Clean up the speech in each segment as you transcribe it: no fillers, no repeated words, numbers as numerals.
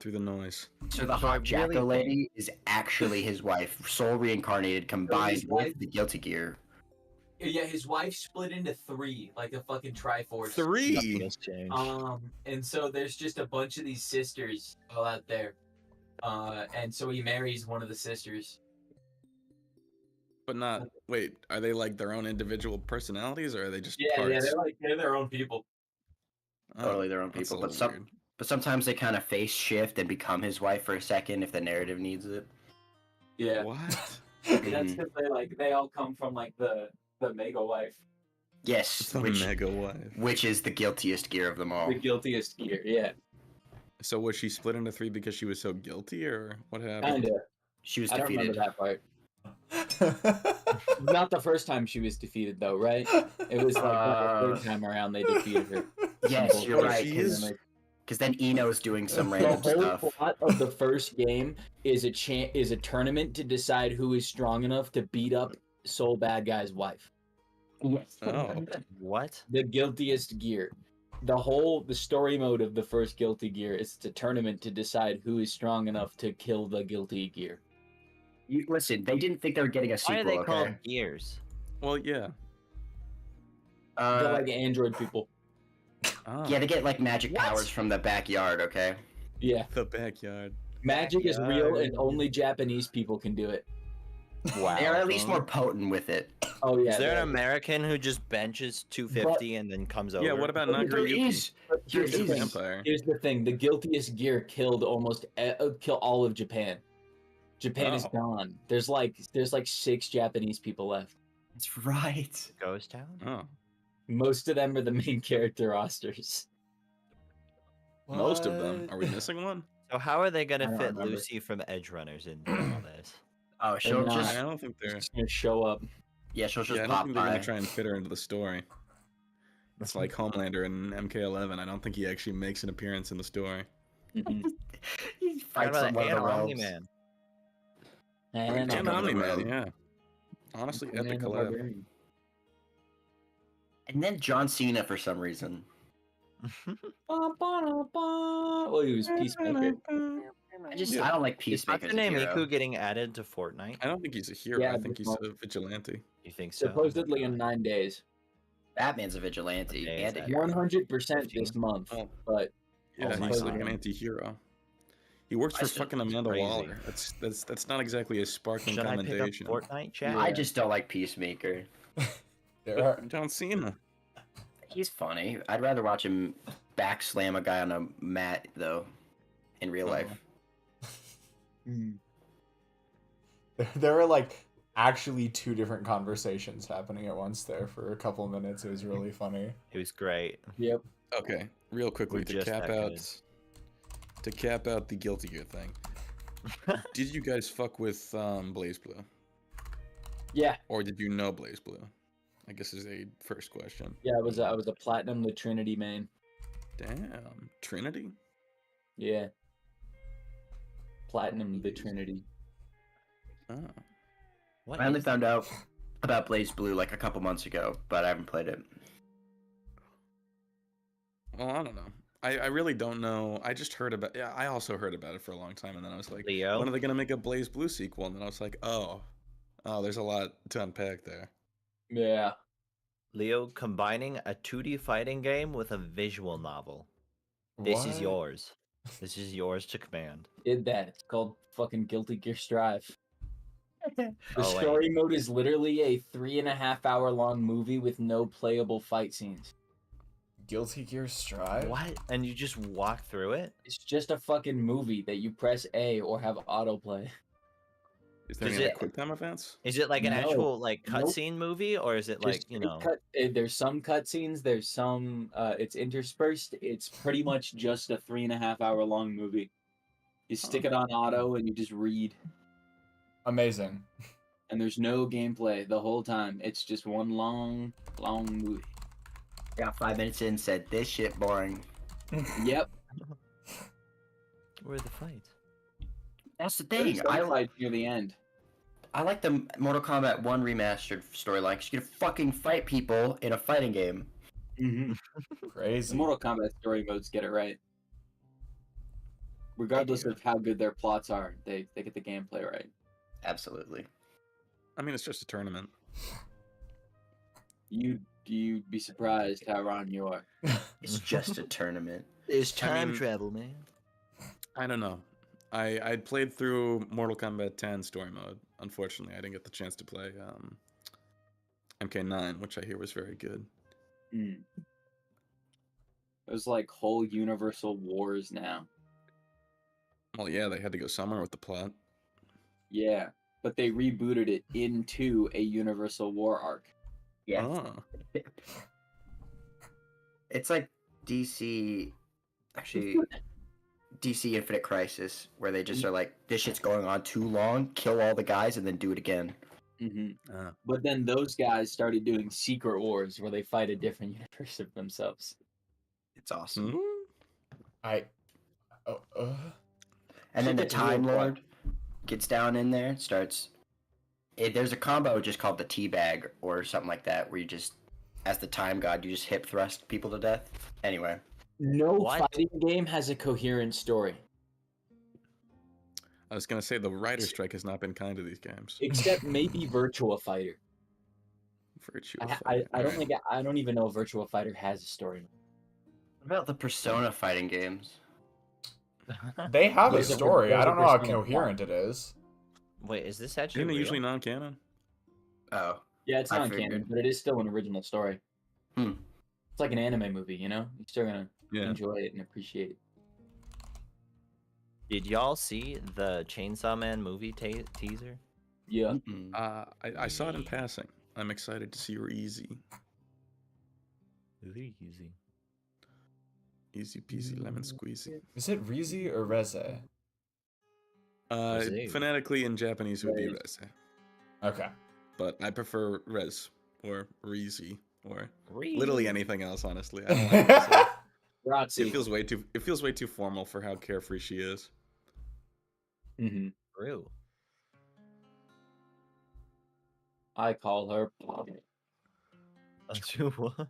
through the noise. So the hot Jacko lady is actually his wife, soul reincarnated, combined with the guilty gear. Yeah, his wife split into 3, like a fucking Triforce. 3. And so there's just a bunch of these sisters all out there. And so he marries one of the sisters. But not. Wait, are they like their own individual personalities, or are they just Yeah, parts? they're their own people. Totally their own people, but sometimes they kind of face shift and become his wife for a second if the narrative needs it. Yeah. What? That's because they all come from like the mega wife. Yes, The mega wife. Which is the guiltiest gear of them all. The guiltiest gear, yeah. So was she split into 3 because she was so guilty, or what happened? Kinda. She was I don't defeated. remember that part. Not the first time she was defeated, though, right? It was like the third time around they defeated her. Yes, you're right. Because then Eno's doing some random stuff. The whole stuff. plot of the first game is a tournament to decide who is strong enough to beat up Soul Bad Guy's wife. Yes. Oh. What? The guiltiest gear. The story mode of the first guilty gear is a tournament to decide who is strong enough to kill the guilty gear. Listen, they didn't think they were getting a sequel. Why are they called gears? Well, yeah. They're like android people. Oh. Yeah, they get like magic powers from the backyard, okay? Yeah. The backyard. Magic is real and only Japanese people can do it. Wow. They are at least more potent with it. Oh, yeah. Is there an American who just benches 250 and then comes over? Yeah, what about Nagoriyuki? Here's the thing. The guiltiest gear killed all of Japan. Japan is gone. There's like 6 Japanese people left. That's right. Ghost Town? Oh. Most of them are the main character rosters. What? Most of them. Are we missing one? So how are they gonna fit Lucy from Edge Runners into all this? Oh, she'll just. I don't think they're just gonna show up. Yeah, she'll just I don't pop think they're by. gonna try and fit her into the story. It's like Homelander in MK11. I don't think he actually makes an appearance in the story. He fights What about one of the Omni realms. Man? And Omni-Man, yeah. Honestly, epic collab. And then John Cena for some reason. Well, he was Peacemaker. I don't like Peacemaker. Is Hatsune Miku getting added to Fortnite? I don't think he's a hero. Yeah, I think he's a vigilante. You think so? Supposedly in 9 days. Batman's a vigilante and a 100% this month, but yeah, he's like an anti-hero. He works for fucking Amanda Waller. That's not exactly a sparkling commendation. I pick up Fortnite chat? I just don't like Peacemaker. John Cena. He's funny. I'd rather watch him back slam a guy on a mat though, in real life. There were like actually 2 different conversations happening at once there for a couple of minutes. It was really funny. It was great. Yep. Okay, real quickly to cap out the Guilty Gear thing. Did you guys fuck with Blaze Blue? Yeah. Or did you know Blaze Blue? I guess is a first question. Yeah, I was a platinum the Trinity main. Damn, Trinity? Yeah. Platinum the Trinity. Oh. I only found out about Blaze Blue like a couple months ago, but I haven't played it. Well, I don't know. I really don't know. I just heard about. Yeah, I also heard about it for a long time, and then I was like, Leo? when are they gonna make a Blaze Blue sequel? And then I was like, oh, there's a lot to unpack there. Yeah. Leo, combining a 2D fighting game with a visual novel. This is yours. This is yours to command. Did that. It's called fucking Guilty Gear Strive. The Oh, story mode is literally a 3.5 hour long movie with no playable fight scenes. Guilty Gear Strive? What? And you just walk through it? It's just a fucking movie that you press A or have autoplay. Is there any quick time events? Is it like an No. actual like Nope. cutscene movie, or is it like, Just you know? there's some cutscenes, there's some it's interspersed. It's pretty much just a 3.5 hour long movie. You stick it on auto and you just read. Amazing. And there's no gameplay the whole time. It's just one long movie. Got 5 minutes in, said this shit boring. Yep. Where are the fights? That's the thing. I like near the end. I like the Mortal Kombat 1 remastered storyline because you get to fucking fight people in a fighting game. Mm-hmm. Crazy. The Mortal Kombat story modes get it right. regardless of how good their plots are, they get the gameplay right. Absolutely. I mean, it's just a tournament. You'd be surprised how wrong you are. It's just a tournament. It's time travel, man. I don't know. I played through Mortal Kombat 10 story mode. Unfortunately, I didn't get the chance to play MK9, which I hear was very good. It was like whole universal wars now. Well, yeah, they had to go somewhere with the plot. Yeah, but they rebooted it into a universal war arc. Yeah. Oh. It's like DC, actually, DC Infinite Crisis, where they just are like, this shit's going on too long, kill all the guys, and then do it again. But then those guys started doing Secret Wars, where they fight a different universe of themselves. It's awesome. Mm-hmm. And then the Time Lord gets down in there, starts. There's a combo just called the Teabag or something like that, where you just, as the Time God, you just hip thrust people to death. Anyway. No fighting game has a coherent story. I was gonna say the writer strike has not been kind to these games. Except maybe Virtua Fighter. I don't even know if Virtua Fighter has a story. What about the Persona fighting games? They have a story. I don't know how Persona coherent it is. Wait, is this actually Isn't it real? usually non-canon? Oh. Yeah, it's not canon, but it is still an original story. Hmm. It's like an anime movie, you know? You're still gonna enjoy it and appreciate it. Did y'all see the Chainsaw Man movie teaser? Yeah. I saw it in passing. I'm excited to see Easy. Easy. Easy peasy lemon squeezy. Is it Rizy or Reze? Phonetically in Japanese it would be Reze. Okay. But I prefer Rez or Reezy or Reezy. literally anything else, honestly. I don't like Razzie. it feels way too formal for how carefree she is. True. I call her What? What?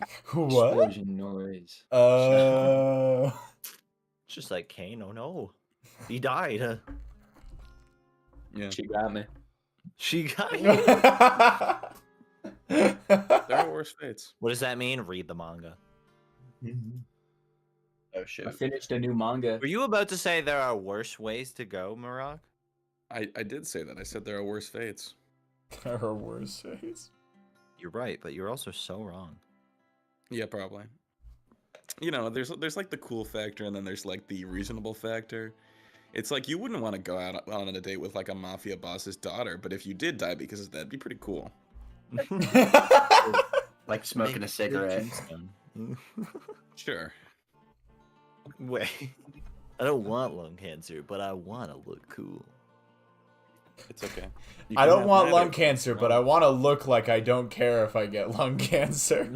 explosion noise. Just like Kane. Oh no, he died. Yeah. She got me. She got me. There are worse fates. What does that mean? Read the manga. Oh shit. I finished a new manga. Were you about to say there are worse ways to go, Marak? I did say that. I said there are worse fates. There are worse fates. You're right, but you're also so wrong. Yeah, probably. You know, there's like the cool factor, and then there's like the reasonable factor. It's like you wouldn't want to go out on a date with like a mafia boss's daughter, but if you did die because of that, it'd be pretty cool. Like smoking a cigarette. Sure. Wait, I don't want lung cancer, but I want to look cool. It's okay. I don't want lung cancer, but I want to look like I don't care if I get lung cancer.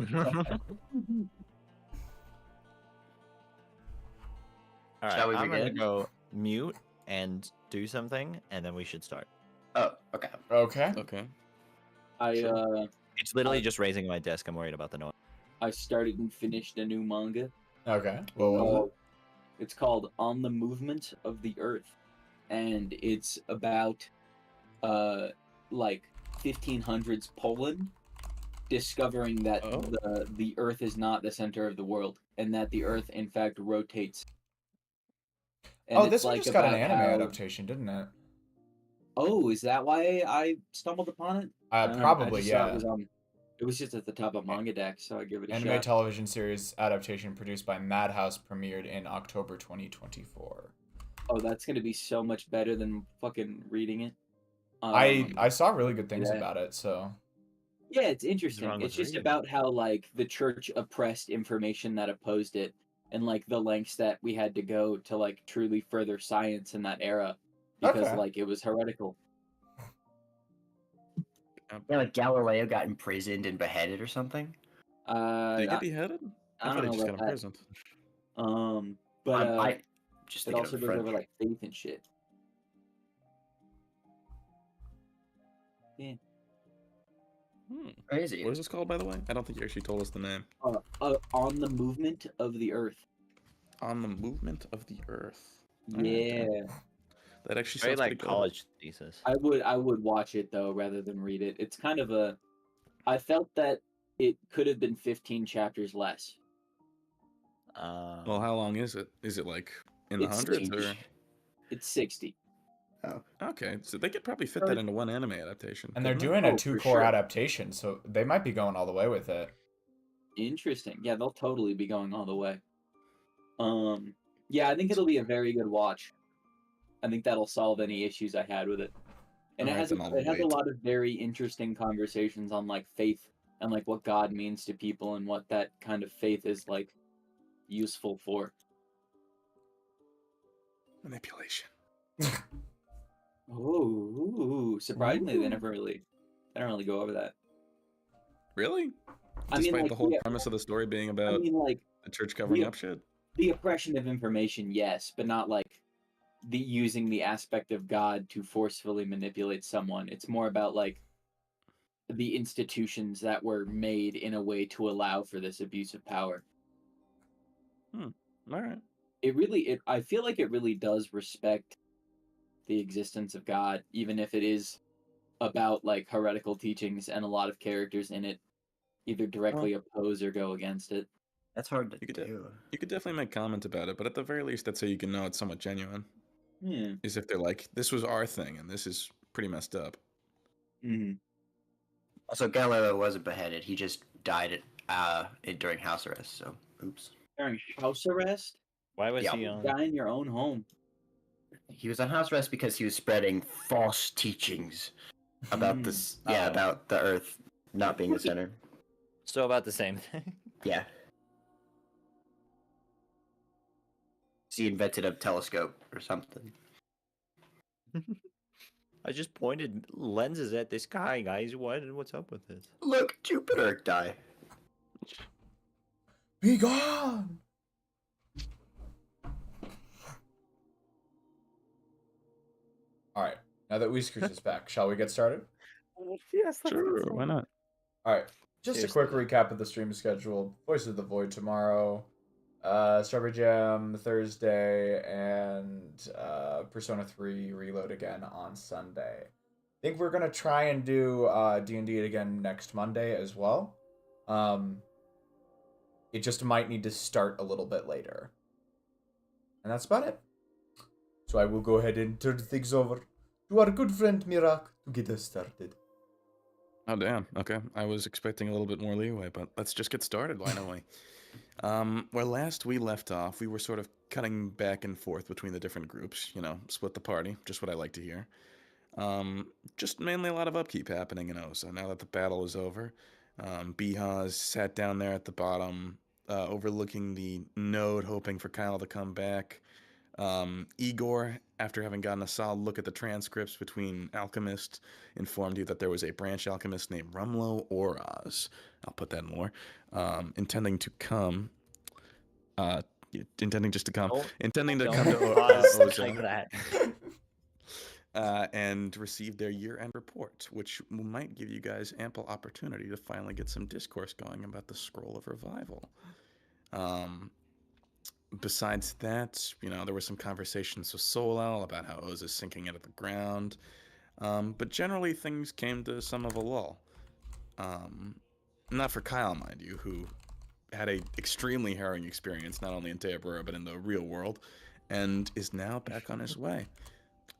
All right, Shall we I'm gonna begin? go mute and do something, and then we should start. Oh, okay. Okay. Okay. It's literally just raising my desk. I'm worried about the noise. I started and finished a new manga. Okay. Well, It's called On the Movement of the Earth, and it's about like 1500s Poland discovering that the Earth is not the center of the world, and that the Earth in fact rotates. And this one just got an anime adaptation, didn't it? Oh, is that why I stumbled upon it? Probably, yeah. It was just at the top of Manga Deck, so I give it a Anime shot. television series adaptation produced by Madhouse premiered in October 2024. Oh, that's gonna be so much better than fucking reading it. I saw really good things about it, so. Yeah, it's interesting. It's just about how like the church oppressed information that opposed it, and like the lengths that we had to go to like truly further science in that era, because like it was heretical. Yeah, like Galileo got imprisoned and beheaded or something. Did he get beheaded? I don't know he just about got imprisoned. But I just it also goes over like faith and shit. Yeah. Crazy. What is this called, by the way? I don't think you actually told us the name. On the Movement of the Earth. On the Movement of the Earth. Alright, Yeah, then. That actually Very sounds like pretty good. college thesis. I would watch it though rather than read it. It's kind of a. I felt that it could have been 15 chapters less. Well, how long is it? Is it like in the It's hundreds 60. or? It's 60. Okay, so they could probably fit Or- that into one anime adaptation. And they're couldn't doing Oh, a for 2 core sure. adaptation, so they might be going all the way with it. Interesting. Yeah, they'll totally be going all the way. Yeah, I think it'll be a very good watch. I think that'll solve any issues I had with it. And Alright, then I'll it has a wait. lot of very interesting conversations on like faith and like what God means to people and what that kind of faith is like useful for. Manipulation. Oh, surprisingly, Ooh. they don't really go over that. Really? I mean, Despite like, the whole yeah, premise of the story being I about mean, like the church covering the up shit. the oppression of information, yes, but not like the using the aspect of God to forcefully manipulate someone. It's more about like the institutions that were made in a way to allow for this abuse of power. Alright. I feel like it really does respect the existence of God, even if it is about like heretical teachings and a lot of characters in it either directly oppose or go against it. That's hard to You could do. You could definitely make comment about it, but at the very least, that's how you can know it's somewhat genuine. Hmm. Is if they're like, this was our thing, and this is pretty messed up. Mm. Also, Galileo wasn't beheaded. He just died during house arrest. So, oops. During house arrest, Why was Yeah. he on? die in your own home. He was on house arrest because he was spreading false teachings about Mm. this. Yeah, Oh. about the Earth not being the center. Still about the same thing. Yeah. He invented a telescope or something. I just pointed lenses at the sky, guys. What's up with this? Look, Jupiter die. Be gone! Alright, now that Whiskers is back, shall we get started? Yes, Sure, why not? Alright, just Seriously. a quick recap of the stream schedule. Voice of the Void tomorrow, Strawberry Jam Thursday, and Persona 3 Reload again on Sunday. I think we're going to try and do D&D again next Monday as well. It just might need to start a little bit later. And that's about it. So I will go ahead and turn things over to our good friend Mirak to get us started. Oh, damn. Okay. I was expecting a little bit more leeway, but let's just get started. Why don't we? Where last we left off, we were sort of cutting back and forth between the different groups, split the party, just what I like to hear. Just mainly a lot of upkeep happening in Osa. Now that the battle is over, Bihaz sat down there at the bottom, overlooking the node, hoping for Kyle to come back. Igor, after having gotten a solid look at the transcripts between alchemists, informed you that there was a branch alchemist named Rumlo Oraz. I'll put that in lore. Intending to come. Intending just to come. Intending to come to Osa. like that. And receive their year-end report, which might give you guys ample opportunity to finally get some discourse going about the Scroll of Revival. Besides that, there were some conversations with Solal about how Oz is sinking into the ground. But generally, things came to some of a lull. Not for Kyle, mind you, who had a extremely harrowing experience, not only in Teobrura, but in the real world, and is now back on his way.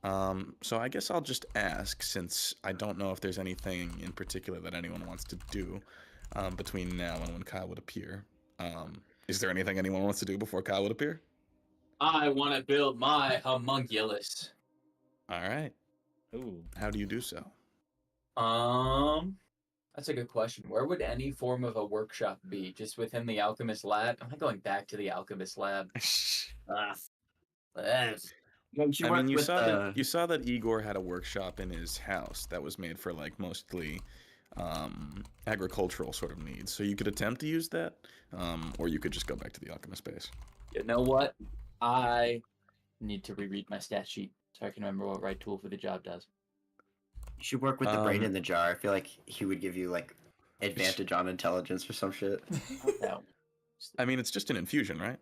So I guess I'll just ask, since I don't know if there's anything in particular that anyone wants to do between now and when Kyle would appear. Is there anything anyone wants to do before Kyle would appear? I want to build my homunculus. All right. Ooh. How do you do so? That's a good question. Where would any form of a workshop be? Just within the alchemist lab? Am I going back to the alchemist lab? You I worked mean, you with, saw that Igor had a workshop in his house that was made for like mostly agricultural sort of needs. So you could attempt to use that, or you could just go back to the alchemist base. You know what? I need to reread my stat sheet so I can remember what right tool for the job does. You should work with the brain in the jar. I feel like he would give you like advantage on intelligence or some shit. No. I mean, it's just an infusion, right?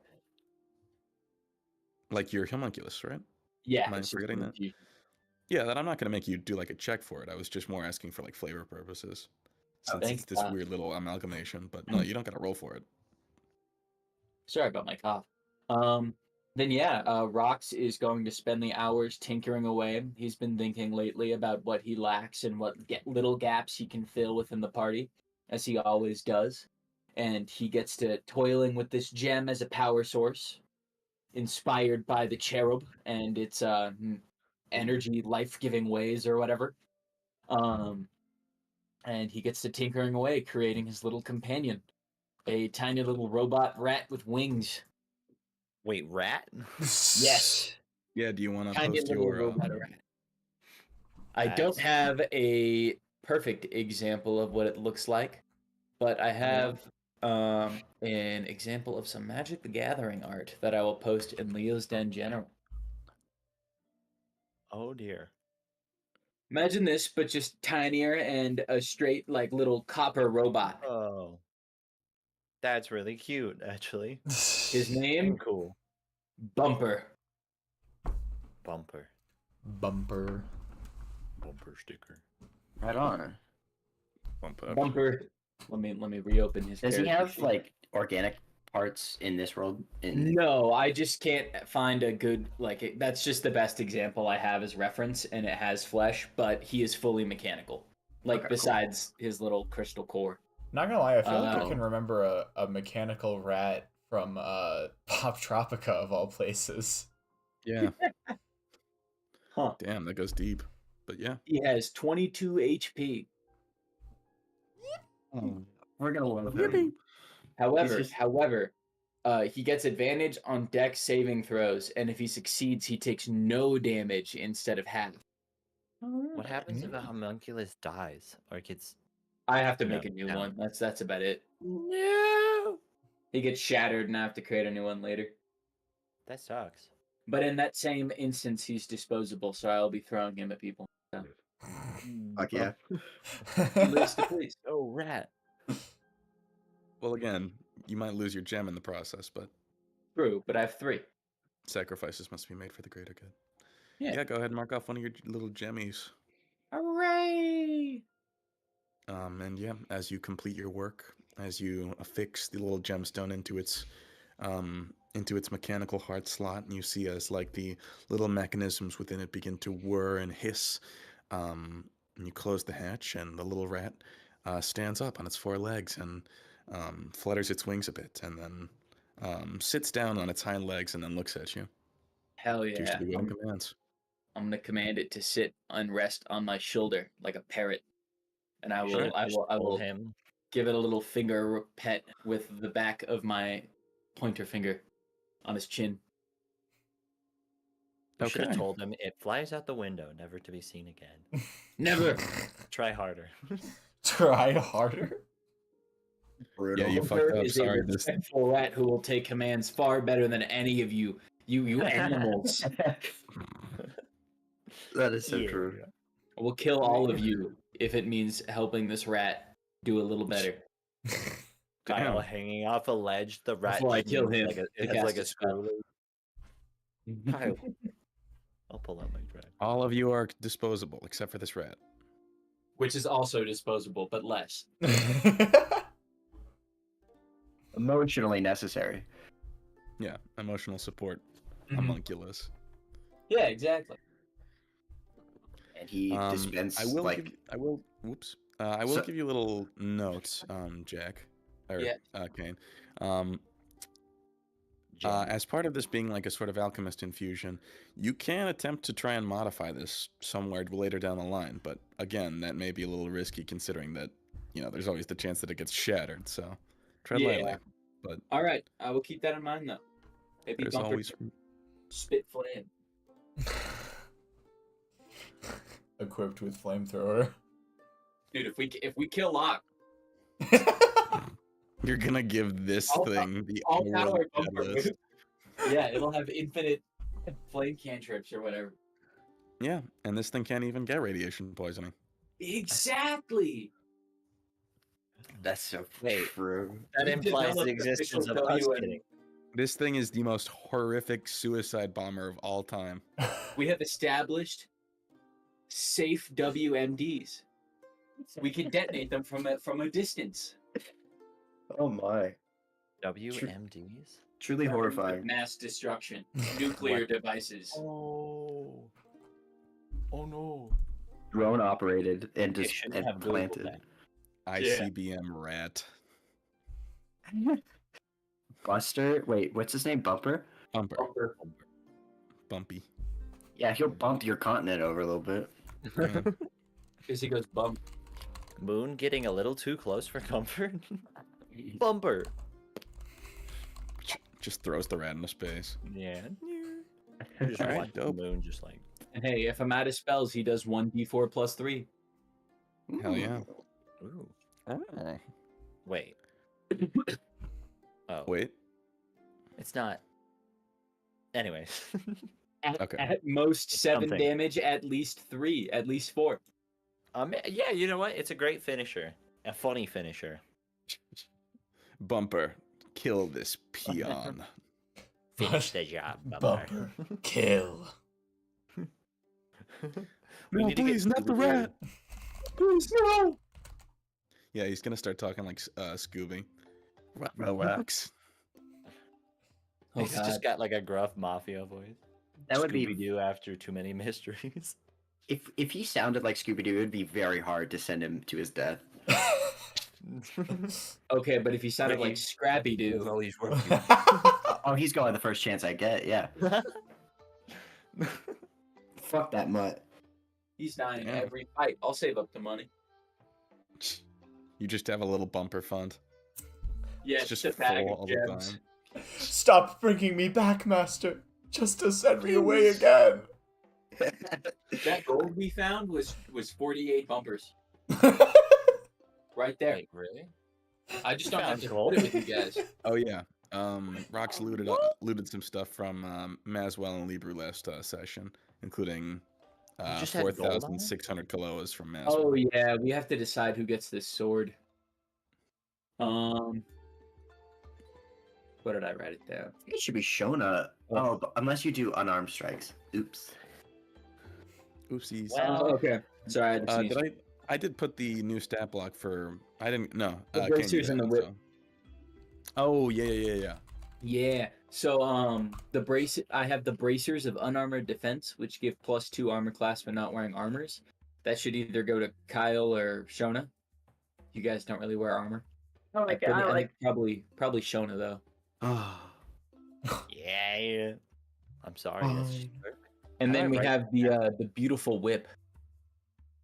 Like your homunculus, right? Yeah, Am I it's just forgetting an that? infusion. Yeah, that I'm not gonna make you do like a check for it. I was just more asking for like flavor purposes, since Thank it's this God. weird little amalgamation. But no, you don't gotta roll for it. Sorry about my cough. Then yeah, Rox is going to spend the hours tinkering away. He's been thinking lately about what he lacks and what little gaps he can fill within the party, as he always does. And he gets to toiling with this gem as a power source, inspired by the cherub and its energy, life-giving ways or whatever. And he gets to tinkering away, creating his little companion, a tiny little robot rat with wings. Wait, rat? Yes. Yeah. Do you want to Tiny post little your? robot rat. I don't That's- have a perfect example of what it looks like, but I have an example of some Magic the Gathering art that I will post in Leo's Den General. Oh dear. Imagine this, but just tinier and a straight, like, little copper robot. Oh. That's really cute, actually. His name, And cool. Bumper. Bumper. Bumper. Bumper sticker. Right on. Bumper. Let me reopen his. Does he character have sheet. like organic parts in this world? No, I just can't find a good that's just the best example I have as reference, and it has flesh, but he is fully mechanical. Like Okay, cool. besides his little crystal core. Not gonna lie, I feel like I Oh. can remember a mechanical rat from Pop Tropica of all places. Yeah. Huh. Damn, that goes deep. But yeah. He has 22 HP. We're gonna love him. However, just- he gets advantage on dex saving throws, and if he succeeds, he takes no damage instead of half. What happens if a homunculus dies or gets? I have to No, make a new no. one. That's about it. No. He gets shattered, and I have to create a new one later. That sucks. But in that same instance, he's disposable, so I'll be throwing him at people. So. Fuck yeah. He lives to please. Oh, rat. Well, again, you might lose your gem in the process, but True, but I have 3. sacrifices must be made for the greater good. Yeah. Yeah, go ahead and mark off one of your little gemmies. Hooray! And yeah, as you complete your work, as you affix the little gemstone into its mechanical heart slot, and you see as like the little mechanisms within it begin to whir and hiss, and you close the hatch, and the little rat stands up on its 4 legs and flutters its wings a bit, and then sits down on its hind legs and then looks at you. Hell Appears yeah! to be waiting commands. I'm gonna command it to sit and rest on my shoulder like a parrot, and I will him. give it a little finger pet with the back of my pointer finger on his chin. You should have Okay. told him it flies out the window, never to be seen again. Never. Try harder. Try harder. Brutal. Yeah, you fucked Bumper up. is Sorry, a this. respectful rat who will take commands far better than any of you. You animals. That is so Yeah. true. I will kill all of you if it means helping this rat do a little better. Kyle Damn. hanging off a ledge. The rat. Before I just kill moves him, Like a, to it has cast like a a spell. screw. Kyle. I'll pull out my drag. All of you are disposable except for this rat. Which is also disposable, but less. Emotionally necessary. Yeah, emotional support, Mhm. homunculus. Yeah, exactly. And he dispenses I will like give. I will. Whoops. I will So- give you a little note, Jack, or Yeah. Kane. As part of this being like a sort of alchemist infusion, you can attempt to try and modify this somewhere later down the line. But again, that may be a little risky considering that there's always the chance that it gets shattered. So tread lightly. But All right, I will keep that in mind though. Maybe there's Bumper always. spit flame. Equipped with flamethrower. Dude, if we kill Locke, You're gonna give this All thing the all overall power bad Bumper. list. Yeah, it'll have infinite flame cantrips or whatever. Yeah, and this thing can't even get radiation poisoning. Exactly. that's so Wait. true. That We've implies the developed existence of official us WM. kidding. This thing is the most horrific suicide bomber of all time. We have established safe WMDs. We can detonate them from a distance. Oh my. WMDs? Truly horrifying. Mass destruction. Nuclear devices. Oh. Oh no. Drone operated and They just shouldn't have Googled planted. that. ICBM rat. Buster? Wait, what's his name? Bumper? Bumper. Bumper. Bumpy. Yeah, he'll bump your continent over a little bit. Yeah. Because he goes bump. Moon getting a little too close for comfort. Bumper. Just throws the rat into space. Yeah. Just Alright, watch the dope. moon just like. And hey, if I'm out of spells, he does 1d4 plus 3. Hell yeah. Ooh. Oh. Wait. Oh. Wait. It's not. Anyways. Okay. At most It's 7 something. damage, at least 3, at least 4. Yeah, you know what? It's a great finisher. A funny finisher. Bumper. Kill this peon. Finish the job. Bumper. Kill. We No, need to get please, not the Scooby-Doo. rat. Please, no. Yeah, he's gonna start talking like Scooby. Relax. Oh, He's God. just got like a gruff mafia voice. That would be Scooby-Doo after too many mysteries. if he sounded like Scooby Doo, it would be very hard to send him to his death. Okay, but if he sounded Wait, like Scrappy That's Doo, all he's working. Oh, he's going the first chance I get. Yeah. Fuck that mutt. he's dying Yeah. every fight. I'll save up the money. You just have a little bumper fund. Yeah, It's just a bag full of all the gems. time. Stop bringing me back, master. Just to send me away again. That gold we found was 48 bumpers. Right there. Wait, really? I just don't have found to gold? put it with you guys. Oh yeah. Rox looted some stuff from Maswell and Libru last session, including just had gold on it? 4,600 Kaloas from Maswell. Oh yeah, we have to decide who gets this sword. What did I write it down? It should be Shona. Oh, but unless you do unarmed strikes. Oops. Oopsies. Well, Okay. Sorry, I had to sneeze. Did I did put the new stat block for I didn't no The can't do bracers and that, the whip. so. Oh yeah. Yeah. So I have the bracers of unarmored defense, which give +2 armor class when not wearing armors. That should either go to Kyle or Shona. You guys don't really wear armor. I think probably Shona though. Yeah. I'm sorry. That's just And then we Alright. have the beautiful whip.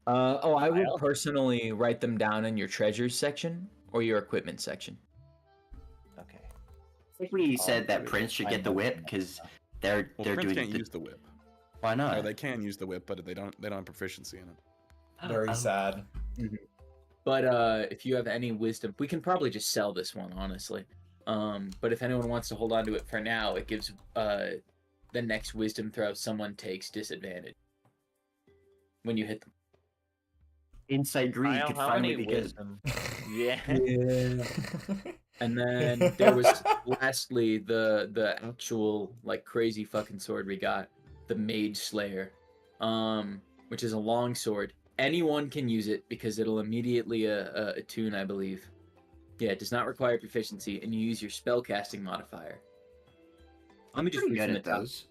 I would Kyle? personally write them down in your treasures section or your equipment section. okay. I think we said that Prince should get the whip because they're Well, Prince doing can't the... use the whip. Why Or not? they can use the whip, but they don't have proficiency in it. Very sad. But if you have any wisdom, we can probably just sell this one, honestly. But if anyone wants to hold on to it for now, it gives the next wisdom throw someone takes disadvantage when you hit them. Insight greed Kyle, could how finally many be good. wisdom? Yeah. And then there was lastly the actual like crazy fucking sword we got, the Mage Slayer, which is a long sword. Anyone can use it because it'll immediately attune, I believe. Yeah, it does not require proficiency, and you use your spellcasting modifier. Let me just Pretty read good from at the top. those.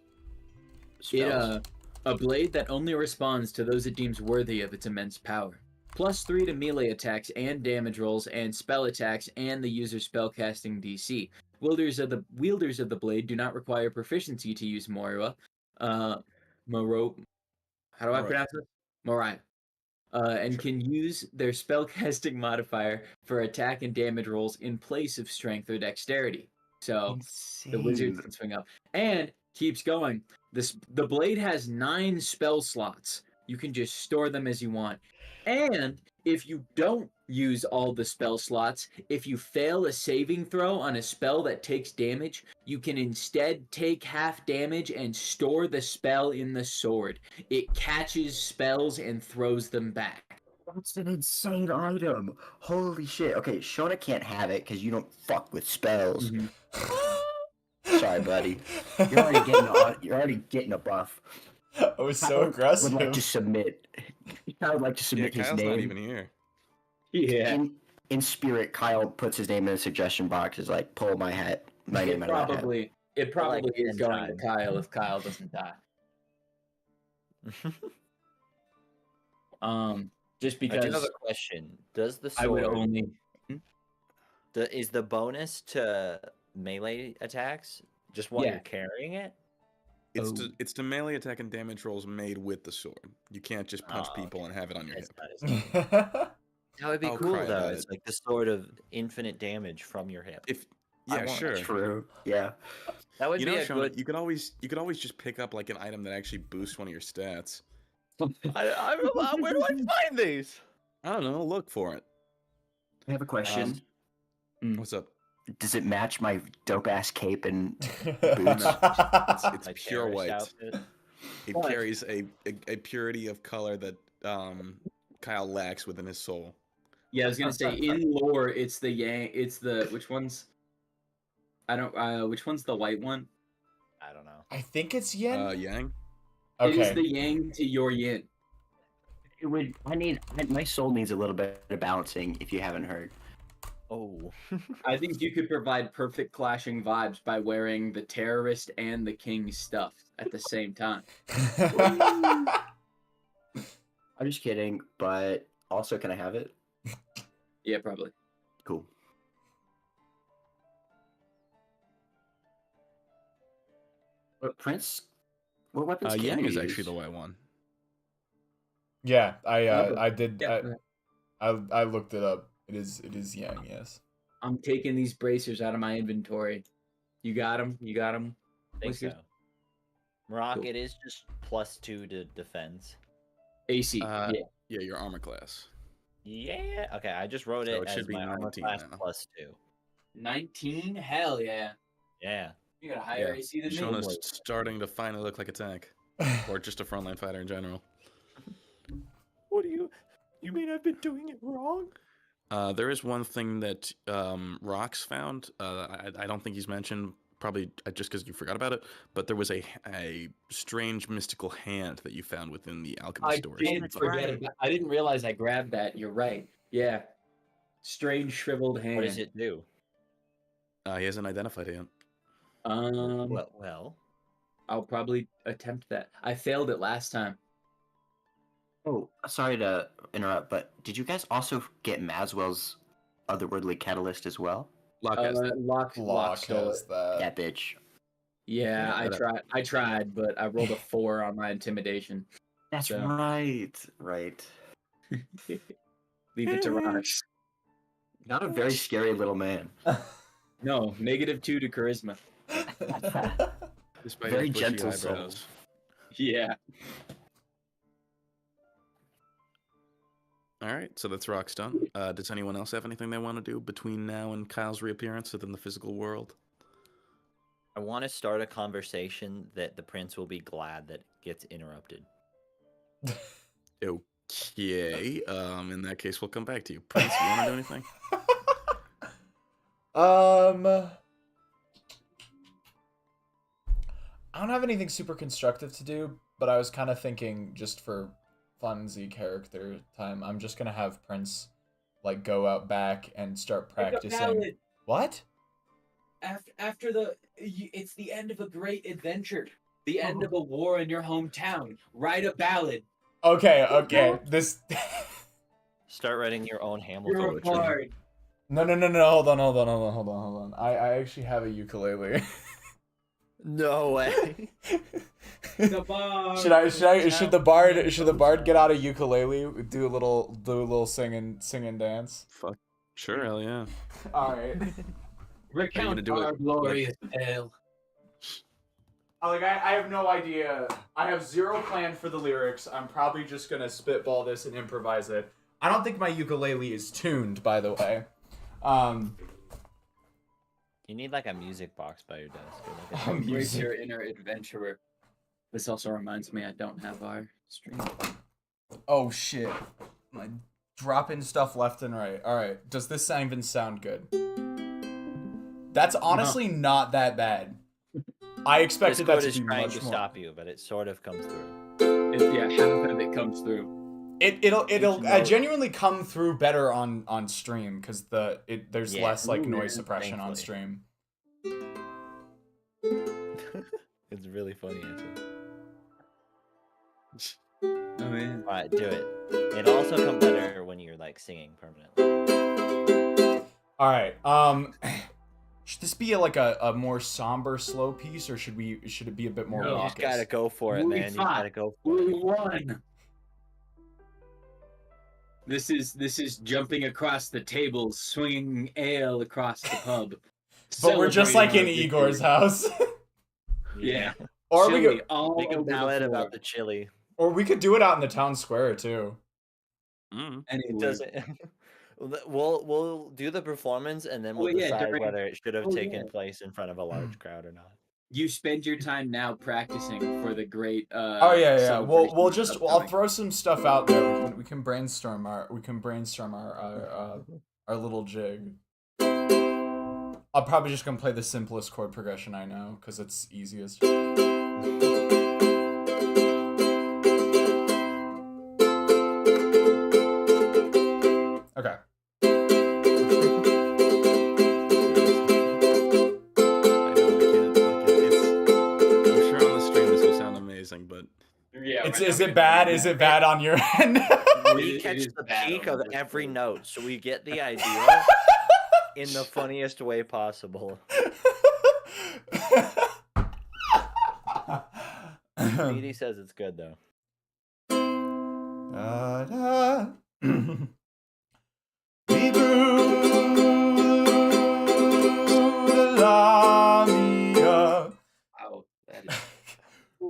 It Spells. a blade that only responds to those it deems worthy of its immense power. +3 to melee attacks and damage rolls and spell attacks and the user's spellcasting DC. Wielders of the blade do not require proficiency to use Moira. How do I Morai. pronounce it? Morai. And can use their spellcasting modifier for attack and damage rolls in place of strength or dexterity. So the wizards can swing up. And keeps going. The blade has 9 spell slots. You can just store them as you want. And if you don't use all the spell slots, if you fail a saving throw on a spell that takes damage, you can instead take half damage and store the spell in the sword. It catches spells and throws them back. That's an insane item. Holy shit. Okay, Shona can't have it because you don't fuck with spells. Sorry, buddy. You're already getting a buff. I was so Kyle aggressive. Would like to submit. Kyle would like to Yeah, submit his Kyle's name. not even here. Yeah. In spirit, Kyle puts his name in the suggestion box. Is like, pull my name out of my hat. It probably like is 10 going to times. Kyle if Kyle doesn't die. Just I because do have a question. Does the I would sword only. is the bonus to melee attacks just while Yeah. you're carrying it? It's to melee attack and damage rolls made with the sword. You can't just punch Oh, people and have it on your It's hip. not as That would be I'll cool cry though. about It's it. like the sword of infinite damage from your hip. Yeah, want sure. True. Yeah. That would You be know, a Sean, good. you could always just pick up like an item that actually boosts one of your stats. Where do I find these? I don't know. Look for it. I have a question. What's up? Does it match my dope ass cape and boots? It's My pure terrorist white. outfit? It What? carries a purity of color that Kyle lacks within his soul. Yeah, I was gonna say in lore, it's the yang. It's the which one's? I don't. Which one's the white one? I don't know. I think it's yin. Yang. It is Okay. the yang to your yin. It would. My soul needs a little bit of balancing. If you haven't heard. Oh. I think you could provide perfect clashing vibes by wearing the terrorist and the king stuff at the same time. I'm just kidding, but also, can I have it? Yeah, probably. Cool. But Prince, what weapons can Yang you is actually use? the white one. Yeah, but- I did. Yeah, I looked it up. It is yang. Yes. I'm taking these bracers out of my inventory. You got them? You got them? I think so. Rock, Cool. it is just +2 to defense. AC. Yeah, yeah. your armor class. Yeah. Okay, I just wrote So it it as should be my armor 19 class now. +2. 19? Hell yeah. Yeah. You got a higher Yeah, AC than me? Sean is starting to finally look like a tank, or just a frontline fighter in general. What do you mean I've been doing it wrong? There is one thing that Rox found. I don't think he's mentioned, probably just because you forgot about it. But there was a strange mystical hand that you found within the alchemist I stores. did That's forget right. about, I didn't realize I grabbed that. You're right. Yeah. Strange shriveled hand. What does it do? He hasn't identified it yet. Well. I'll probably attempt that. I failed it last time. Oh, sorry to interrupt, but did you guys also get Maswell's otherworldly catalyst as well? Locke has that. Locke stole has it. that. That bitch. Yeah, Yeah, I tried, but I rolled a 4 on my intimidation. That's So. right. Right. Leave it to Rox. Not a very scary little man. No, -2 to charisma. Despite Very his bushy gentle soul. eyebrows. Yeah. All right, so that's Rock's done. Does anyone else have anything they want to do between now and Kyle's reappearance within the physical world? I want to start a conversation that the prince will be glad that gets interrupted. Okay. In that case, we'll come back to you. Prince, you want to do anything? I don't have anything super constructive to do, but I was kind of thinking just for funsy character time, I'm just gonna have Prince like go out back and start practicing. What? After it's the end of a great adventure. The end of a war in your hometown. Write a ballad. Okay. This. Start writing your own Hamilton. You're a bard. No. Hold on. I actually have a ukulele. No way. The bard. Should the bard get out a ukulele, do a little sing and dance? Fuck. Sure, hell yeah. All right. Recount do our it? glorious tale. I have no idea. I have zero plan for the lyrics. I'm probably just gonna spitball this and improvise it. I don't think my ukulele is tuned, by the way. You need like a music box by your desk. Or like Embrace your inner adventurer. This also reminds me I don't have our stream. Oh shit. My dropping stuff left and right. Alright. Does this even sound good? That's honestly not that bad. I expected that Discord to is be trying much to more. stop you, but it sort of comes through. Yeah, half of it comes through. It'll know- genuinely come through better on stream because there's Yeah. less like Ooh, noise yeah, suppression on thankfully. stream. It's really funny, actually. Oh man. Alright, do it. It also comes better when you're like singing permanently. All right. Should this be like a more somber, slow piece, or should it be a bit more No, You raucous? just gotta go for it, We man. You fought. gotta go for We it. won. This is jumping across the table, swinging ale across the pub. But we're just like in Celebrating our Igor's victory. house. Yeah. Or we Chili could, all Make a over the ballad floor. about the chili. or we could do it out in the town square too. Mm. It Anyway, doesn't. We'll do the performance and then we'll Oh, yeah, decide during- whether it should have oh, taken yeah. place in front of a large crowd or not. you spend your time now practicing for the great. Oh yeah. We'll celebration just I'll upcoming. throw some stuff out there. We can brainstorm our our little jig. I'm probably just gonna play the simplest chord progression I know because it's easiest. Okay. I know I can't. Like I'm sure on the stream this will sound amazing, but Yeah. Is it bad? Is it bad on your end? We It catch is the bad peak on of this every one. note, so we get the idea in the funniest way possible. Edie says it's good though. Da-da. We grew the Lamia. Wow, that is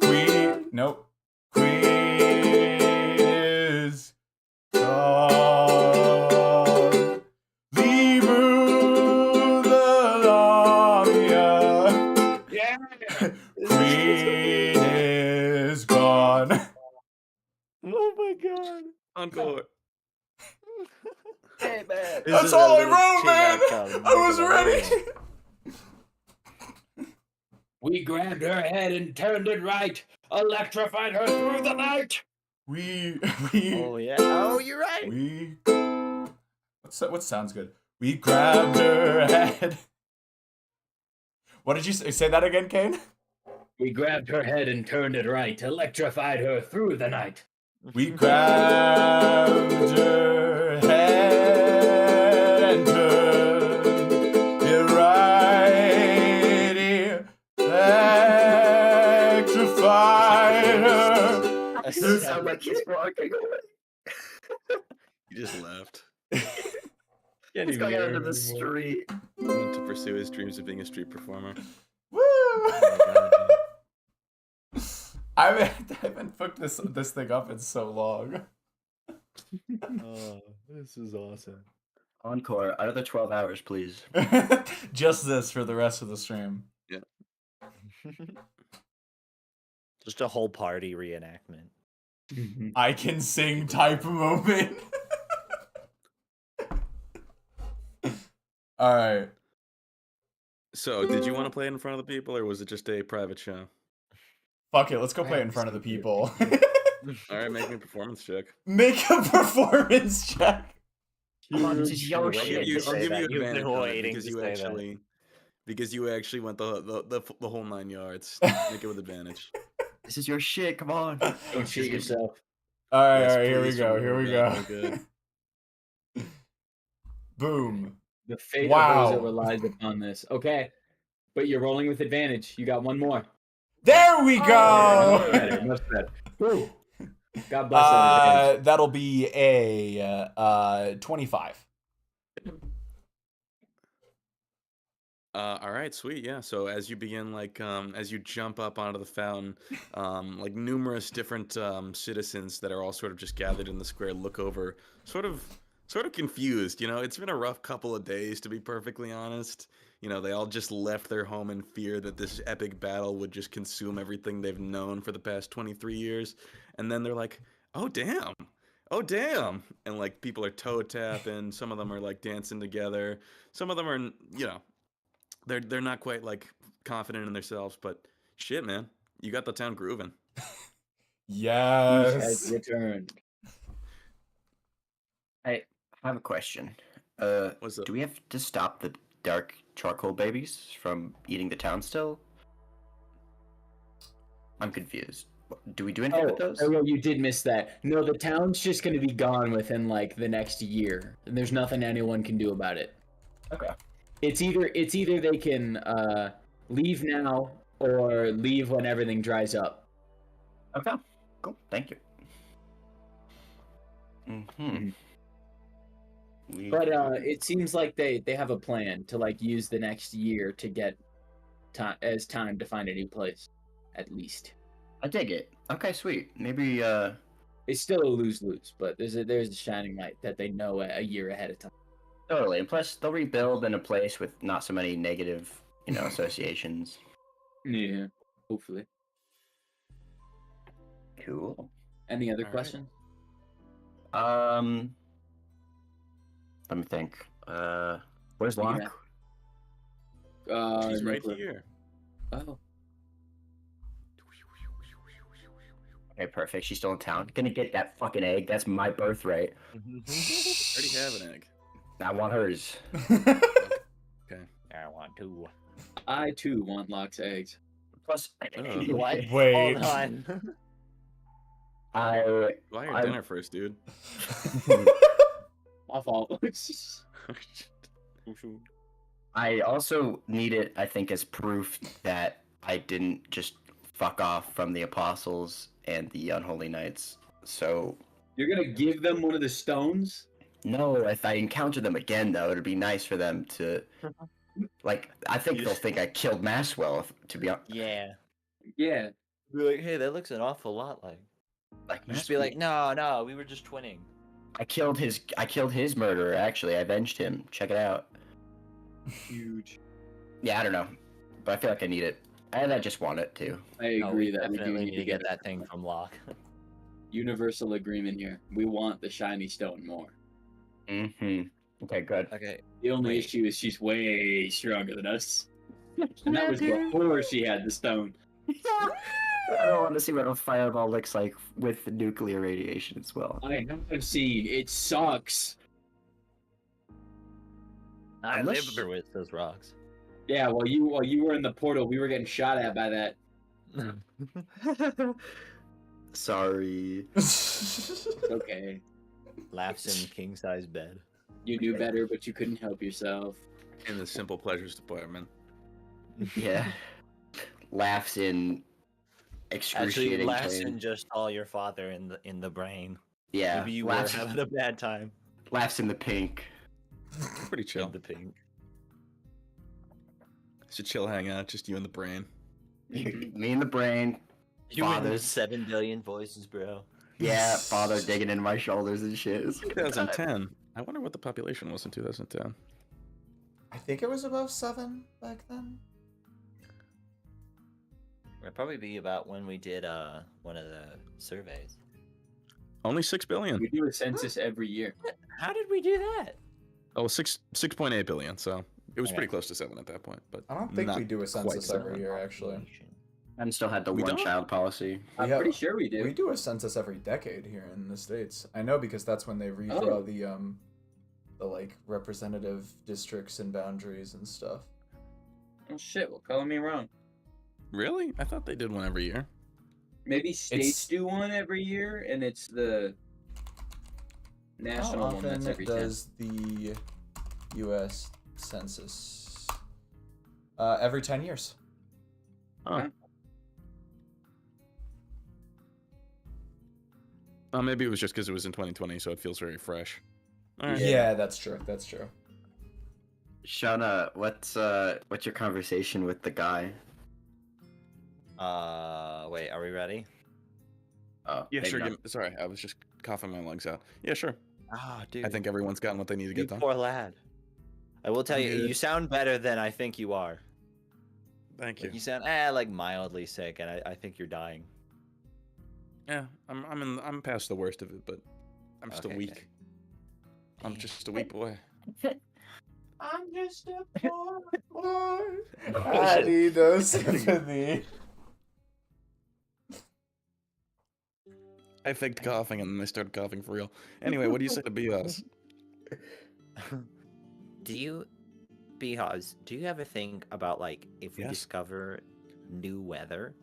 Queen, nope. Queen is gone. We grew the Lamia. yeah. Queen is gone. Oh my god. encore. Hey man. That's all I wrote, man. I was ready. We grabbed her head and turned it right, electrified her through the night. We Oh yeah. Oh, you're right. we what sounds good? We grabbed her head. What did you say? Say that again, Kane? We grabbed her head and turned it right, electrified her through the night. We grabbed her head and turned it right, electrified her. This sound like he's walking away. He just left. He's going out into the street. Went to pursue his dreams of being a street performer. Woo! I haven't put this thing up in so long. Oh, this is awesome. Encore, another 12 hours, please. Just this for the rest of the stream. Just a whole party reenactment. I can sing type moment. All right. So, did you want to play it in front of the people, or was it just a private show? Fuck it. Let's go play it in front of the people. All right, make me a performance check. Make a performance check. Come on, this is your Waiting shit. to I'll say give that. you You've been advantage on it waiting because to you say that. actually went the whole 9 yards. Make it with advantage. This is your shit. Come on. Don't shoot yourself. All right, Yes, all right. Here we please, go. for Here we real, go. good. Boom. The fate Wow. of those that relies upon this. Okay, but you're rolling with advantage. You got one more. There we Much go. better. Much better. Whew. God bless that advantage. That'll be a 25. All right, sweet, yeah. So as you begin, like, as you jump up onto the fountain, like numerous different citizens that are all sort of just gathered in the square look over, sort of confused. You know, it's been a rough couple of days, to be perfectly honest. You know, they all just left their home in fear that this epic battle would just consume everything they've known for the past 23 years. And then they're like, oh, damn. Oh, damn. And, like, people are toe tapping. Some of them are, like, dancing together. Some of them are, you know, they're not quite, like, confident in themselves. But Shit, man. You got the town grooving. Who's has Yes. returned. I have a question. What's up? Do we have to stop the dark charcoal babies from eating the town still? I'm confused. Do we do anything with those? Oh, well, you did miss that. No, the town's just going to be gone within like the next year, and there's nothing anyone can do about it. Okay. It's either they can leave now or leave when everything dries up. Okay. Cool. Thank you. Mm-hmm. But it seems like they have a plan to like use the next year to get time to find a new place, at least. I dig it. Okay, sweet. Maybe It's still a lose-lose, but there's a shining light that they know a year ahead of time. totally. And plus, they'll rebuild in a place with not so many negative, associations. Yeah, hopefully. Cool. Any other All right. questions? Let me think. Where's Locke? She's no right clue. here. Oh, Okay, perfect. She's still in town. Gonna get that fucking egg. That's my birthright. Already have an egg. I want hers. Okay. I want to. I too want Locke's eggs. Plus, What? Wait. Hold on. I Buy your I'm- dinner first, dude. My fault. I also need it, I think, as proof that I didn't just fuck off from the apostles and the unholy knights. So, You're gonna give them one of the stones? no, if I encounter them again, though, it'd be nice for them to, like, I think they'll think I killed Maxwell, to be honest. Yeah. Yeah. Be like, hey, that looks an awful lot like. Like, Just be like, no, we were just twinning. I killed his murderer, actually. I avenged him. Check it out. Huge. Yeah, I don't know. But I feel like I need it. And I just want it, too. I No, agree we that we do definitely need to get that thing from Locke. universal agreement here. We want the shiny stone more. Mm-hmm. Okay, good. Okay. The only Wait. issue is she's way stronger than us. And that was before she had the stone. I don't want to see what a fireball looks like with the nuclear radiation as well. I have seen. It sucks. I Unless- live with those rocks. Yeah, while you were in the portal, we were getting shot at by that. Sorry. Okay. Laughs in king size bed. You knew better, but you couldn't help yourself. In the simple pleasures department. Yeah. Laughs in Actually, excruciating laughs pain. in just all your father in the brain. Yeah. Maybe you laughs, were having a bad time. laughs in the pink. Pretty chill. In the pink. It's a chill hangout, just you and the brain. Me in the brain. You and Fathers. 7 billion voices, bro. Yeah, father digging in my shoulders and shit. It's a good time. 2010. I wonder what the population was in 2010. I think it was above 7 back then. It'd probably be about when we did one of the surveys. Only 6 billion. We do a census every year. How did we do that? Oh, 6.8 billion. So it was Okay. pretty close to 7 at that point. But I don't think not we do a quite census every 7. year, actually. And still had the We one don't? child policy. I'm have- pretty sure we do. We do a census every decade here in the States. I know because that's when they redraw Oh. the like representative districts and boundaries and stuff. Oh shit! Well, calling me wrong. Really? I thought they did one every year. Maybe states It's- do one every year, and it's the How national one that's often every 10. does the U.S. Census? Every 10 years. Oh. Maybe it was just because it was in 2020, so it feels very fresh. All right. Yeah, that's true. That's true. Shauna, what's your conversation with the guy? Wait, are we ready? Oh, Yeah, maybe sure. not. Sorry, I was just coughing my lungs out. Yeah, sure. Ah, dude. I think everyone's gotten what they need to you get done. poor lad. I will tell you, Dude. you sound better than I think you are. Thank you. Like, you sound like mildly sick, and I think you're dying. Yeah, I'm past the worst of it, but I'm still Okay, weak. okay. I'm just a weak boy. I'm just a poor boy. I need no sympathy. I faked coughing and then I started coughing for real. Anyway, what do you say to BS? Do you, Behaz, do you ever think about like if we Yes. discover new weather,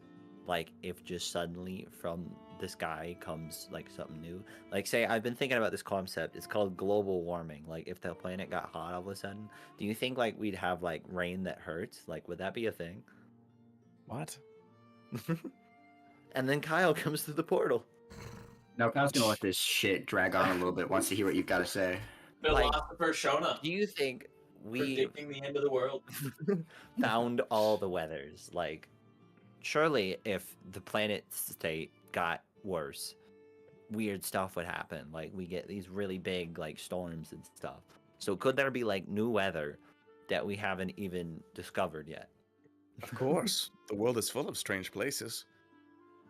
like if just suddenly from the sky comes like something new? Like say I've been thinking about this concept. It's called global warming. Like if the planet got hot all of a sudden, do you think like we'd have like rain that hurts? Like would that be a thing? What? And then Kyle comes through the portal. No, Kyle's gonna let this shit drag on a little bit. Wants to hear what you've got to say. Philosopher Shona Do you think we predicting the end of the world. found all the weathers? Like, surely if the planet's state got worse, weird stuff would happen. Like, we get these really big, like, storms and stuff. So could there be, like, new weather that we haven't even discovered yet? Of course. The world is full of strange places.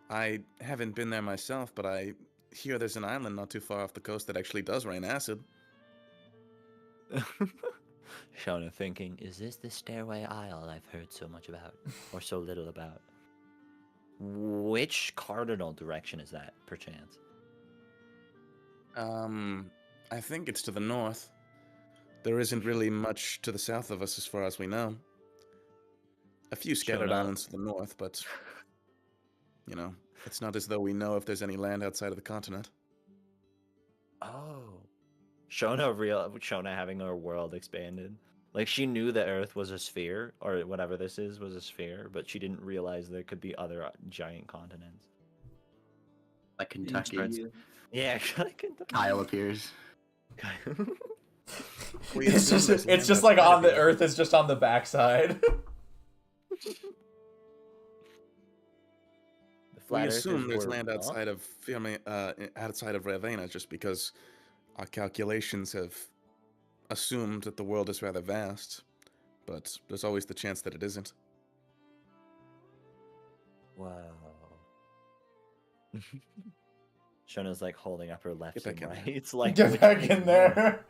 I haven't been there myself, but I hear there's an island not too far off the coast that actually does rain acid. Shona thinking, is this the stairway isle I've heard so much about, or so little about? Which cardinal direction is that, perchance? I think it's to the north. There isn't really much to the south of us as far as we know. A few scattered Shona. islands to the north, but, you know, it's not as though we know if there's any land outside of the continent. Oh. Shona having her world expanded. Like she knew the Earth was a sphere, or whatever this is was a sphere, but she didn't realize there could be other giant continents. Like Kentucky. Yeah, Kyle appears. It's just like on the Earth is just on the backside. We assume there's land outside of Raveina just because our calculations have assumed that the world is rather vast, but there's always the chance that it isn't. Wow. Shona's like holding up her left and right. It's like Get back in there.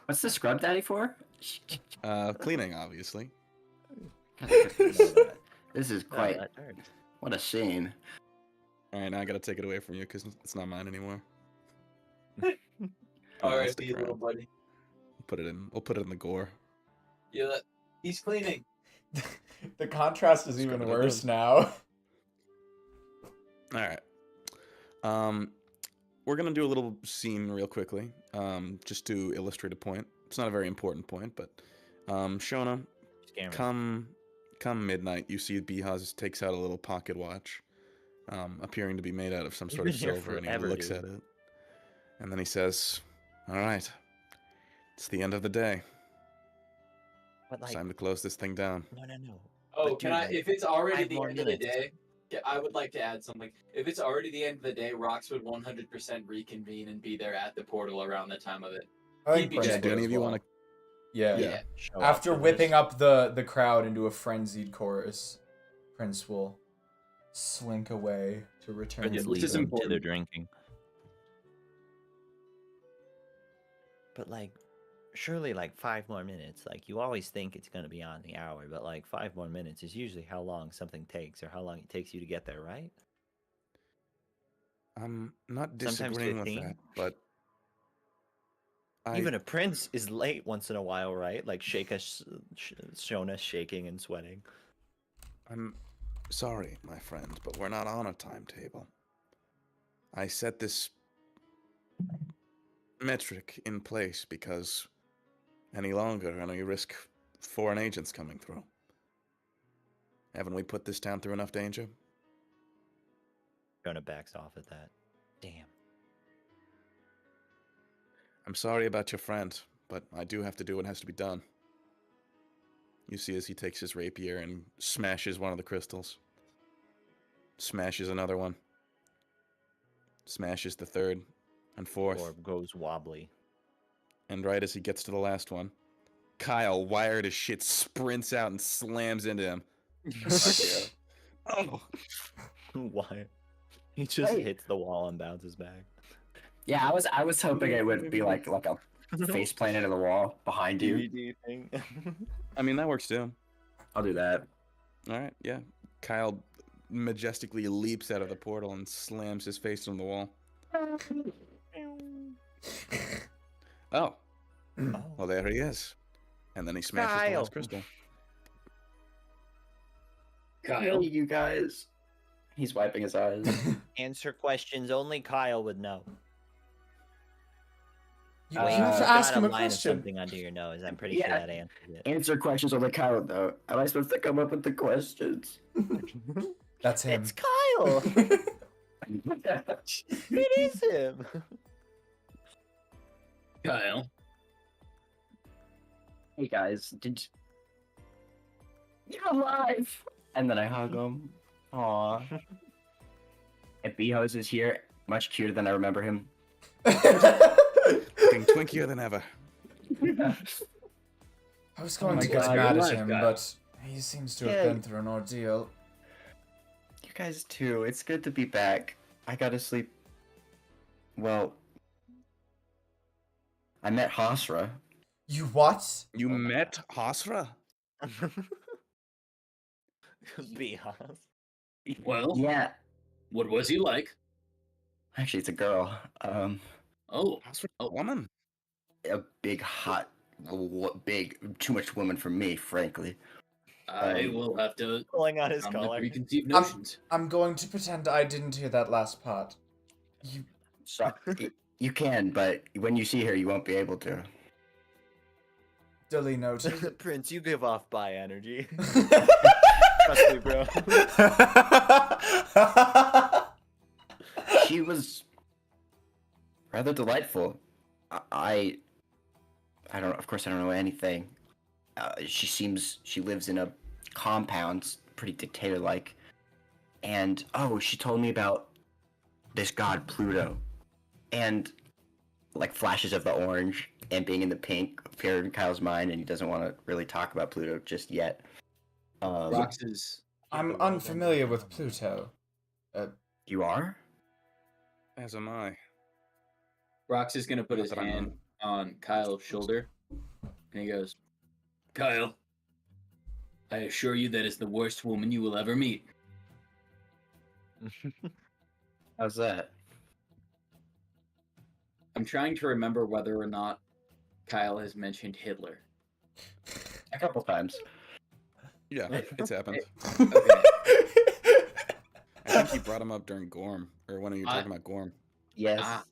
What's the scrub daddy for? Cleaning, obviously. This is quite. What a scene. All right, now I gotta take it away from you because it's not mine anymore. R.I.P. little buddy. We'll put it in the gore. Yeah, he's cleaning. The contrast is even worse now. All right. We're gonna do a little scene real quickly, just to illustrate a point. It's not a very important point, but Shona, come midnight, you see Behaz takes out a little pocket watch, appearing to be made out of some sort of silver, and he looks at it, and then he says, "All right, it's the end of the day. But like, it's time to close this thing down." No. Oh, can I? If it's already the end of the day, I would like to add something. If it's already the end of the day, Rox would 100% reconvene and be there at the portal around the time of it. I think He'd be Do any of you want to? Yeah. After whipping up the crowd into a frenzied chorus, Prince will slink away to return to their drinking. But like, surely like 5 more minutes. Like you always think it's gonna be on the hour, but like 5 more minutes is usually how long something takes, or how long it takes you to get there, right? I'm not disagreeing with that, but even a prince is late once in a while, right? Like Shona shaking and sweating. I'm sorry, my friend, but we're not on a timetable. I set this metric in place because any longer, I know you risk foreign agents coming through. Haven't we put this town through enough danger? Shona backs off at that. Damn. I'm sorry about your friend, but I do have to do what has to be done. You see as he takes his rapier and smashes one of the crystals. Smashes another one. Smashes the third and fourth. Orb goes wobbly. And right as he gets to the last one, Kyle, wired as shit, sprints out and slams into him. Oh. Why? He just hits the wall and bounces back. Yeah, I was hoping it would be like a face plant into the wall behind you. I mean, that works too. I'll do that. All right, yeah. Kyle majestically leaps out of the portal and slams his face on the wall. Oh. Well, there he is. And then he smashes the Kyle. last crystal. Kyle. Hey, you guys. He's wiping his eyes. Answer questions only Kyle would know. You Uh, have You've to ask got him a line of question. something under your nose. I'm pretty Yeah. sure that answers it. Answer questions on the Kyle, though. Am I supposed to come up with the questions? That's him. It's Kyle. It is him. Kyle. Hey, guys. You're alive! And then I hug him. Aww. And Beehose is here. Much cuter than I remember him. Looking twinkier than ever. I was going my to get God, mad you're at alive, him, Kyle. but he seems to have Yeah. been through an ordeal. You guys too. It's good to be back. I gotta sleep. Well, I met Hasra. You what? You met Hasra? Be honest. Well, Yeah, what was he like? actually, it's a girl. Oh, Hasra's Oh. a woman. A big, hot, too much woman for me, frankly. I will have to Pulling on his come with collar. preconceived notions. I'm going to pretend I didn't hear that last part. You. So, you can, but when you see her, you won't be able to. Duly noted. Prince, you give off bi energy. Trust me, bro. She was rather delightful. I don't. Of course, I don't know anything. She lives in a compound, pretty dictator-like. And she told me about this god Pluto, and like flashes of the orange and being in the pink appeared in Kyle's mind, and he doesn't want to really talk about Pluto just yet. Rox is. I'm unfamiliar with Pluto. You are? As am I. Rox is gonna put Not his that I know. hand on Kyle's shoulder, and he goes, "Kyle, I assure you that is the worst woman you will ever meet." How's that? I'm trying to remember whether or not Kyle has mentioned Hitler. A couple times. Yeah, it's happened. Okay. I think he brought him up during Gorm, or when you were talking about Gorm. Yes. Ah.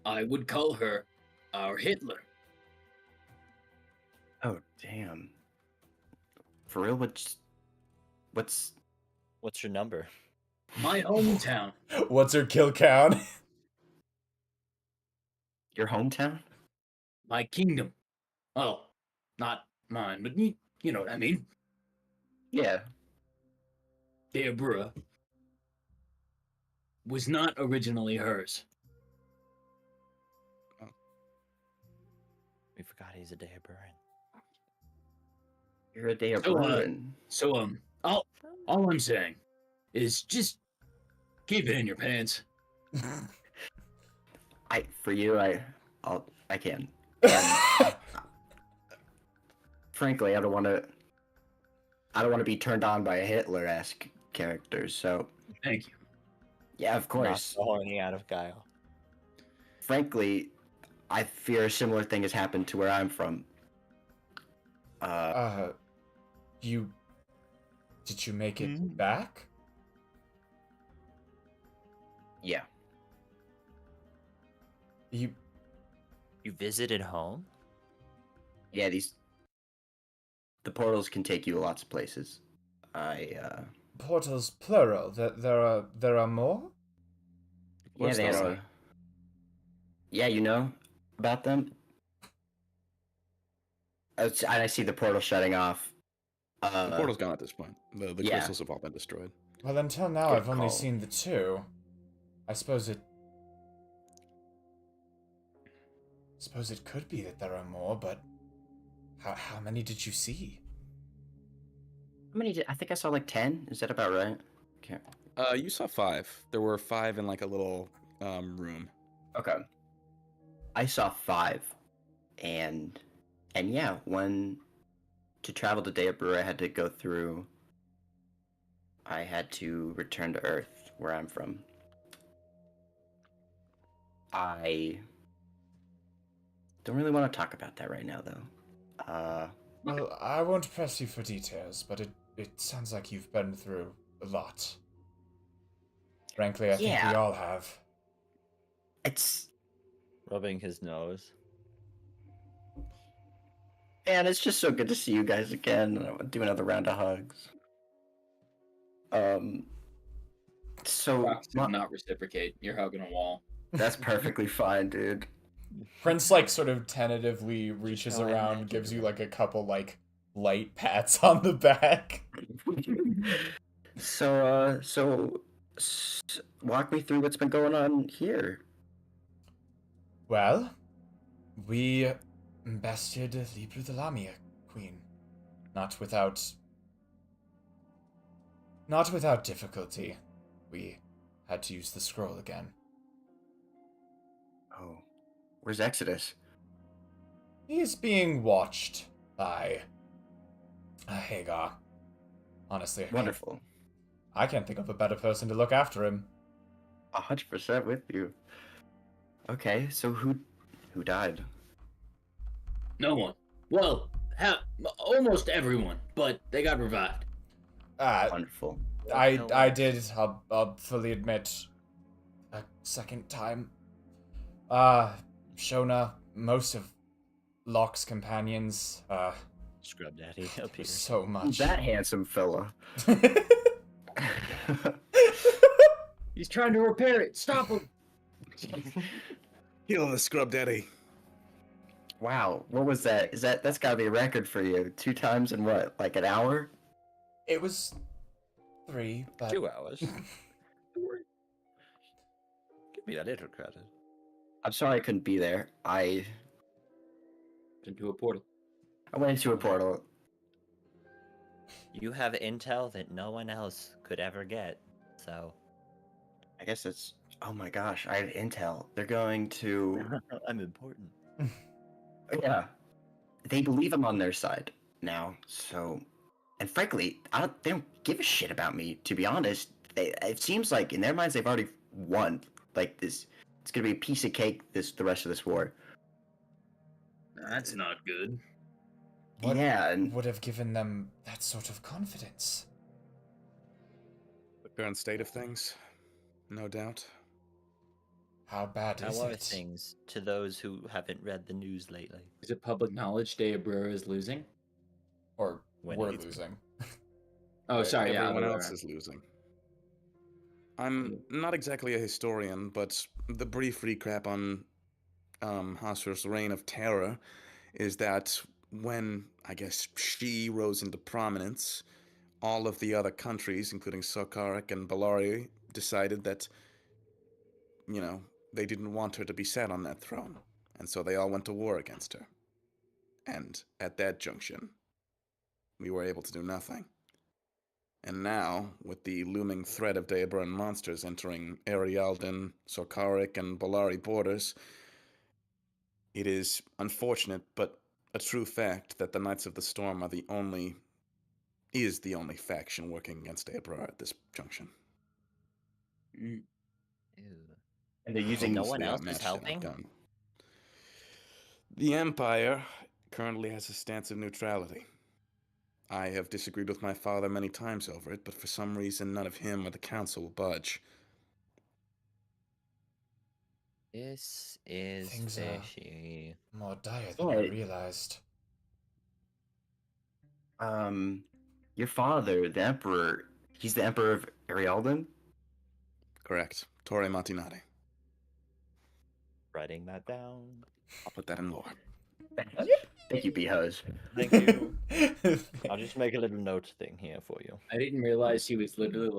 I would call her our Hitler. Oh damn. For real? What's What's your number? My hometown. What's her kill count? your hometown? My kingdom. Well, not mine, but you know what I mean. Yeah. Deobra was not originally hers. We forgot he's a Deobaran. You're a day of So, ruin. So all I'm saying is just keep it in your pants. I can. Frankly, I don't want to be turned on by a Hitler-esque character. So Thank you. yeah, of Not course. the horny out of Kyle. Frankly, I fear a similar thing has happened to where I'm from. Did you make it Mhm. back? Yeah. You. You visited home? Yeah, the portals can take you to lots of places. Portals plural. There are more? Yeah, What's they that? are. Yeah, you know about them? I see the portal shutting off. The portal's gone at this point. The yeah. crystals have all been destroyed. Well, until now, Good I've only call. seen the two. I suppose it could be that there are more, but how many did you see? How many I think I saw like 10. Is that about right? Okay. You saw 5. There were 5 in like a little room. Okay. I saw 5. And yeah, one to travel to Deobra, I had to go through I had to return to Earth, where I'm from. I don't really want to talk about that right now, though. Well, I won't press you for details, but it sounds like you've been through a lot. Frankly, I think we all have. It's... Rubbing his nose. Man, it's just so good to see you guys again. I want to do another round of hugs. So... Rocks did not reciprocate. You're hugging a wall. That's perfectly fine, dude. Prince, like, sort of ttentatively reaches around, gives you, like, a couple, like, light pats on the back. So, walk me through what's been going on here. Well, we bested Libra the Lamia, Queen. Not without difficulty. We had to use the scroll again. Oh. Where's Exodus? He is being watched by Hagar. Honestly, Wonderful. I can't think of a better person to look after him. 100% with you. Okay, so who died? No one. Well, almost everyone, but they got revived. Wonderful. I did, I'll fully admit, a second time. Shona, most of Locke's companions, Scrub Daddy appears. so much. That handsome fella. He's trying to repair it. Stop him. Heal the scrub daddy. Wow, what was that? That's gotta be a record for you. 2 times in what, like an hour? It was 3, but... 2 hours. Give me a little credit. I'm sorry I couldn't be there. I Into a portal. went into a portal. You have intel that no one else could ever get, so... I guess it's... Oh my gosh, I have intel. They're going to... I'm important. Yeah. They believe I'm on their side now, so... And frankly, they don't give a shit about me, to be honest. It seems like, in their minds, they've already won. Like, this... It's gonna be a piece of cake, the rest of this war. That's not good. What Yeah, and... would have given them that sort of confidence? The current state of things, no doubt. How bad How is are it? things to those who haven't read the news lately? Is it public knowledge Deabrera is losing? Or When we're it's- losing. Oh, sorry. Yeah, Everyone I'm else is losing. I'm not exactly a historian, but the brief recap on Hassur's reign of terror is that when, I guess, she rose into prominence, all of the other countries, including Sokarik and Balari, decided that, you know, they didn't want her to be sat on that throne. And so they all went to war against her. And at that junction, we were able to do nothing. And now, with the looming threat of Deabran monsters entering Arialdan, Sokarik, and Balari borders, it is unfortunate, but a true fact that the Knights of the Storm are the only faction working against Deabra at this junction. Ew. And they're using... No one They else is outmatched and helping? outgunned. The Empire currently has a stance of neutrality. I have disagreed with my father many times over it, but for some reason none of him or the council will budge. This is Things are- fishy. More dire than I Alright. realized. Your father, the Emperor, he's the Emperor of Arialdan? Correct. Torre Martinati. Writing that down. I'll put that in lore. Thank you, B-Hose. Thank you. I'll just make a little note thing here for you. I didn't realize he was literally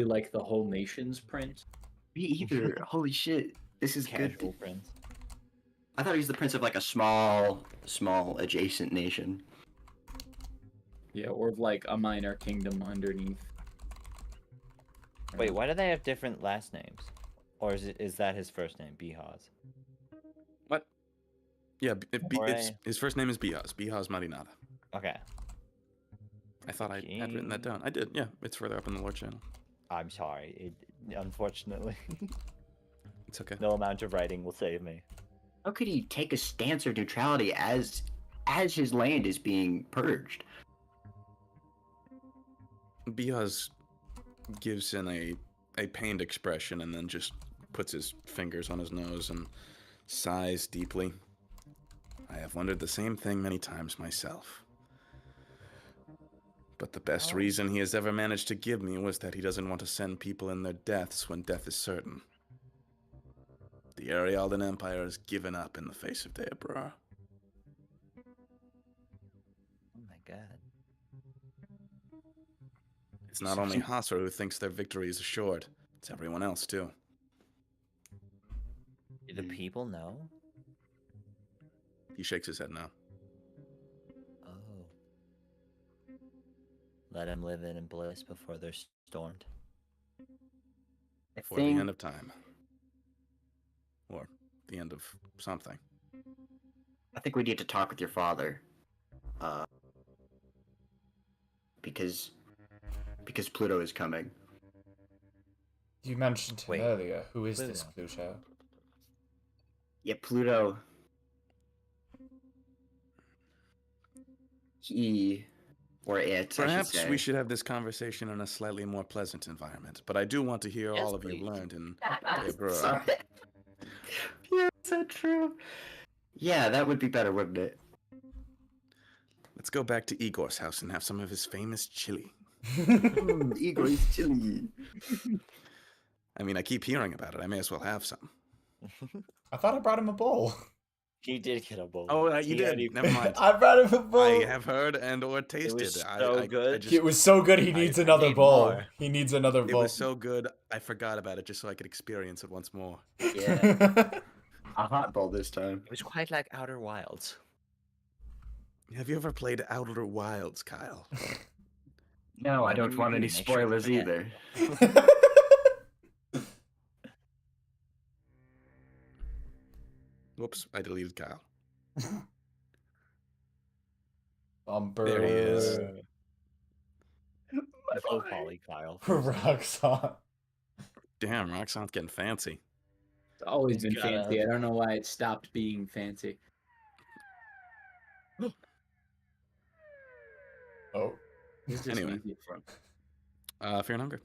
like the whole nation's prince. Me either. Holy shit. This is Casual good. friends. I thought he was the prince of like a small adjacent nation. Yeah, or of like a minor kingdom underneath. Wait, why do they have different last names? Or is that his first name, Bihaz? What? Yeah, it's, Torre. his first name is Bihaz. Bihaz Marinata. Okay. I thought I had written that down. I did, yeah. It's further up in the lore channel. I'm sorry. Unfortunately, It's okay. no amount of writing will save me. How could he take a stance of neutrality as his land is being purged? Biaz gives in a pained expression and then just puts his fingers on his nose and sighs deeply. I have wondered the same thing many times myself. But the best reason he has ever managed to give me was that he doesn't want to send people in their deaths when death is certain. The Arialdan Empire has given up in the face of Deabrar. Oh my god. It's not only Hasra who thinks their victory is assured, it's everyone else too. Do the people know? He shakes his head now. Oh. Let him live in bliss before they're stormed. For the end of time. Or the end of something. I think we need to talk with your father. Because Pluto is coming. You mentioned him Wait, earlier. Who is Pluto. this Pluto? Yeah, Pluto. He, or it, Perhaps I should say. we should have this conversation in a slightly more pleasant environment, but I do want to hear Yes, all of you please. learned in Deabrar. Sorry. Yeah, so true. Yeah, that would be better, wouldn't it? Let's go back to Igor's house and have some of his famous chili. Igor's chili. I mean, I keep hearing about it. I may as well have some. I thought I brought him a bowl. He did get a bowl. Oh, you He did. already- Never mind. I brought him a bowl. I have heard and or tasted. was so good. It was so good. He needs another need bowl. more. He needs another It bowl. was so good, I forgot about it just so I could experience it once more. Yeah, a hot bowl this time. It was quite like Outer Wilds. Have you ever played Outer Wilds, Kyle? No, I don't want any Make sure to spoilers forget. either. Whoops, I deleted Kyle. Bumper. There he is. Oh, Polly Kyle. Roxanne. Damn, Roxanne's getting fancy. It's always He's been gotta- fancy. I don't know why it stopped being fancy. Oh. Where's this Anyway. music from? Fear and Hunger.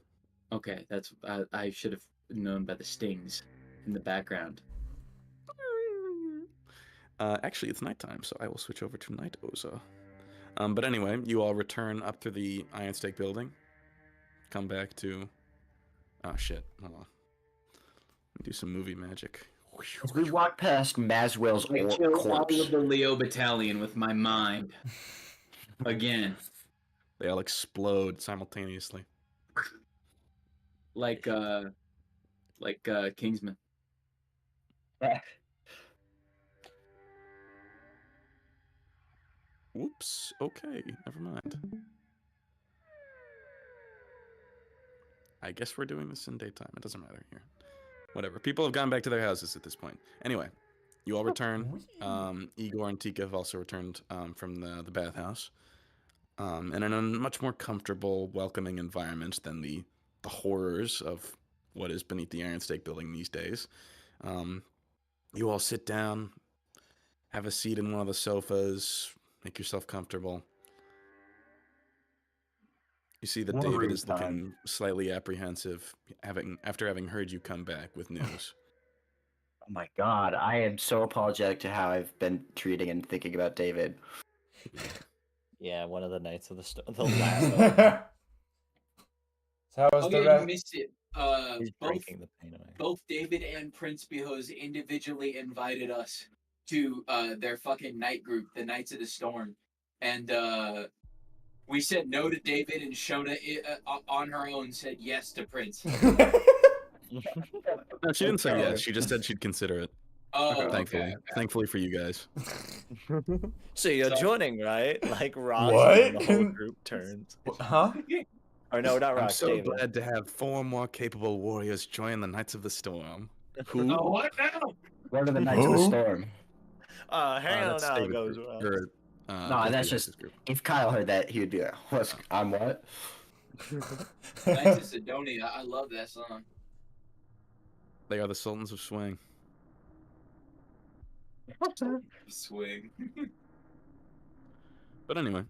Okay, that's I should have known by the stings in the background. Actually, it's nighttime, so I will switch over to Night Oza. But anyway, you all return up to the Iron Stake building. Come back to... Oh, shit. Hold on. Let me do some movie magic. As we walk past Maswell's I killed all corpse. of the Leo battalion with my mind. Again, They all explode simultaneously. like Kingsman. Whoops. Okay, never mind. I guess we're doing this in daytime. It doesn't matter here. Whatever. People have gone back to their houses at this point. Anyway, you all return. Igor and Tika have also returned from the bathhouse. And in a much more comfortable, welcoming environment than the horrors of what is beneath the Iron Stake building these days. You all sit down, have a seat in one of the sofas, make yourself comfortable. You see that David is looking slightly apprehensive, after having heard you come back with news. Oh my god, I am so apologetic to how I've been treating and thinking about David. Yeah, one of the Knights of the last. So how was Oh the yeah, you rest? missed it. He's Both breaking the pain away. both David and Prince Behos individually invited us to their fucking night group, the Knights of the Storm, and we said no to David, and Shona on her own said yes to Prince. No, she didn't say yes. She just said she'd consider it. Oh, Thankfully. okay. Thankfully for you guys. So you're So- joining, right? Like Rox, What? and the whole group turns. Huh? Or no, not I'm Rox, so David. glad to have 4 more capable warriors join the Knights of the Storm. Who? Oh, what now? What are the Knights of the Who? Storm? Hang on That's now, David goes for- well. or, No, Prince that's B has just his group. if Kyle heard that, he would be like, "What's I'm what?" Knights of Sidonia. I love that song. They are the Sultans of Swing. Swing. But anyway,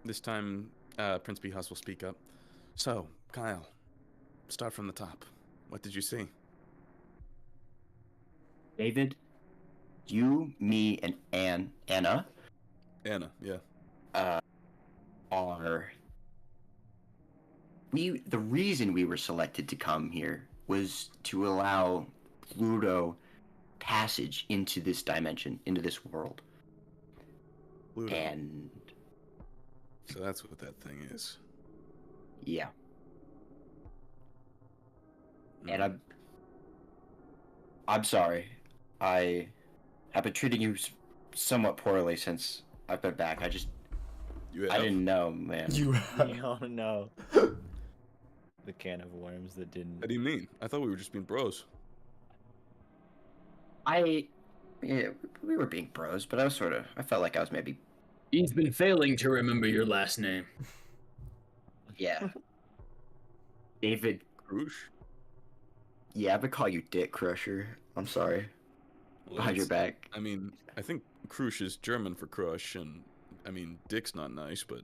this time Prince B will speak up. So, Kyle, start from the top. What did you see? David, you, me, and Anna Anna, yeah. are the reason we were selected to come here was to allow Pluto passage into this dimension, into this world. Pluto. And So that's what that thing is. yeah. Mm. And I'm sorry. I have been treating you somewhat poorly since I've been back. You have? I didn't know, man. Oh no. The can of worms that didn't. What do you mean? I thought we were just being bros. Yeah, we were being bros, but I felt like I was maybe, He's been failing to remember your last name. yeah. David, Krush? yeah, I would call you Dick Crusher. I'm sorry. Well, Behind your it's- back. I mean, I think Krush is German for crush, and I mean, Dick's not nice, but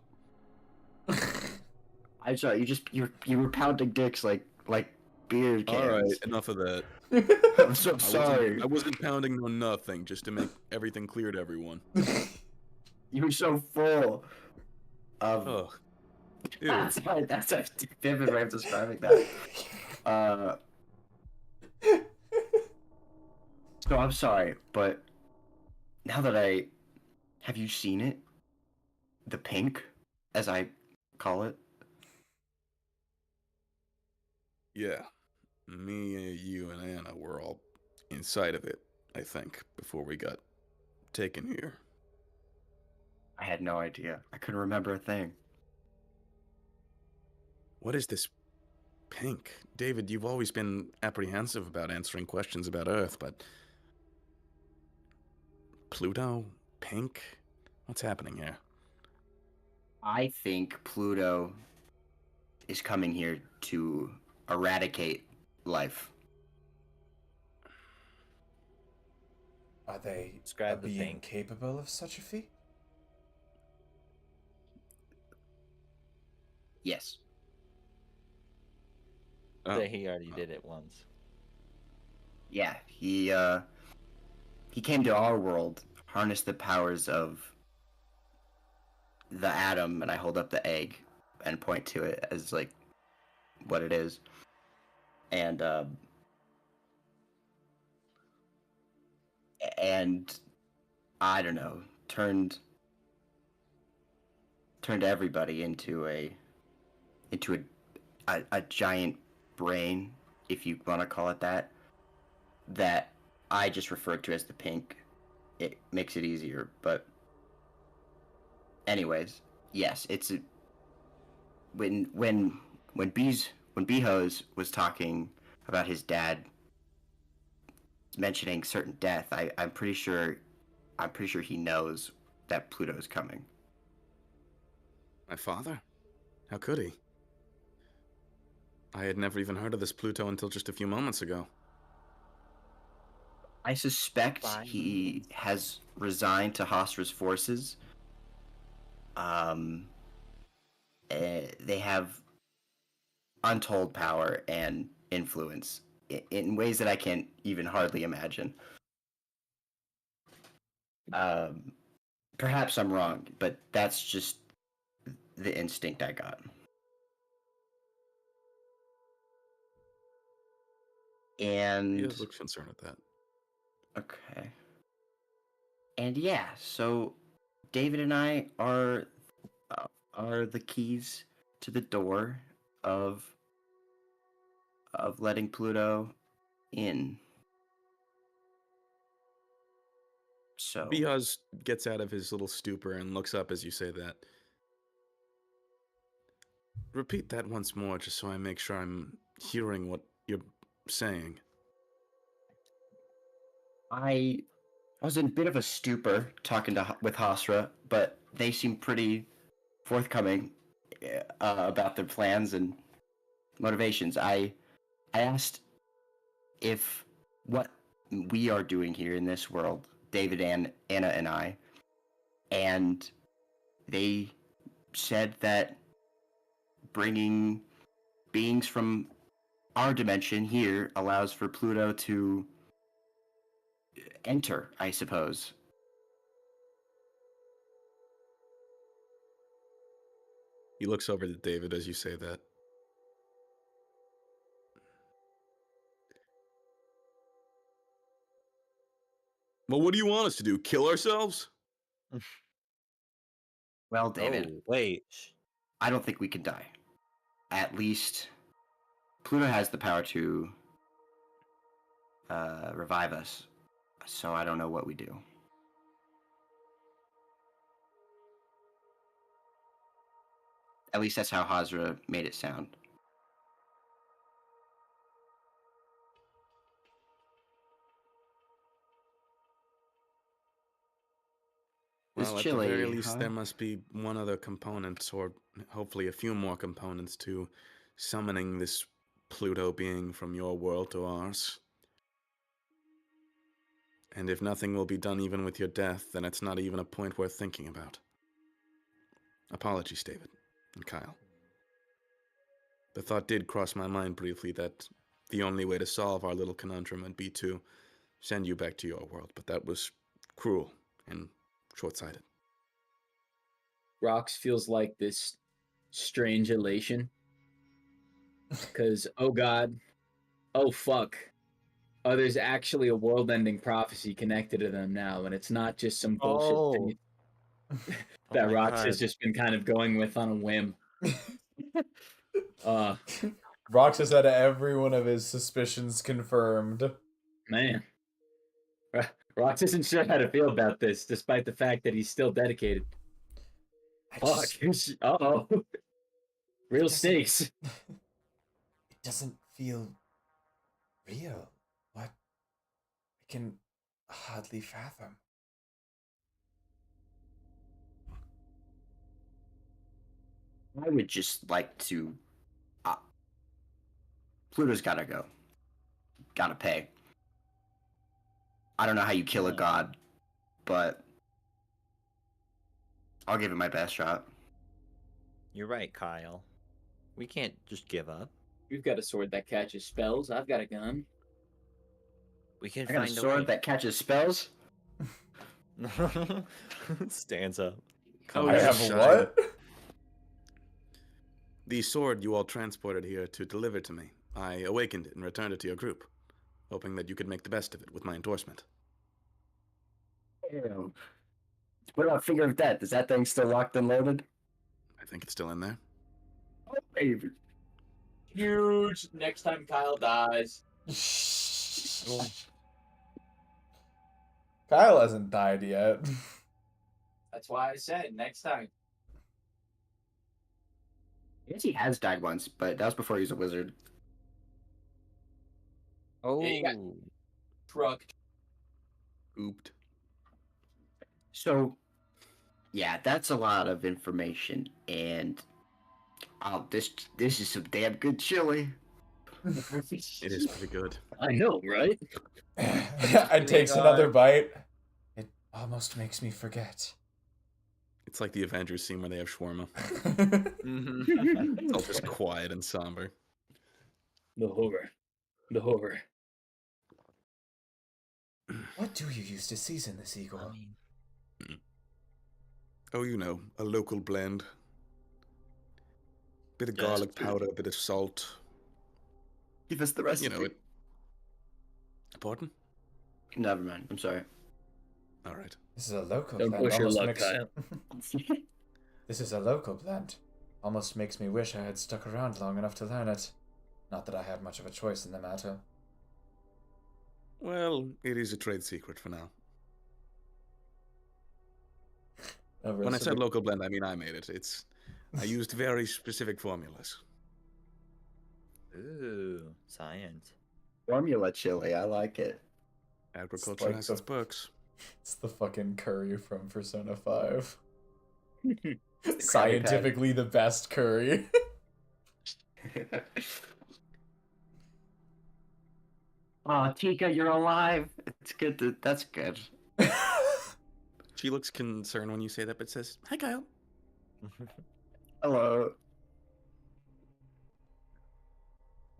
I'm sorry, you were pounding dicks like beer cans. all right, enough of that. I'm so sorry. I wasn't pounding no nothing just to make everything clear to everyone. You were so full of. Ugh. Ew. That's a vivid way of describing that. So I'm sorry, but now that have you seen it? The pink, as I call it. Yeah. Me, you, and Anna were all inside of it, I think, before we got taken here. I had no idea. I couldn't remember a thing. What is this pink? David, you've always been apprehensive about answering questions about Earth, but Pluto? Pink? What's happening here? I think Pluto is coming here to eradicate life. Are they Describe the being pink. capable of such a feat? Yes. That he already did it once. Yeah, he came to our world, harnessed the powers of the atom, and I hold up the egg and point to it as like what it is. And I don't know, turned everybody into a giant brain, if you want to call it that I just refer to as the pink. It makes it easier, but anyways, yes, it's when Beehose was talking about his dad mentioning certain death, I'm pretty sure he knows that Pluto's coming. My father? How could he? I had never even heard of this Pluto until just a few moments ago. I suspect he has resigned to Hosra's forces. They have untold power and influence in ways that I can't even hardly imagine. Perhaps I'm wrong, but that's just the instinct I got. And He does look concerned at that. okay. And yeah, so David and I are the keys to the door of letting Pluto in. So Beehuz gets out of his little stupor and looks up as you say that. Repeat that once more, just so I make sure I'm hearing what you're saying. I I was in a bit of a stupor talking with Hasra, but they seemed pretty forthcoming about their plans and motivations. I asked if what we are doing here in this world, David and Anna and I, and they said that bringing beings from our dimension here allows for Pluto to enter, I suppose. He looks over to David as you say that. Well, what do you want us to do? Kill ourselves? Well, David, Oh, wait. I don't think we can die. At least Pluto has the power to revive us, so I don't know what we do. At least that's how Hazra made it sound. It's Well, at chilly, the very least, huh? there must be one other component, or hopefully a few more components to summoning this Pluto being from your world to ours. And if nothing will be done even with your death, then it's not even a point worth thinking about. Apologies, David and Kyle. The thought did cross my mind briefly that the only way to solve our little conundrum would be to send you back to your world, but that was cruel and short-sighted. Rox feels like this strange elation. Because, oh god, oh fuck. Oh, there's actually a world-ending prophecy connected to them now, and it's not just some bullshit thing that Oh my Rox God. has just been kind of going with on a whim. Rox has had every one of his suspicions confirmed. Man. Rox isn't sure how to feel about this, despite the fact that he's still dedicated. Fuck. Uh-oh. Real stakes. It doesn't feel real. What? I can hardly fathom. I would just like to. Pluto's gotta go. Gotta pay. I don't know how you kill a god, but I'll give it my best shot. You're right, Kyle. We can't just give up. We've got a sword that catches spells. I've got a gun. We can I got a find sword way. that catches spells. Stands up. Oh, I you have shy. what? The sword you all transported here to deliver to me. I awakened it and returned it to your group, hoping that you could make the best of it with my endorsement. Damn. What about Finger of Death? Is that thing still locked and loaded? I think it's still in there. Oh, baby. Huge. Next time Kyle dies. Kyle hasn't died yet. That's why I said next time. I guess he has died once, but that was before he was a wizard. Oh. Yeah, you got trucked. Ooped. So, yeah, that's a lot of information, and this is some damn good chili. It is pretty good. I know, right? It takes another bite. It almost makes me forget. It's like the Avengers scene where they have shawarma. Mhm. It's all just quiet and somber. The horror. The horror. What do you use to season this, Igor? I mean, Oh, you know, a local blend. Bit of Just garlic powder, a bit of salt. Give us the recipe. You know it. Pardon? Never mind. I'm sorry. All right. This is a local Don't blend. push your Almost luck, makes... Kyle. This is a local blend. Almost makes me wish I had stuck around long enough to learn it. Not that I had much of a choice in the matter. Well, it is a trade secret for now. A When I said recipe- local blend, I mean I made it. I used very specific formulas. ooh, science. Formula chili. I like it. Agriculture like has the- its perks. It's the fucking curry from Persona 5. The Scientifically the best curry. Oh, Tika, you're alive. It's good. That's good. She looks concerned when you say that, but says, "Hi, Kyle." Hello.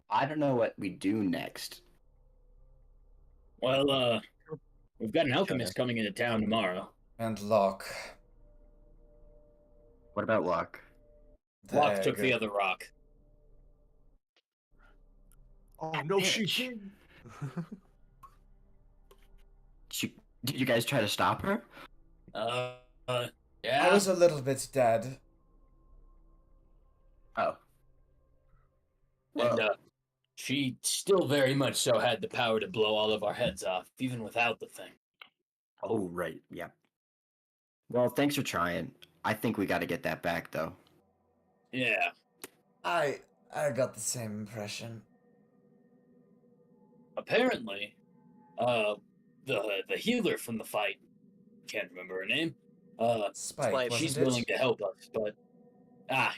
I don't know what we do next. Well, we've got an alchemist coming into town tomorrow. And Locke. What about Locke? Locke took the other rock. Oh That no, bitch. she did. Did you guys try to stop her? Yeah. I was a little bit dead. Oh. And she still very much so had the power to blow all of our heads off, even without the thing. Oh, right. Yeah. Well, thanks for trying. I think we got to get that back, though. Yeah. I got the same impression. Apparently, the healer from the fight, can't remember her name. Spike, She's wasn't willing it? to help us, but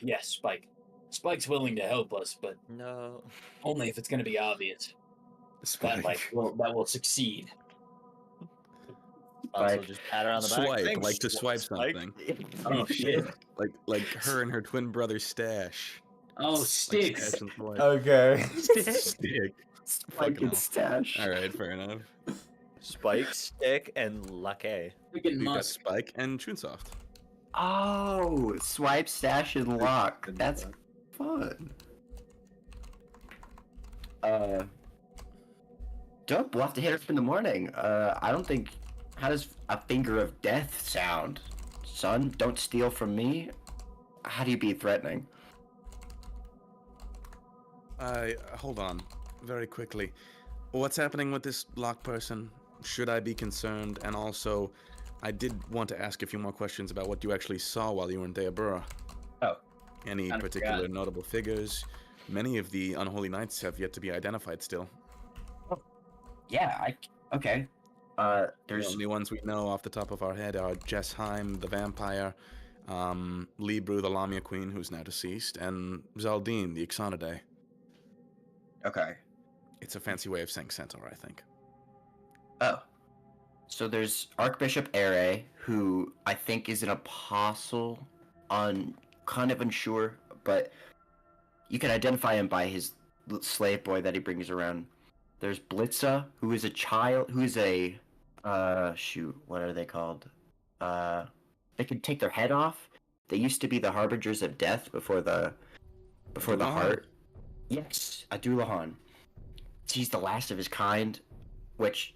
yes, Spike. Spike's willing to help us, but No. only if it's going to be obvious. Spike. That will succeed. Also, Spike. just pat her on the back. Swipe, Thanks, like to swipe Spike. something. Oh shit! Like her and her twin brother Stash. Oh, Like sticks. Stash and Swipe. Okay. Stick. Spike Fucking and hell. Stash. All right, fair enough. Spike, Stick, and Lucky. Freaking You got Musk. Spike and Chunsoft. Oh, Swipe, Stash, and Lock. That's fun. Dope. We'll have to hit her up in the morning. I don't think. How does a finger of death sound? Son, don't steal from me. How do you be threatening? Hold on, very quickly. What's happening with this Locke person? Should I be concerned? And also, I did want to ask a few more questions about what you actually saw while you were in Deabura. Oh. Any Kinda particular forgot. notable figures? Many of the unholy knights have yet to be identified still. Yeah, okay. The There's only ones we know off the top of our head are Jessheim, the vampire, Libru, the Lamia queen, who's now deceased, and Zaldine, the Ixonidae. okay. It's a fancy way of saying centaur, I think. Oh. So there's Archbishop Ere, who I think is an apostle, kind of unsure, but you can identify him by his slave boy that he brings around. There's Blitza, who is a child, who is a, what are they called? They can take their head off. They used to be the harbingers of death before the Adulahan. heart. Yes, Adulahan. He's the last of his kind, which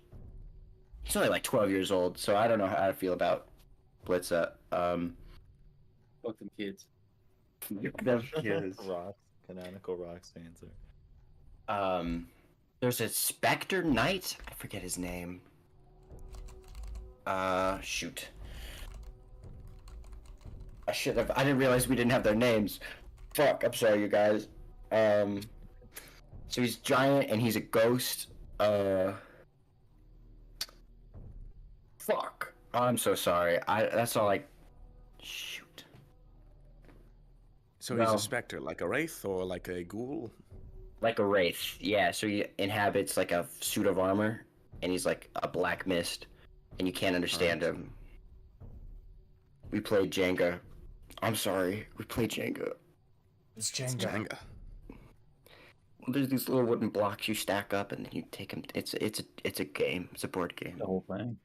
he's only like 12 years old, so I don't know how to feel about Blitza. Fuck them kids. Them kids. Rocks. Canonical Rocks answer. There's a Spectre Knight. I forget his name. Shoot. I should have. I didn't realize we didn't have their names. Fuck. I'm sorry, you guys. So he's giant and he's a ghost. Fuck. I'm so sorry. That's all I. Shoot. So he's No. a specter, like a wraith or like a ghoul? Like a wraith, yeah. So he inhabits like a suit of armor, and he's like a black mist, and you can't understand him. We played Jenga. I'm sorry, we played Jenga. It's Jenga. Jenga. Well, there's these little wooden blocks you stack up, and then you take them. It's a game. It's a board game. The whole thing.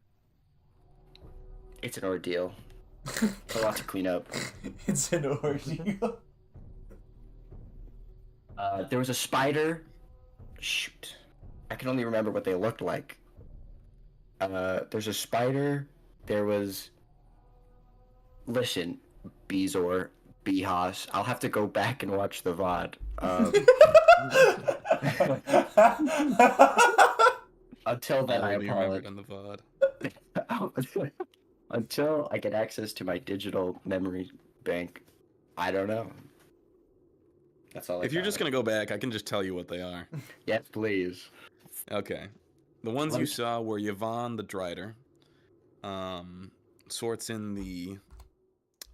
It's an ordeal. It's a lot to clean up. It's an ordeal. There was a spider. Shoot, I can only remember what they looked like. There's a spider. There was. Listen, Bezor, Behas. I'll have to go back and watch the VOD. Until then, I only remembered apologize. on the VOD. Until I get access to my digital memory bank, I don't know. That's all. If you're just gonna go back, I can just tell you what they are. Yes, please. Okay. The ones you saw were Yvonne the Drider, sorts in the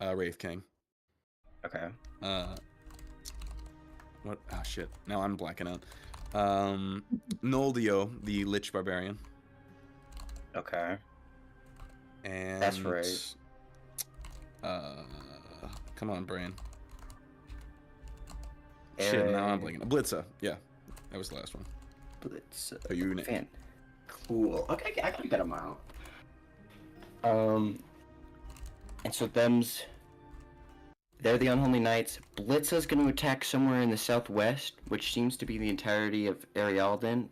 Wraith King. Okay. What? Oh shit! Now I'm blacking out. Noldio, the Lich Barbarian. Okay. And That's right. Come on, brain. Shit! Now I'm blanking. Blitza. Yeah, that was the last one. Blitz. A unit. Fan. Cool. Okay, I gotta get them out. And so they're the Unholy Knights. Blitza's gonna attack somewhere in the southwest, which seems to be the entirety of Arialden.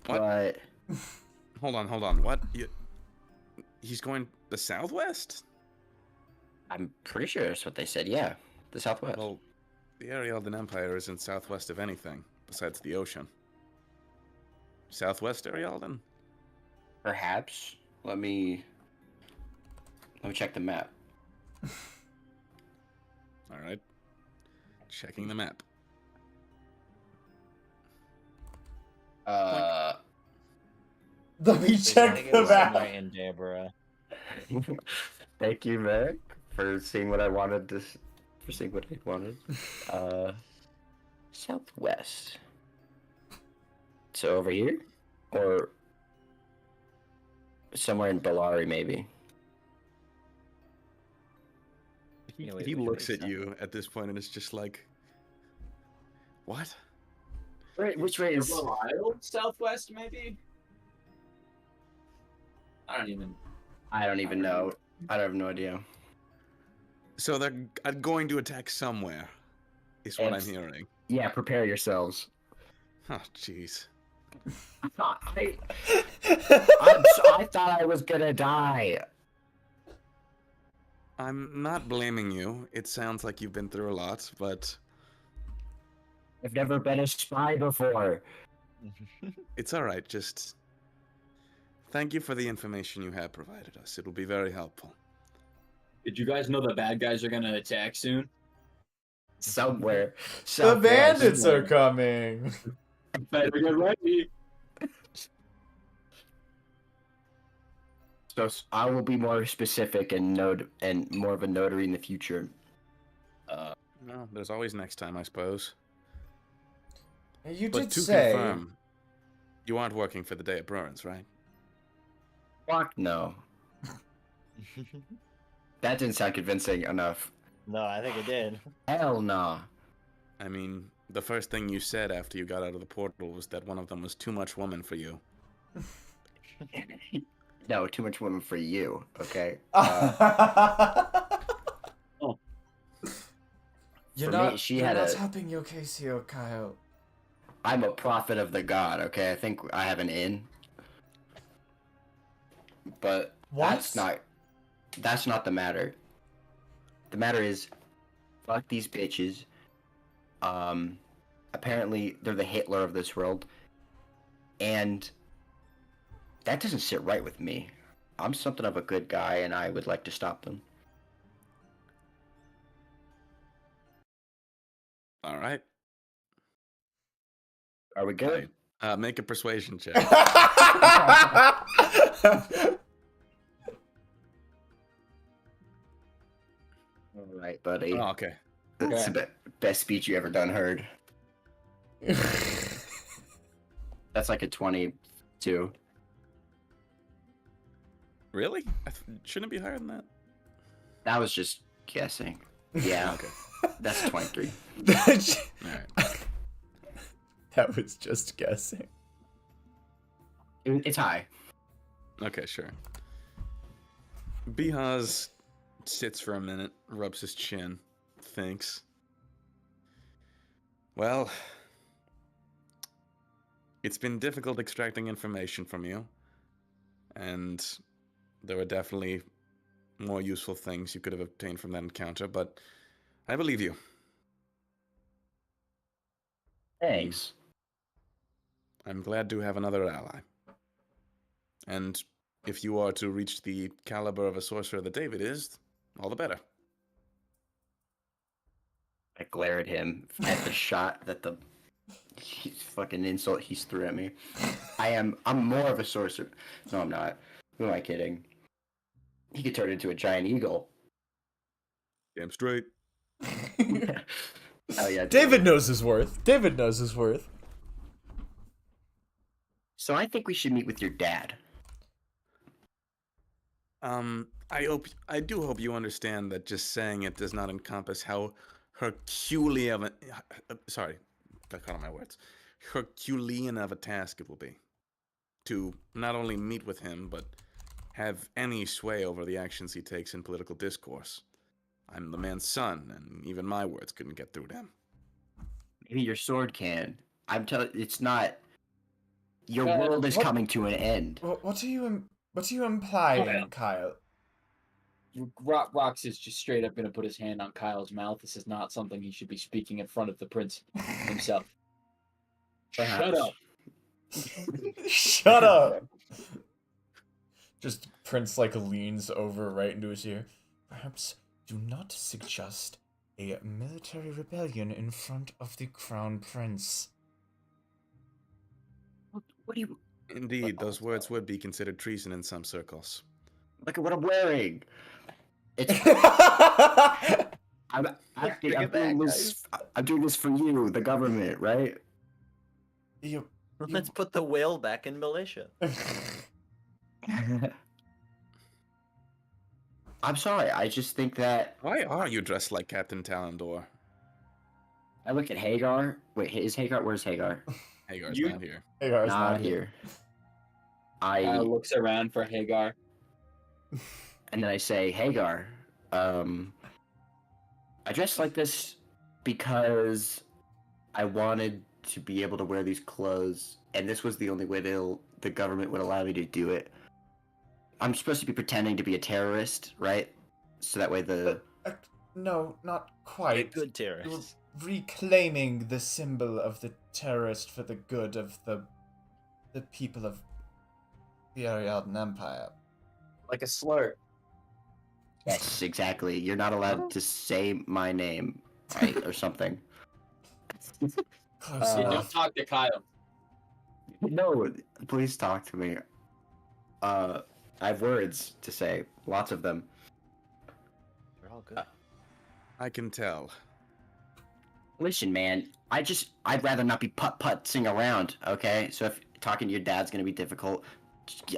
What? But Hold on. What? He's going the southwest? I'm pretty sure that's what they said. Yeah, the southwest. Well, the Arialden Empire isn't southwest of anything besides the ocean. Southwest Arialden? Perhaps. Let me check the map. All right. Checking the map. Let me There's check nothing the somewhere map. in Deborah. Thank you, Mac, for seeing what I wanted to. For seeing what I wanted. Southwest. So over here, or somewhere in Bellari, maybe. He, Yeah, wait, he which way looks is at that? you at this point and it's just like, what? Right, which way is? Belial? Southwest, maybe? I don't even. I don't even know. I have no idea. So they're going to attack somewhere, is what I'm It's- hearing. Yeah, prepare yourselves. Oh, jeez. I thought I was gonna die. I'm not blaming you. It sounds like you've been through a lot, but I've never been a spy before. it's all right. Just thank you for the information you have provided us. It'll be very helpful. Did you guys know the bad guys are gonna attack soon? Somewhere. The Southwest. bandits are coming. Better get ready. So I will be more specific and more of a notary in the future. No, there's always next time, I suppose. You But did to say. confirm, you aren't working for the day at Bruins, right? Fuck no. That didn't sound convincing enough. No, I think it did. Hell no. I mean, the first thing you said after you got out of the portal was that one of them was too much woman for you. No, too much women for you, okay? You're For not, me, she you're had not a- helping Yokasio, Kyle. I'm a prophet of the god, okay? I think I have an in. But What? that's not the matter. The matter is, fuck these bitches. Apparently they're the Hitler of this world. And that doesn't sit right with me. I'm something of a good guy and I would like to stop them. All right. Are we good? Make a persuasion check. All right, buddy. Oh, okay. That's the best speech you ever done heard. That's like a 22. Really? Shouldn't it be higher than that? That was just guessing. Yeah, Okay. that's 23. All right. That was just guessing. It's high. Okay, sure. Bihaz sits for a minute, rubs his chin, thinks. Well, it's been difficult extracting information from you, and there were definitely more useful things you could have obtained from that encounter, but I believe you. Thanks. I'm glad to have another ally. And if you are to reach the caliber of a sorcerer that David is, all the better. I glare at him at the shot that the fucking insult he's threw at me. I'm more of a sorcerer. No, I'm not. Who am I kidding? He could turn into a giant eagle. Damn straight. Oh yeah, David knows his worth. David knows his worth. So I think we should meet with your dad. I do hope you understand that just saying it does not encompass how Herculean, sorry, I caught on my words, Herculean of a task it will be to not only meet with him, but have any sway over the actions he takes in political discourse. I'm the man's son, and even my words couldn't get through to him. Maybe your sword can. I'm telling. It's not. Your Kyle, world is what- coming to an end. What are you implying, Kyle? Rox is just straight up gonna put his hand on Kyle's mouth. This is not something he should be speaking in front of the prince himself. Shut Perhaps. up. Shut up. Just Prince like leans over right into his ear. Perhaps do not suggest a military rebellion in front of the crown prince. What do you Indeed, those words would be considered treason in some circles. look at what I'm wearing? It's. I'm doing this for you, the government, right? You, Let's put the whale back in militia. I'm sorry. I just think that Why are you dressed like Captain Talendor? I look at Hagar. Wait, is Hagar? Where's Hagar? Hagar's You- not here. Hagar's Not here. Kyle looks around for Hagar. And then I say, Hagar, I dressed like this because I wanted to be able to wear these clothes, and this was the only way the government would allow me to do it. I'm supposed to be pretending to be a terrorist, right? So that way No, not A quite. good You're terrorist. reclaiming the symbol of the terrorist for the good of the people of the Ariadan Empire. Like a slur. Yes, exactly. You're not allowed to say my name, right, or something. Close Don't enough. talk to Kyle. No, please talk to me. I have words to say, lots of them. They're all good. I can tell. Listen, man, I'd rather not be putt-putting around, okay? So if talking to your dad's gonna be difficult,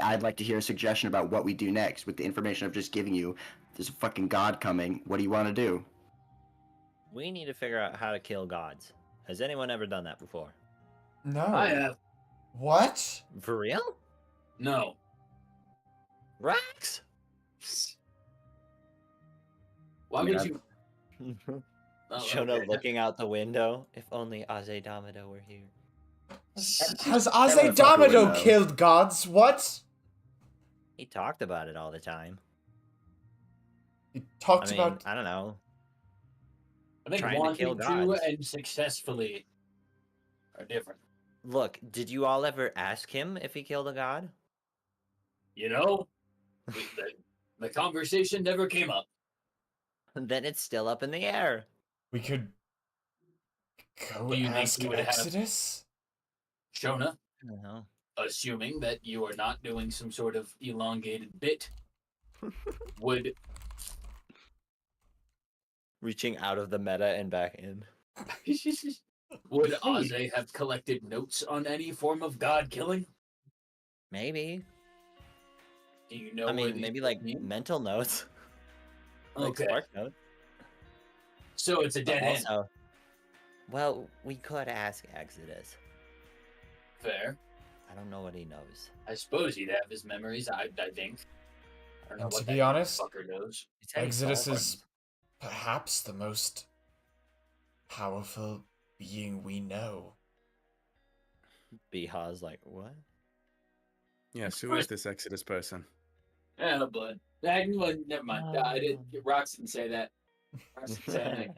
I'd like to hear a suggestion about what we do next with the information I've just given you. There's a fucking god coming. What do you want to do? We need to figure out how to kill gods. Has anyone ever done that before? No. I have. What? For real? No. Rax? Why Yeah. would you? Oh, Shona okay. looking out the window. If only Azedamado were here. Has Never fucking Azedamado know. killed gods? What? He talked about it all the time. He talked I mean, about. I don't know. I think Trying to kill wanting to gods. and successfully are different. Look, did you all ever ask him if he killed a god? You know, the conversation never came up. Then it's still up in the air. We could go Do you think ask he would have- Exodus? Shona, I don't know. assuming that you are not doing some sort of elongated bit, would Reaching out of the meta and back in. would Aze have collected notes on any form of god killing? Maybe. Do you know? I where mean, these maybe like mean? mental notes. Like Okay, spark notes. so it's a But dead end. also, well, we could ask Exodus. Fair. I don't know what he knows. I suppose he'd have his memories. I think. I don't know And what to that be honest, fucker knows. He said he saw Exodus one. is perhaps the most powerful being we know. Beha's like, what? Yes, who is this Exodus person? Yeah, but well, never mind. I didn't. Rox didn't say that. Rox didn't say anything.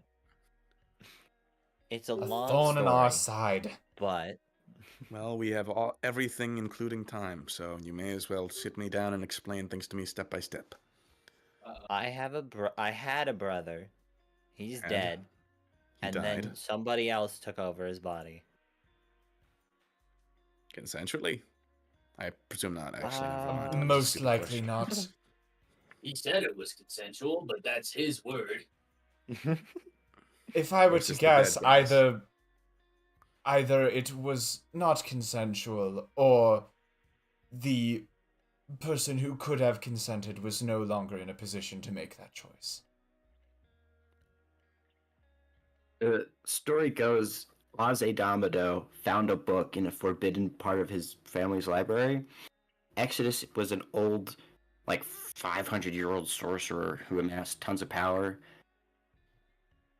It's a A long thorn story, in our side. but Well, we have everything, including time, so you may as well sit me down and explain things to me step by step. I had a brother. He's And? dead. He And died then somebody else took over his body. consensually. I presume not, actually. never mind. That's a Most stupid likely question. not. He said it was consensual, but that's his word. If I were to Versus the guess, dead guys. either it was not consensual, or the person who could have consented was no longer in a position to make that choice. The story goes, Damado found a book in a forbidden part of his family's library. Exodus was an old, like 500-year-old sorcerer who amassed tons of power.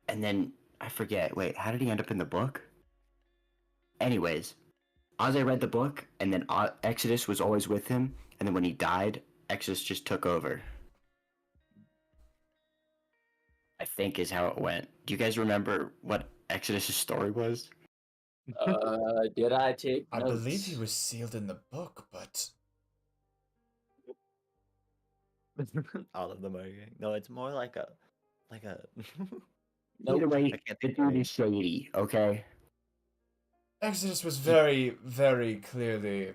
And then, I forget, wait, how did he end up in the book? Anyways, Aze read the book, and then Exodus was always with him, and then when he died, Exodus just took over. I think is how it went. Do you guys remember what Exodus' story was? Did I take I notes? believe he was sealed in the book, but All of them are. No, it's more like a. Either way, I can't the think of dude it. is shady, okay? Exodus was very, very clearly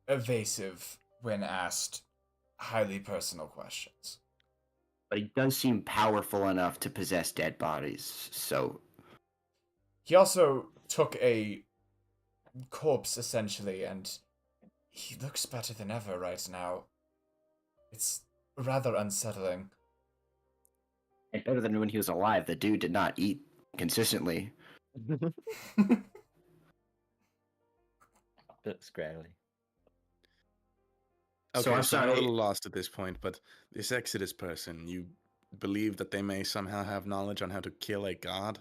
evasive when asked highly personal questions. But he does seem powerful enough to possess dead bodies, so He also took a corpse, essentially, and he looks better than ever right now. It's rather unsettling. and better than when he was alive. The dude did not eat consistently. Bit scraggly. Okay, So I'm so I'm a sorry. little lost at this point, but this Exodus person, you believe that they may somehow have knowledge on how to kill a god?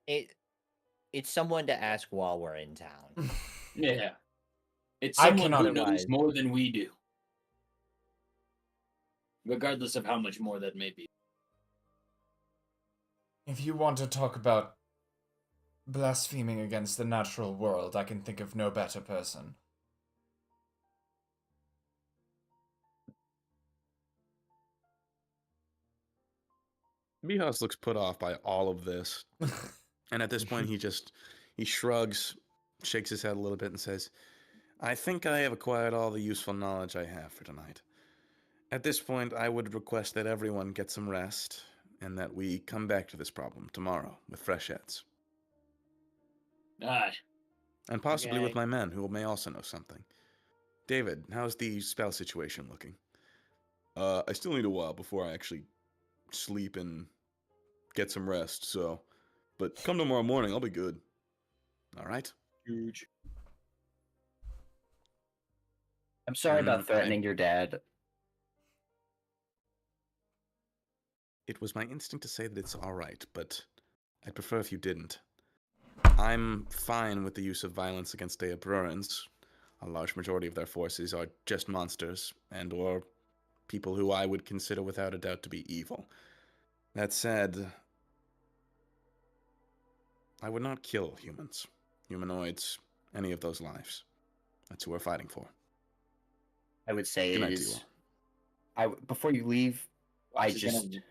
It's someone to ask while we're in town. Yeah. It's I someone cannot- who knows Otherwise- more than we do. Regardless of how much more that may be. If you want to talk about blaspheming against the natural world, I can think of no better person. Mihas looks put off by all of this. And at this point, he shrugs, shakes his head a little bit, and says, I think I have acquired all the useful knowledge I have for tonight. At this point, I would request that everyone get some rest, and that we come back to this problem tomorrow with fresh heads. Alright. And possibly Okay. with my men, who may also know something. David, how's the spell situation looking? I still need a while before I actually sleep and get some rest, so... But come tomorrow morning, I'll be good. Alright? Huge. I'm sorry about Mm, threatening your dad. It was my instinct to say that it's alright, but I'd prefer if you didn't. I'm fine with the use of violence against Deabrurans. A large majority of their forces are just monsters, and or people who I would consider without a doubt to be evil. That said, I would not kill humans, humanoids, any of those lives. That's who we're fighting for. I would say Good it night to you is. all. Before you leave, I Just gonna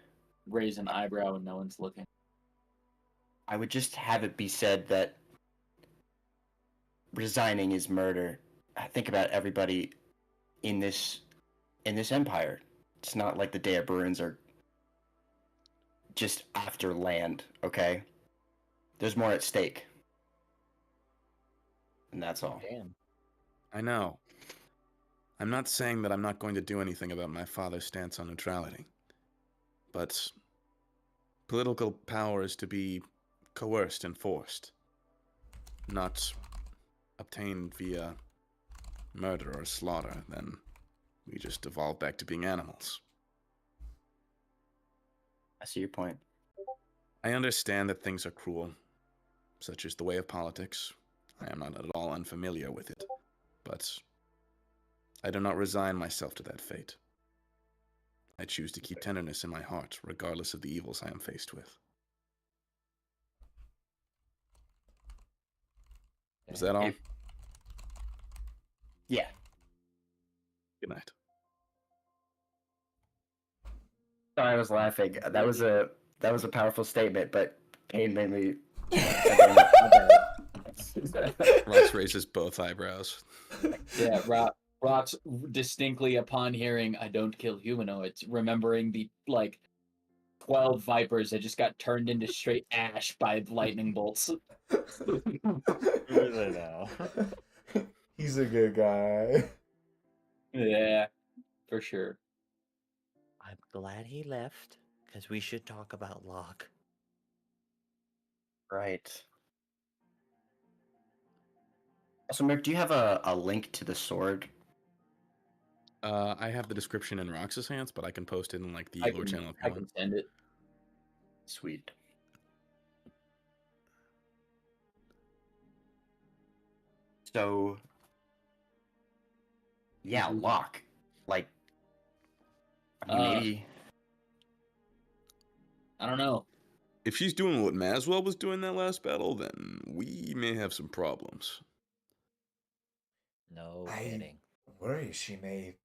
raise an eyebrow and no one's looking. I would just have it be said that resigning is murder. I think about everybody in this empire. It's not like the Deabrurans are just after land, okay? There's more at stake. And that's all. Damn. I know. I'm not saying that I'm not going to do anything about my father's stance on neutrality. But political power is to be coerced and forced, not obtained via murder or slaughter. Then we just devolve back to being animals. I see your point. I understand that things are cruel, such as the way of politics. I am not at all unfamiliar with it, but I do not resign myself to that fate. I choose to keep tenderness in my heart, regardless of the evils I am faced with. Is that all? Yeah. Good night. Sorry, I was laughing. That was a powerful statement, but Kane made me. Rox raises both eyebrows. Yeah, Rox distinctly upon hearing "I don't kill humanoids," remembering the 12 vipers that just got turned into straight ash by lightning bolts. Really now. He's a good guy. Yeah, for sure. I'm glad he left, because we should talk about Locke. Right. Also, Merc, do you have a link to the sword? I have the description in Rox's hands, but I can post it in like the I lore channel if you I want. can send it. Sweet. So, yeah, Locke. Like, I mean, maybe. I don't know. If she's doing what Maswell was doing that last battle, then we may have some problems. No I kidding. worry she may.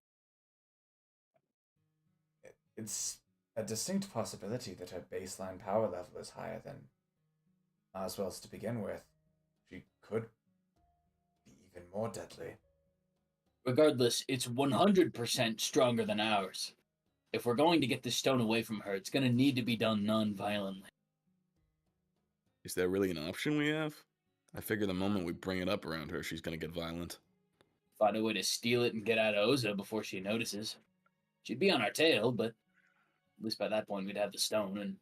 It's a distinct possibility that her baseline power level is higher than Maswell's to begin with. She could be even more deadly. Regardless, it's 100% stronger than ours. If we're going to get this stone away from her, it's going to need to be done non-violently. Is that really an option we have? I figure the moment we bring it up around her, she's gonna get violent. Find a way to steal it and get out of Oza before she notices. She'd be on our tail, but at least by that point we'd have the stone, and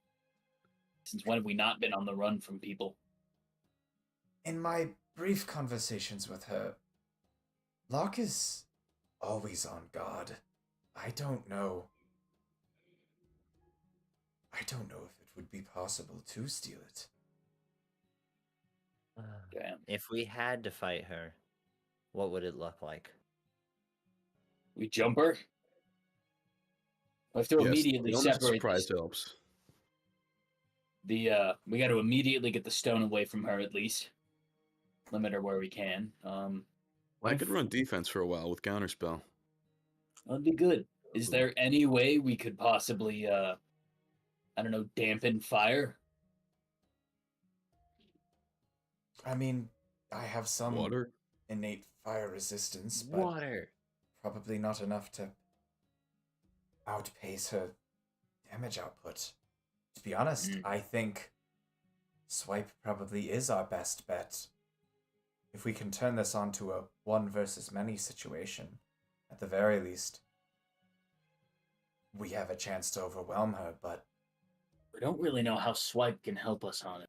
since when have we not been on the run from people? In my brief conversations with her, Locke is always on guard. I don't know if it would be possible to steal it. Damn. If we had to fight her, what would it look like? We jump her? We have to Yes, immediately the element of separate surprise this. helps. We got to immediately get the stone away from her, at least. Limit her where we can. I could run defense for a while with counterspell. That'd be good. Is there any way we could possibly, dampen fire? I mean, I have some Water? innate fire resistance, but Water. probably not enough to outpace her damage output. To be honest, I think Swipe probably is our best bet. If we can turn this onto a one versus many situation, at the very least, we have a chance to overwhelm her, but We don't really know how Swipe can help us on it.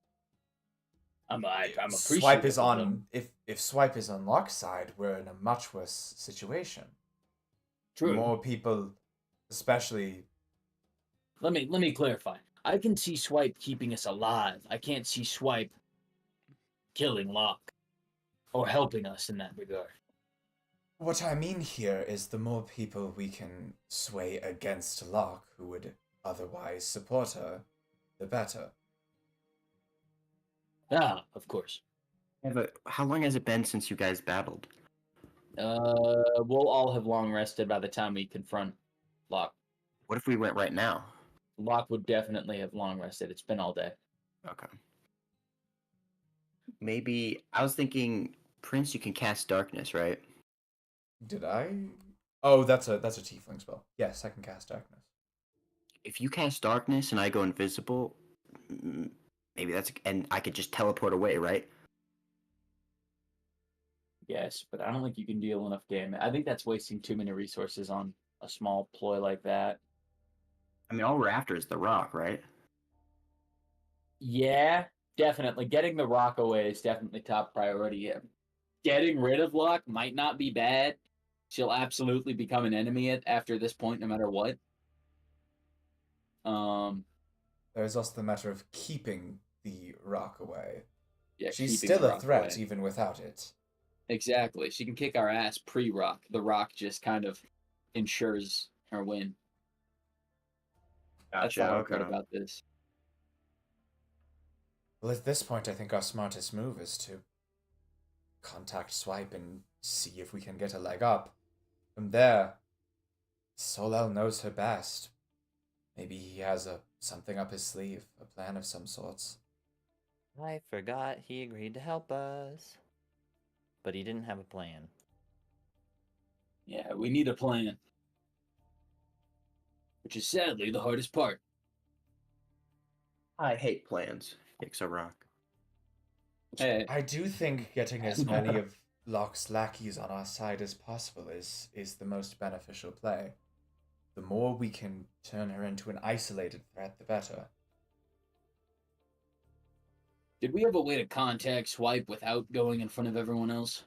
I'm appreciative. Swipe is of on them. if Swipe is on Locke's side, we're in a much worse situation. True. More people, especially. Let me clarify. I can see Swipe keeping us alive. I can't see Swipe killing Locke or helping us in that regard. What I mean here is the more people we can sway against Locke who would otherwise support her, the better. Ah, of course. Yeah, but how long has it been since you guys battled? We'll all have long rested by the time we confront Locke. What if we went right now? Locke would definitely have long rested. It's been all day. Okay. Maybe I was thinking, Prince, you can cast darkness, right? Did I? Oh, that's a tiefling spell. Yes, I can cast darkness. If you cast darkness and I go invisible, maybe and I could just teleport away, right? Yes, but I don't think you can deal enough damage. I think that's wasting too many resources on a small ploy like that. I mean, all we're after is the rock, right? Yeah, definitely. Getting the rock away is definitely top priority. Getting rid of Locke might not be bad. She'll absolutely become an enemy after this point, no matter what. There's also the matter of keeping the rock away. Yeah, She's keeping still the a rock threat away. even without it. Exactly. She can kick our ass pre-rock. The rock just kind of ensures our win. That's Gotcha. how I Okay. thought about this. Well, at this point, I think our smartest move is to contact Swipe and see if we can get a leg up. From there, Solel knows her best. Maybe he has something up his sleeve, a plan of some sorts. I forgot he agreed to help us. But he didn't have a plan. Yeah, we need a plan. Which is sadly the hardest part. I hate plans. Kicks a rock. Hey, I do think getting as many of Locke's lackeys on our side as possible is the most beneficial play. The more we can turn her into an isolated threat, the better. did we have a way to contact Swipe without going in front of everyone else?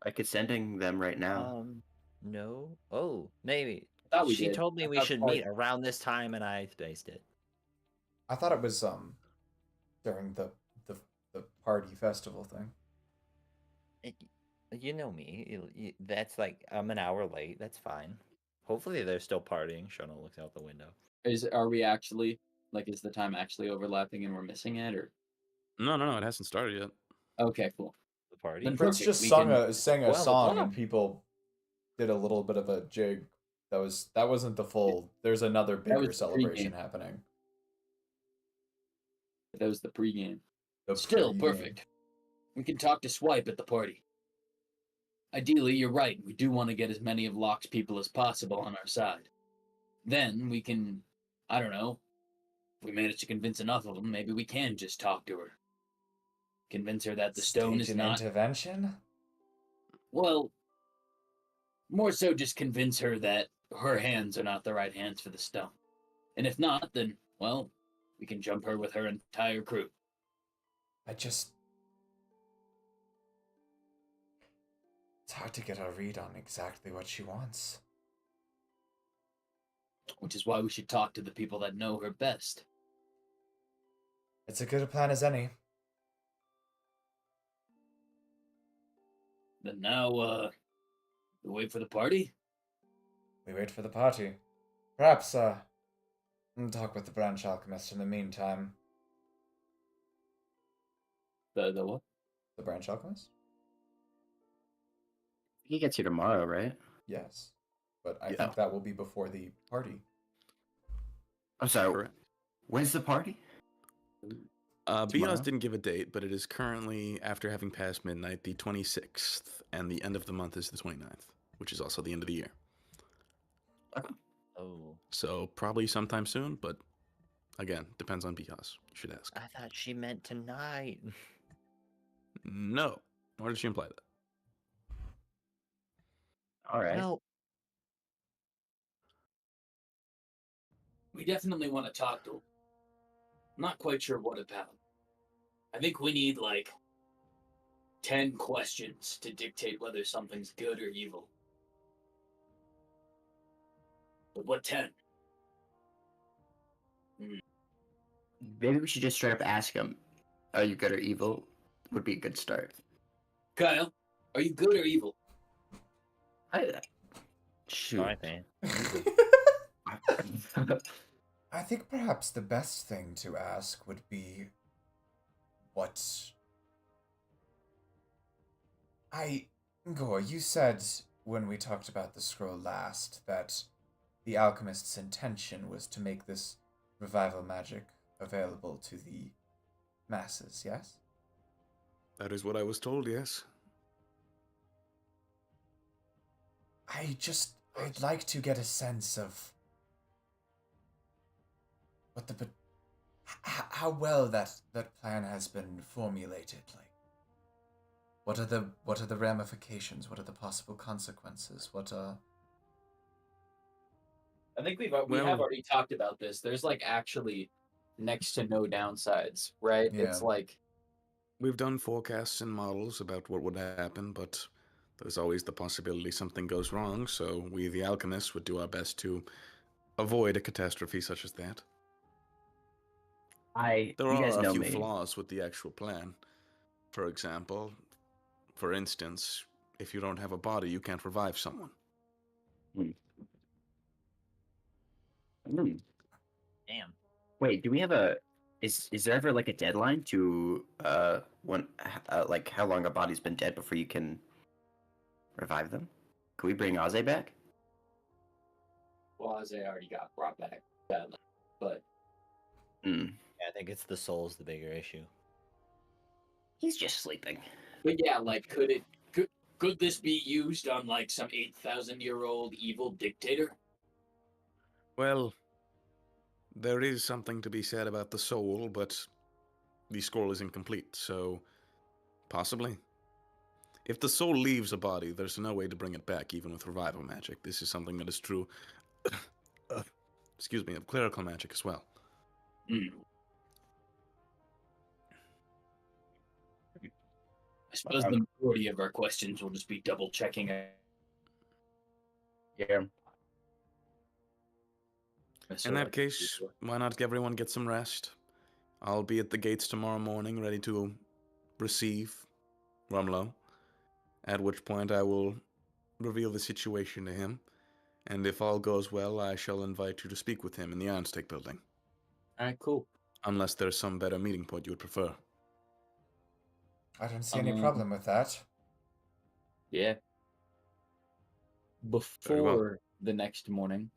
I could sending them right now. No. Oh, maybe. Thought we She did. told me I we thought should part- meet around this time, and I spaced it. I thought it was during the party festival thing. You know me. That's like I'm an hour late. That's fine. Hopefully they're still partying. Shona looks out the window. Are we actually is the time actually overlapping and we're missing it, or No, it hasn't started yet. okay, cool. The party. Then Prince perfect. just We sang can- a Well, song yeah. and people did a little bit of a jig. That wasn't the full. There's another was bigger the celebration pregame. happening. That was the pregame. The Still pregame. perfect. We can talk to Swipe at the party. Ideally, you're right. We do want to get as many of Locke's people as possible on our side. Then we can, I don't know, if we manage to convince enough of them, maybe we can just talk to her. Convince her that the stone Stage is an not. intervention. Well, more so just convince her that her hands are not the right hands for the stone. And if not, then, well, we can jump her with her entire crew. It's hard to get a read on exactly what she wants. Which is why we should talk to the people that know her best. It's as good a plan as any. Then now, we wait for the party? We wait for the party. Perhaps, talk with the branch alchemist in the meantime. The what? The branch alchemist? He gets here tomorrow, right? Yes. But I Yeah. think that will be before the party. I'm sorry. Correct. When's the party? Bios Tomorrow? didn't give a date, but it is currently, after having passed midnight, the 26th, and the end of the month is the 29th, which is also the end of the year. Oh, So probably sometime soon, but again, depends on Bios. You should ask. I thought she meant tonight. No. Nor did she imply that. All right. Well, We definitely want to talk to him. I'm not quite sure what about. I think we need, 10 questions to dictate whether something's good or evil. But what 10? Maybe we should just straight up ask him, are you good or evil? Would be a good start. Kyle, are you good or evil? Shoot. my thing. I think perhaps the best thing to ask would be what... Gore, you said when we talked about the scroll last that the alchemist's intention was to make this revival magic available to the masses, yes? That is what I was told, yes. I'd like to get a sense of what how well that plan has been formulated. Like, what are the ramifications? What are the possible consequences? I think we have already talked about this. There's actually next to no downsides, right? Yeah. It's We've done forecasts and models about what would happen, but there's always the possibility something goes wrong, so we, the alchemists, would do our best to avoid a catastrophe such as that. There you guys are a know few me. flaws with the actual plan. For example, for instance, if you don't have a body, you can't revive someone. Damn. Wait, do we have is there ever a deadline to when how long a body's been dead before you can revive them? Can we bring Aze back? well, Isaiah already got brought back, sadly. But Hmm. Yeah, I think it's the soul's the bigger issue. He's just sleeping. yeah, could Could this be used on like some 8,000-year-old evil dictator? Well, there is something to be said about the soul, but the scroll is incomplete, so possibly. If the soul leaves a body, there's no way to bring it back, even with revival magic. This is something that is true, excuse me, of clerical magic as well. I suppose the majority of our questions will just be double checking. Yeah. In that case, why not everyone get some rest? I'll be at the gates tomorrow morning, ready to receive Rumlow, at which point I will reveal the situation to him, and if all goes well, I shall invite you to speak with him in the Ironstake building. Alright, cool. Unless there's some better meeting point you would prefer. I don't see any problem with that. Yeah. Before the next morning,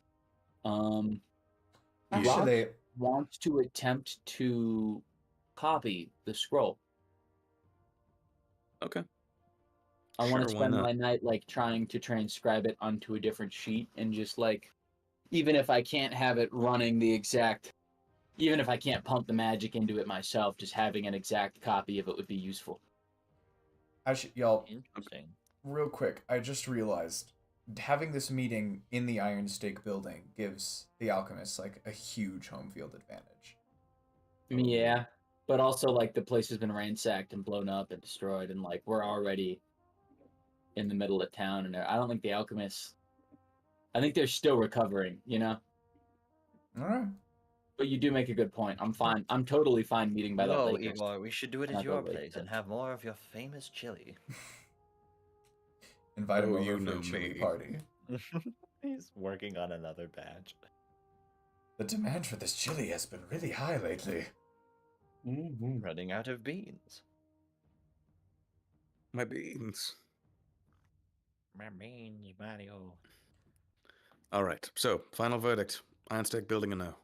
Actually, Rock wants to attempt to copy the scroll. Okay. I want to Sure, why spend not? my night like trying to transcribe it onto a different sheet and just like, even if I can't have it running the exact, even if I can't pump the magic into it myself, just having an exact copy of it would be useful. actually, y'all, Interesting. real quick, I just realized having this meeting in the Ironstake building gives the alchemists like a huge home field advantage. Yeah, but also like the place has been ransacked and blown up and destroyed, and like we're already in the middle of town, and I don't think the alchemists. I think they're still recovering, you know. All right. But you do make a good point. I'm fine. I'm totally fine meeting by that No, lake. Igor, we should do it Not at the your lake, place and have more of your famous chili. Invite him Oh, over you for know a chili me. party. He's working on another batch. The demand for this chili has been really high lately. Running out of beans. My beans. My beans, Mario. Alright, so, final verdict. Ironstake building a no.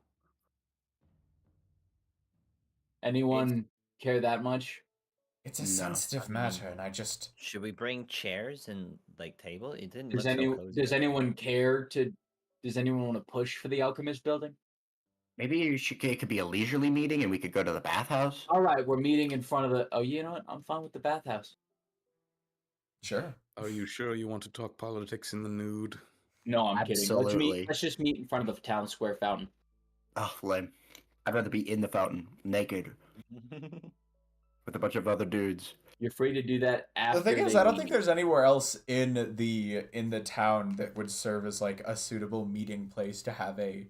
Anyone care that much? It's a No, sensitive I mean, matter, and I just... Should we bring chairs and like table? It didn't Does look any so cozy. does anyone care to? Does anyone want to push for the alchemist building? Maybe it could be a leisurely meeting and we could go to the bathhouse. All right, we're meeting in front of the. Oh, you know what? I'm fine with the bathhouse. Sure. Are you sure you want to talk politics in the nude? No, I'm kidding. Absolutely. Let's just meet in front of the town square fountain. Oh, lame. I'd rather be in the fountain, naked, with a bunch of other dudes. You're free to do that after. The thing is, they I don't leave. think there's anywhere else in the town that would serve as like a suitable meeting place to have a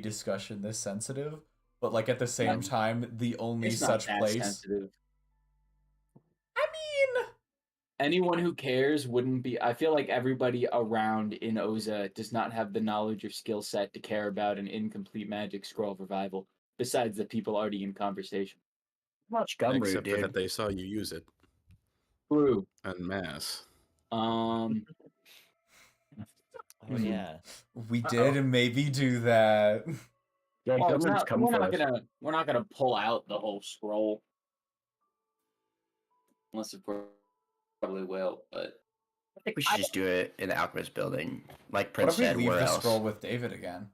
discussion this sensitive. But like at the same time, the only It's not such that place. sensitive. I mean, Anyone who cares wouldn't be. I feel like everybody around in Oza does not have the knowledge or skill set to care about an incomplete magic scroll of revival, besides the people already in conversation. Much Gumroot, Except for dude. that they saw you use it True. en masse. Oh yeah. we did maybe do that. Yeah, Oh, Gumroot's come for us. we're not gonna pull out the whole scroll, unless of course probably will. But I think we should just do it in the alchemist building, like What Prince if we said. leave Where the else? scroll with David again?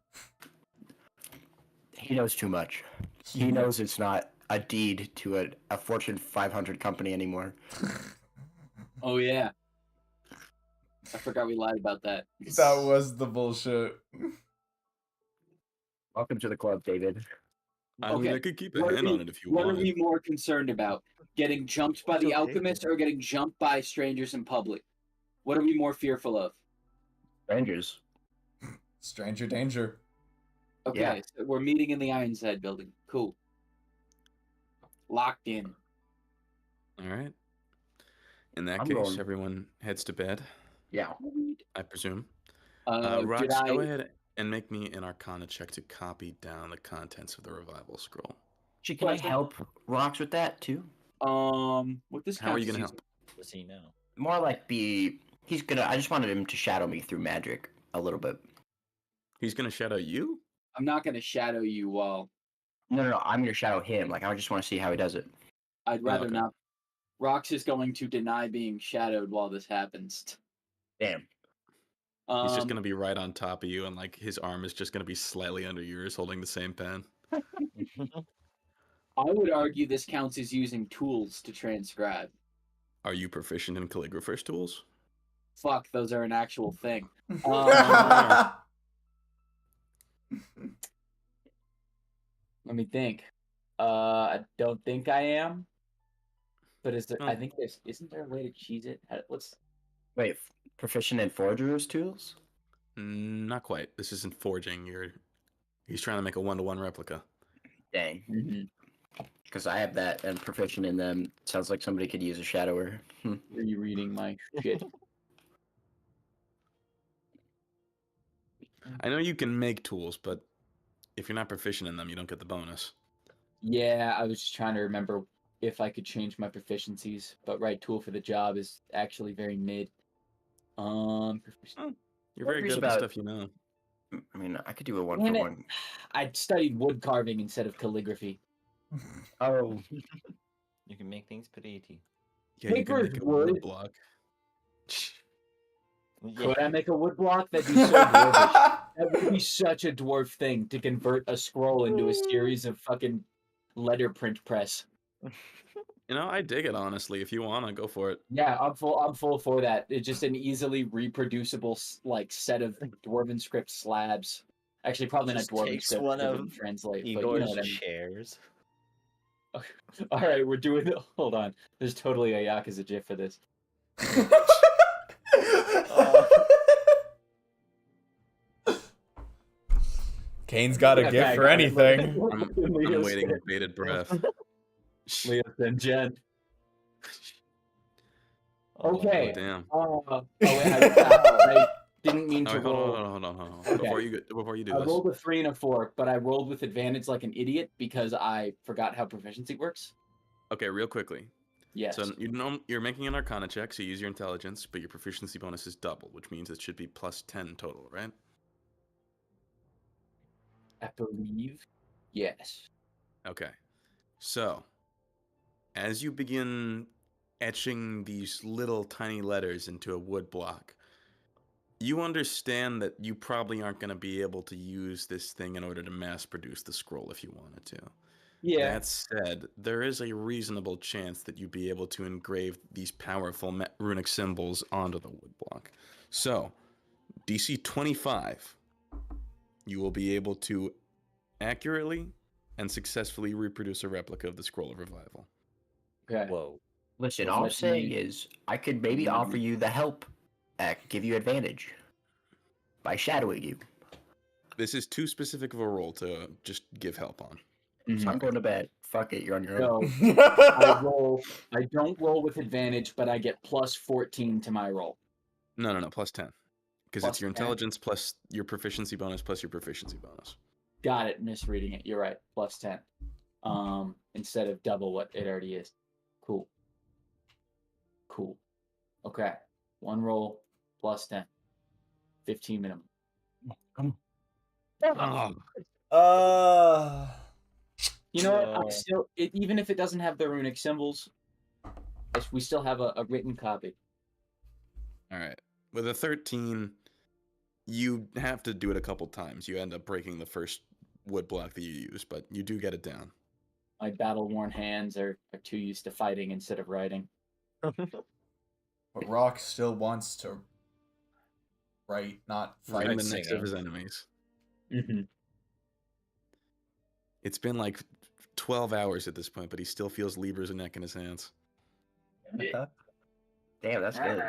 He knows too much. He knows it's not a deed to a Fortune 500 company anymore. oh yeah, I forgot we lied about that. That was the bullshit. Welcome to the club, David. I mean, Okay, I could keep a what are hand we- on it if you What are want. we more concerned about? Getting jumped by It's the okay, alchemist David. or getting jumped by strangers in public? What are we more fearful of? Strangers. Stranger danger. Okay, Yeah. so we're meeting in the Ironside building. Cool. Locked in. Alright. In that I'm case, going- everyone heads to bed, Yeah. I presume. Did Rox, I? go ahead and make me an Arcana check to copy down the contents of the revival scroll. Can I Question. help Rocks with that too? With this How are you counts gonna as help? Does he know? More like he's gonna. I just wanted him to shadow me through magic a little bit. He's gonna shadow you? I'm not gonna shadow you while No. I'm gonna shadow him. Like I just want to see how he does it. I'd rather okay. not Rox is going to deny being shadowed while this happens. Damn. He's just gonna be right on top of you, and like his arm is just gonna be slightly under yours, holding the same pen. I would argue this counts as using tools to transcribe. Are you proficient in calligrapher's tools? Fuck, those are an actual thing. Let me think. I don't think I am. But is there? I think there's. Isn't there a way to cheese it? What's? Wait, proficient in forger's tools? Not quite. This isn't forging. He's trying to make a 1-to-1 replica. Dang. Because I have that and proficient in them. Sounds like somebody could use a shadower. Are you reading my shit? I know you can make tools, but if you're not proficient in them, you don't get the bonus. Yeah, I was just trying to remember if I could change my proficiencies, but right tool for the job is actually very mid. You're very good at the stuff you know. I mean, I could do a 1-for-1. I studied wood carving instead of calligraphy. Oh. You can make things pretty. Yeah, you can make a wood block. Could I make a wood block? That'd be so dwarvish. That would be such a dwarf thing to convert a scroll into a series of fucking letter print press. You know, I dig it, honestly. If you want to, go for it. Yeah, I'm full for that. It's just an easily reproducible like set of dwarven script slabs. Actually, probably Just not dwarven takes script. one It of didn't translate. But you Igor's know what I mean. chairs. All right, we're doing it. Hold on. There's totally a Yakuza GIF for this. Kane's got a gift for anything. I'm waiting with bated breath. Leah and Jen. Okay. Oh, damn. I didn't mean to roll. Hold on. Okay. Before you do I this. rolled a 3 and a 4, but I rolled with advantage like an idiot because I forgot how proficiency works. Okay, real quickly. Yes. So you're making an Arcana check, so you use your intelligence, but your proficiency bonus is double, which means it should be plus 10 total, right? I believe. Yes. Okay. So, as you begin etching these little tiny letters into a wood block, you understand that you probably aren't going to be able to use this thing in order to mass produce the scroll if you wanted to. Yeah. That said, there is a reasonable chance that you'd be able to engrave these powerful runic symbols onto the wood block. So, DC 25, you will be able to accurately and successfully reproduce a replica of the Scroll of Revival. Okay. Whoa. Listen, Does all I'm that saying mean- is I could maybe offer you the help give you advantage by shadowing you. This is too specific of a role to just give help on. So I'm going to bed. Fuck it, you're on your So own. I don't roll with advantage, but I get plus 14 to my roll. No, plus 10. Because Plus it's your 10? intelligence plus your proficiency bonus plus your proficiency bonus. Got it. Misreading it. You're right. Plus 10. Instead of double what it already is. Cool. Okay. One roll plus 10. 15 minimum. You know what? I still, even if it doesn't have the runic symbols, we still have a written copy. All right. With a 13, you have to do it a couple times. You end up breaking the first wood block that you use, but you do get it down. My battle-worn hands are too used to fighting instead of writing. But Rock still wants to write, not fight. Right next to his enemies. Mm-hmm. It's been like 12 hours at this point, but he still feels Libra's neck in his hands. Damn, that's good.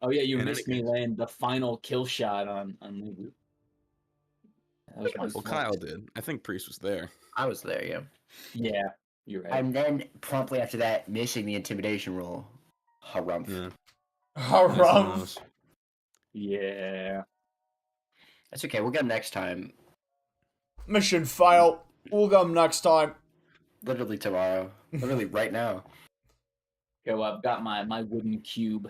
Oh yeah, you In missed any me laying the final kill shot on Libra. Well, Kyle did. I think Priest was there. I was there, yeah. Yeah, you're right. And then promptly after that, missing the intimidation roll. Harumph. Yeah. Harumph. Yeah. That's okay. We'll get them next time. Mission failed. We'll get them next time. Literally tomorrow. Literally right now. Okay, well, I've got my wooden cube.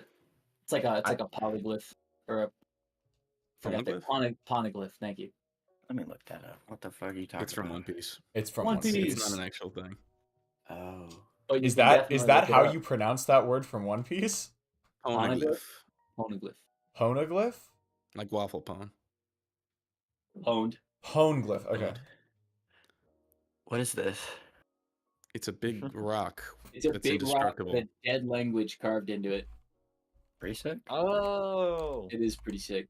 It's like a polyglyph or a poneglyph. Thank you. Let me look that up. What the fuck are you talking It's from about? One Piece. It's from One One Piece. Piece. It's not an actual thing. Oh. But you Is can that definitely look it how up. you pronounce that word from One Piece? Poneglyph. Poneglyph. Poneglyph? Like waffle pone. Pwned. Poneglyph. Okay. What is this? It's a big rock. It's a That's big rock indestructible. with a dead language carved into it. Pretty sick. Oh. It is pretty sick.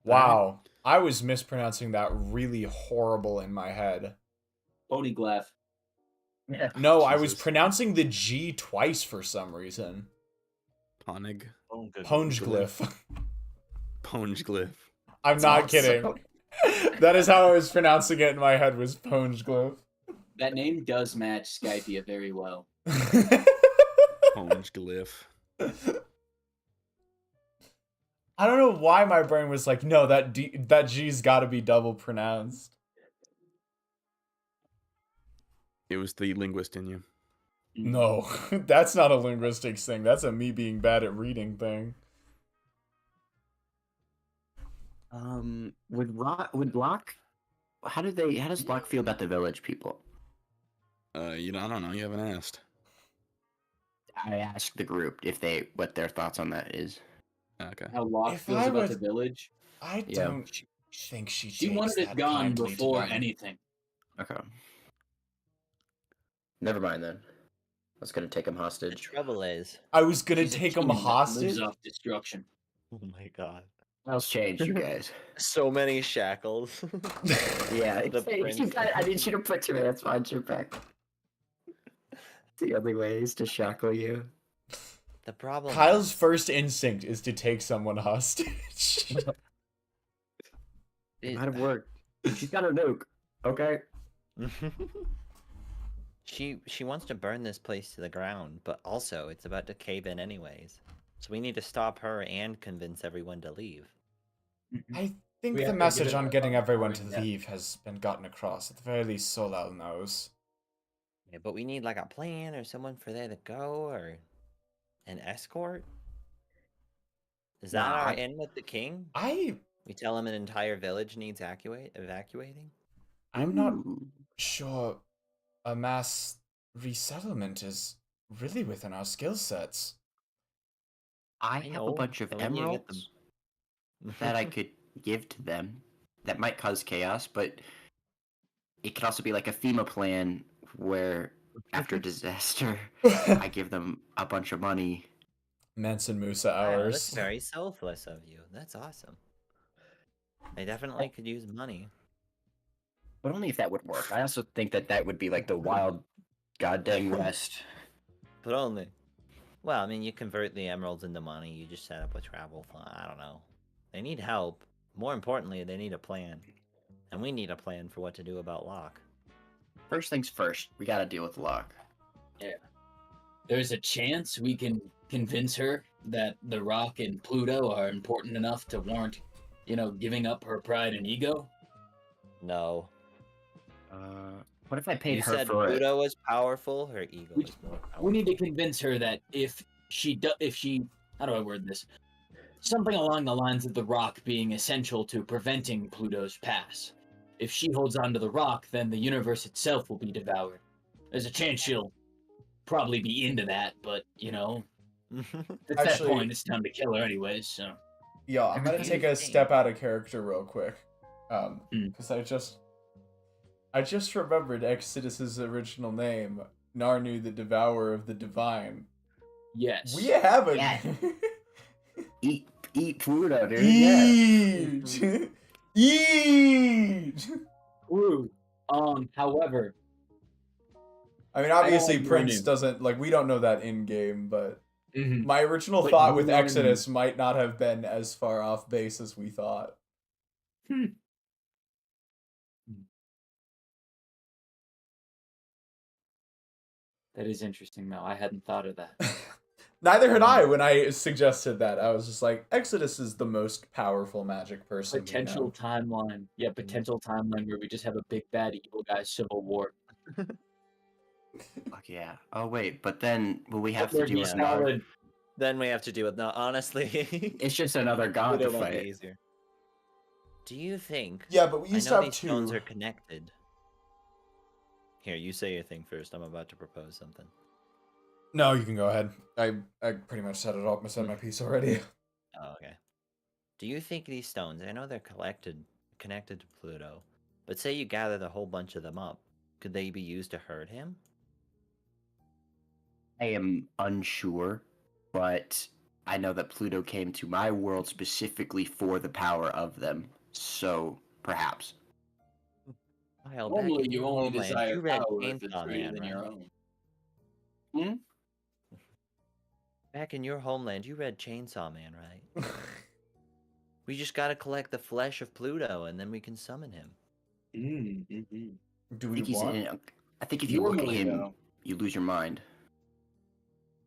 Wow. I was mispronouncing that really horrible in my head. Poneglyph. Yeah. No, I was Jesus. pronouncing the G twice for some reason. Poneg. Poneglyph. Poneglyph. I'm It's not not kidding. so- That is how I was pronouncing it in my head, was Poneglyph. That name does match Skypia very well. Poneglyph. I don't know why my brain was like, no, that G's got to be double pronounced. It was the linguist in you. No, that's not a linguistics thing. That's a me being bad at reading thing. Would Locke? How does Locke feel about the village people? I don't know. You haven't asked. I asked the group what their thoughts on that is. Okay. How Locke If feels I about was- the village. Yeah. don't think she She takes wanted it that gone kindly to before them. anything. Okay. Never mind then. I was gonna take him The hostage. trouble is, I was gonna She's a take him demon that hostage. lives off destruction. oh my god, Else changed, you guys. so many shackles. Yeah, The prince. I need you to put your hands behind your back. The only way is to shackle you. The problem. Kyle's is- first instinct is to take someone hostage. It might have worked. She's got a nuke. Okay. She wants to burn this place to the ground, but also it's about to cave in anyways. So we need to stop her and convince everyone to leave. I think We the have to message get it on up getting on everyone to recording, yeah. leave has been gotten across. At the very least, Solal knows. Yeah, but we need like a plan or someone for there to go or an escort. Is that Nah, our I- in with the king? I'm We tell him an entire village needs evacuating? not Ooh. sure a mass resettlement is really within our skill sets. I have a know, bunch of but we need to get emeralds that I could give to them. That might cause chaos, but it could also be like a FEMA plan where after disaster, I give them a bunch of money. Manson Musa Wow, hours. that's very selfless of you. That's awesome. They definitely could use money. But only if that would work. I also think that would be like the wild goddamn west. But only. Well, I mean, you convert the emeralds into money. You just set up a travel fund. I don't know. They need help. More importantly, they need a plan. And we need a plan for what to do about Locke. First things first, we gotta deal with Locke. There's a chance we can convince her that the Rock and Pluto are important enough to warrant, giving up her pride and ego. No. What if I paid You her said for it? Pluto was powerful. Her ego We- is more powerful. We need to convince her that if she, how do I word this? Something along the lines of the Rock being essential to preventing Pluto's pass. If she holds on to the Rock, then the universe itself will be devoured. There's a chance she'll probably be into that, but at that Actually- point, it's time to kill her anyways. So Yo, I'm gonna take a step out of character real quick. Because I just remembered Exodus's original name, Narnu the Devourer of the Divine. yes, We have a Yeah. Eat Pluto, dude. Yeah. Eat! Eat! True. However, I mean, obviously, like Prince Narnu. doesn't like. We don't know that in game, but mhm, my original But thought you with know what I mean. Exodus might not have been as far off base as we thought. that is interesting. though. I hadn't thought of that. Neither had I when I suggested that. I was just like, Exodus is the most powerful magic person. we Potential know. timeline. Yeah, potential timeline where we just have a big bad evil guy civil war. Fuck yeah. Oh wait, but then will we have to Where do he's another? solid. Then we have to deal with. No, honestly. It's just another god to Pluto might be fight. easier. Do you think? Yeah, but we I used to know have these stones two. are connected. Here, you say your thing first. I'm about to propose something. No, you can go ahead. I pretty much said it all. I said my piece already. Oh, okay. Do you think these stones, I know they're connected to Pluto, but say you gathered a whole bunch of them up, could they be used to hurt him? I am unsure, but I know that Pluto came to my world specifically for the power of them. So perhaps. Well, Normally, back in you your only homeland, desire you read power if it's Chainsaw greater Man, than right? your own. Back in your homeland, you read Chainsaw Man, right? We just gotta collect the flesh of Pluto, and then we can summon him. Mm-hmm. Do I we think he's want? I think if you look at Normally, him, though. you lose your mind.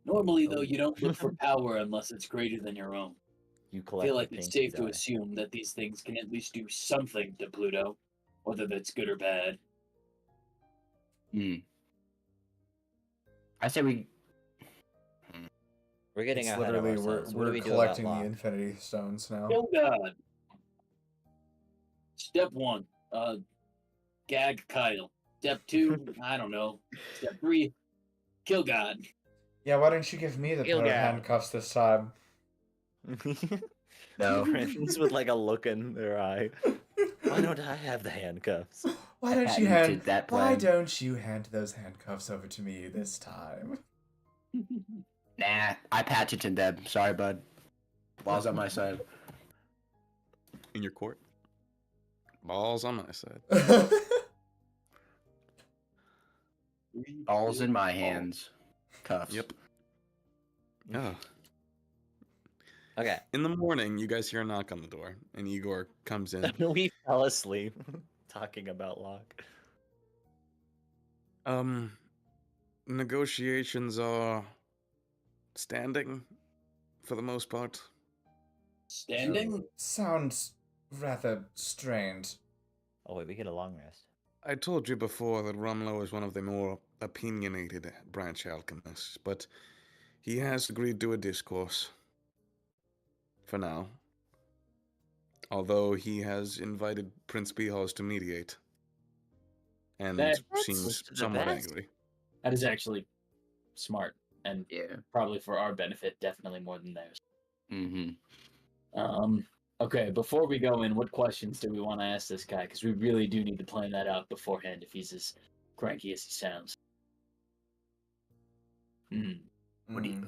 Normally, though, you don't look for power unless it's greater than your own. You I collect feel like the it's pinky safe to die. assume that these things can at least do something to Pluto, whether that's good or bad. Hmm. I say we. We're getting It's ahead of literally ourselves. What do we're we do collecting about the Locke? Infinity Stones now. Kill God. Step 1, gag Kyle. Step 2, I don't know. Step 3, kill God. Yeah, why didn't you give me the Kill pair of Gad. handcuffs this time? No. Friends with like a look in their eye. Why don't I have the handcuffs? Why I don't you patented that Why plan. don't you hand those handcuffs over to me this time? Nah, I patented them. Sorry, bud. Laws on my side. In your court. Balls on my side. Balls in my hands. Cuffs. Yep. Oh. Okay. In the morning, you guys hear a knock on the door, and Igor comes in. We fell asleep talking about Locke. Negotiations are standing for the most part. Standing? Sounds rather strained. Oh wait, we get a long rest. I told you before that Rumlow is one of the more opinionated branch alchemists, but he has agreed to a discourse. For now. Although he has invited Prince Behos to mediate. And That's seems the somewhat best. angry. That is actually smart and Yeah. probably for our benefit, definitely more than theirs. Mm-hmm. Okay, before we go in, what questions do we want to ask this guy? Because we really do need to plan that out beforehand if he's as cranky as he sounds. What do you,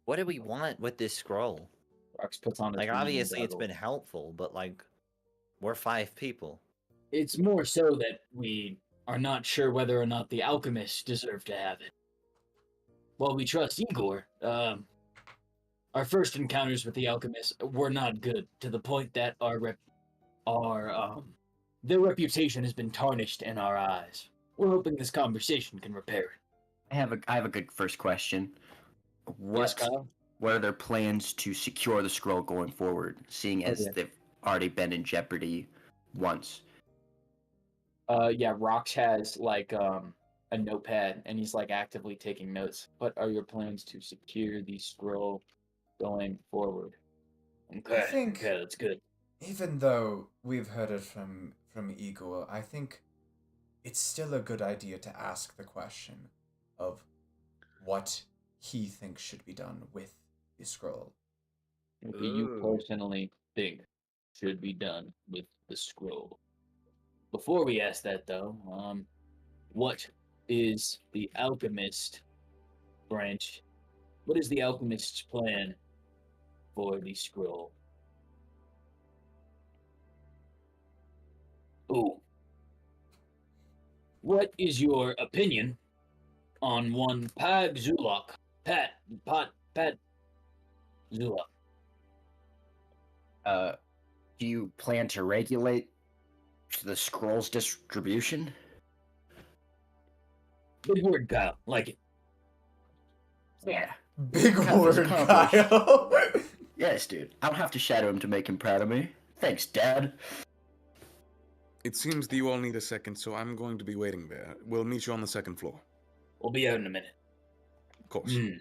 What do we want with this scroll? Rox puts on his Like, reading obviously it's goggles. been helpful, but like, we're 5 people. It's more so that we are not sure whether or not the alchemists deserve to have it. While we trust Igor, our first encounters with the alchemists were not good, to the point that their reputation has been tarnished in our eyes. We're hoping this conversation can repair it. I have a good first question. Yes, Kyle? What are their plans to secure the scroll going forward, seeing as Okay. they've already been in jeopardy once? Yeah, Rox has like a notepad and he's like actively taking notes. What are your plans to secure the scroll going forward? Okay, think- okay, that's good. Even though we've heard it from Igor, I think it's still a good idea to ask the question of what he thinks should be done with the scroll. What do you personally think should be done with the scroll? Before we ask that, though, what is the alchemist branch? What is the alchemist's plan for the scroll? Ooh. What is your opinion on one Pat Zulok? Pat Zulok. Do you plan to regulate the scroll's distribution? Big word, Kyle. Like it. Yeah. Big Kyle is word, accomplished. Kyle. Yes, dude. I don't have to shadow him to make him proud of me. Thanks, Dad. It seems that you all need a second, so I'm going to be waiting there. We'll meet you on the second floor. We'll be out in a minute. Of course. Dude,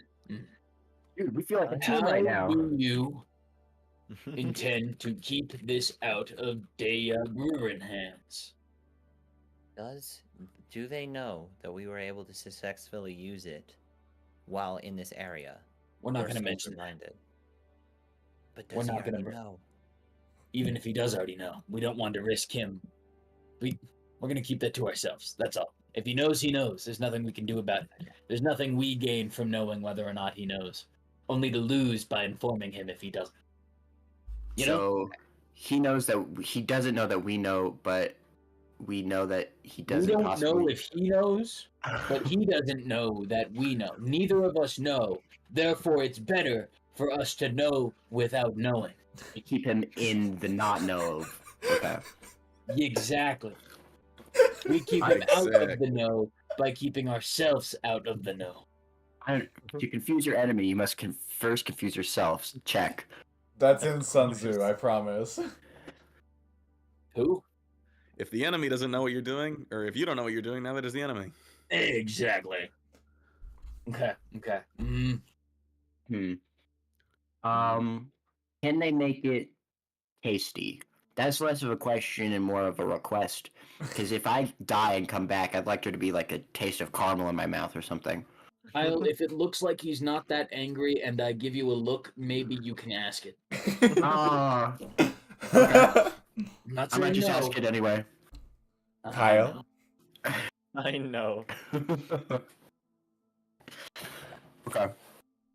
we feel like a team How right now. do you intend to keep this out of Dea Grurin hands? Do they know that we were able to successfully use it while in this area? We're not Or going to souls mention are that. blinded? But We're does he not gonna already br- know? Even if he does already know, we don't want to risk him. We're going to keep that to ourselves. That's all. If he knows, he knows. There's nothing we can do about it. There's nothing we gain from knowing whether or not he knows. Only to lose by informing him if he doesn't. You know? So he knows that he doesn't know that we know, but we know that he We doesn't don't possibly. know if he knows, but he doesn't know that we know. Neither of us know. Therefore, it's better for us to know without knowing. We keep him in the not know of. Okay. Exactly. We keep him out of Exactly. the know by keeping ourselves out of the know. To confuse your enemy, you must first confuse yourselves. Check. That's in Sun Tzu, I promise. Who? If the enemy doesn't know what you're doing, or if you don't know what you're doing, neither does the enemy. Exactly. Okay. Can they make it tasty? That's less of a question and more of a request. Because if I die and come back, I'd like there to be like a taste of caramel in my mouth or something. Kyle, if it looks like he's not that angry and I give you a look, maybe you can ask it. Ah, Okay. I'm not I saying might just no. ask it anyway. Kyle? I know. Okay.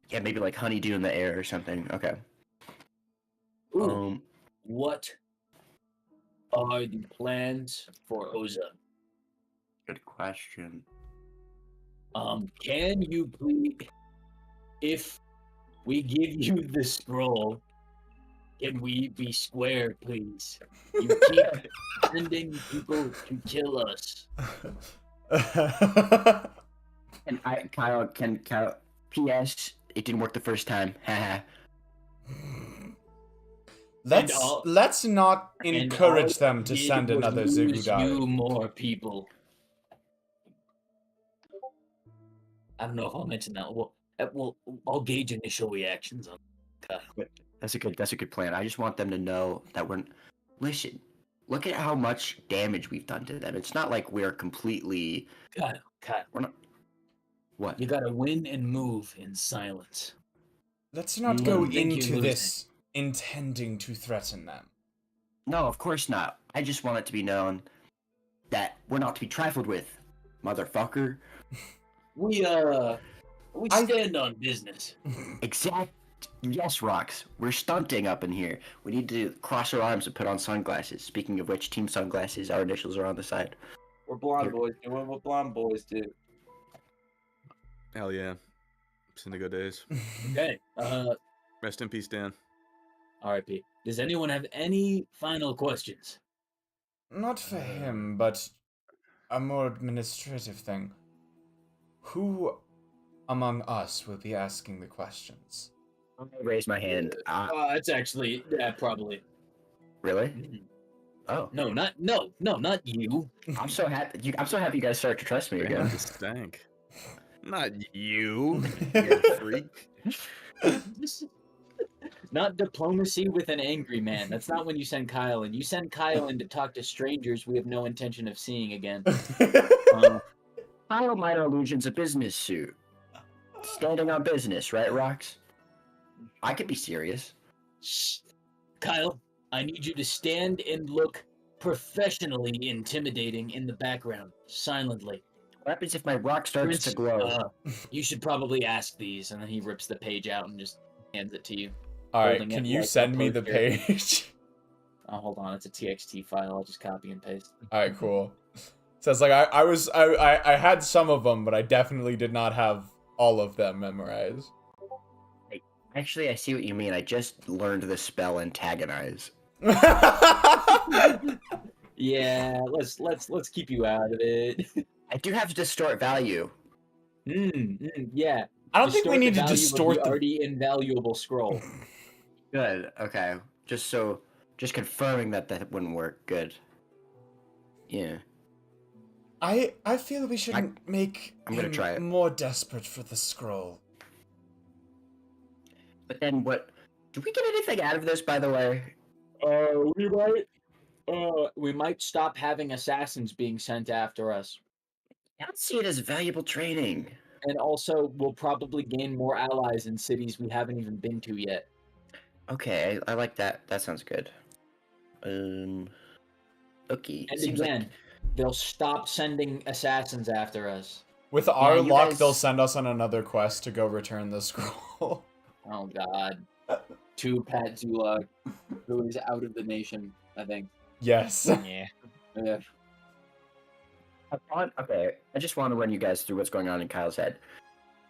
Yeah, maybe like honeydew in the air or something. Okay. Ooh, what are the plans for Oza? Good question. Can you please, if we give you the scroll, can we be square, please? You keep sending people to kill us. And Kyle, P.S. It didn't work the first time. Haha. Let's not encourage them to Did send was another lose Zigudai. you more people. I don't know if I'll mention that. Well, I'll gauge initial reactions on Kyle. That's a good plan. I just want them to know that listen, look at how much damage we've done to them. It's not like we're completely Kyle, we're not what? you gotta win and move in silence. Let's not Let go them think into you're this intending to threaten them. No, of course not. I just want it to be known that we're not to be trifled with, motherfucker. We stand on business. Yes, Rocks. We're stunting up in here. We need to cross our arms and put on sunglasses. Speaking of which, team sunglasses, our initials are on the side. We're blonde boys doing what blonde boys do. Hell yeah. Syndigo days. Okay. Rest in peace, Dan. R.I.P. Does anyone have any final questions? Not for him, but a more administrative thing. Who among us will be asking the questions? I raise my hand. It's actually probably. Really? Oh. No, not you. I'm so happy. I'm so happy you guys start to trust me Damn, again. it stank. Not you, you freak. Not diplomacy with an angry man. That's not when you send Kyle in. You send Kyle in to talk to strangers we have no intention of seeing again. Kyle Minor Illusion's a business suit. Standing on business, right, Rox? I could be serious. Shh. Kyle, I need you to stand and look professionally intimidating in the background, silently. What happens if my rock starts to glow? You should probably ask these, and then he rips the page out and just hands it to you. Alright, can you send me the page? Oh, hold on, it's a TXT file. I'll just copy and paste. Alright, cool. So it's like I had some of them, but I definitely did not have all of them memorized. Actually, I see what you mean. I just learned the spell antagonize. Yeah, let's keep you out of it. I do have to value. Yeah. I don't think we need to distort the already invaluable scroll. Good. Okay. Just confirming that wouldn't work. Good. Yeah. I feel we should make I'm gonna try it. more desperate for the scroll. But then what? Do we get anything out of this, by the way? We might We might stop having assassins being sent after us. I don't see it as valuable training. And also, we'll probably gain more allies in cities we haven't even been to yet. Okay, I like that. That sounds good. Okay. And Seems again, they'll stop sending assassans after us. With our you luck, guys- they'll send us on another quest to go return the scroll. Oh god. To Pat Zulog, who is out of the nation, I think. Yes. Yeah. Yeah. Okay, I just want to run you guys through what's going on in Kyle's head.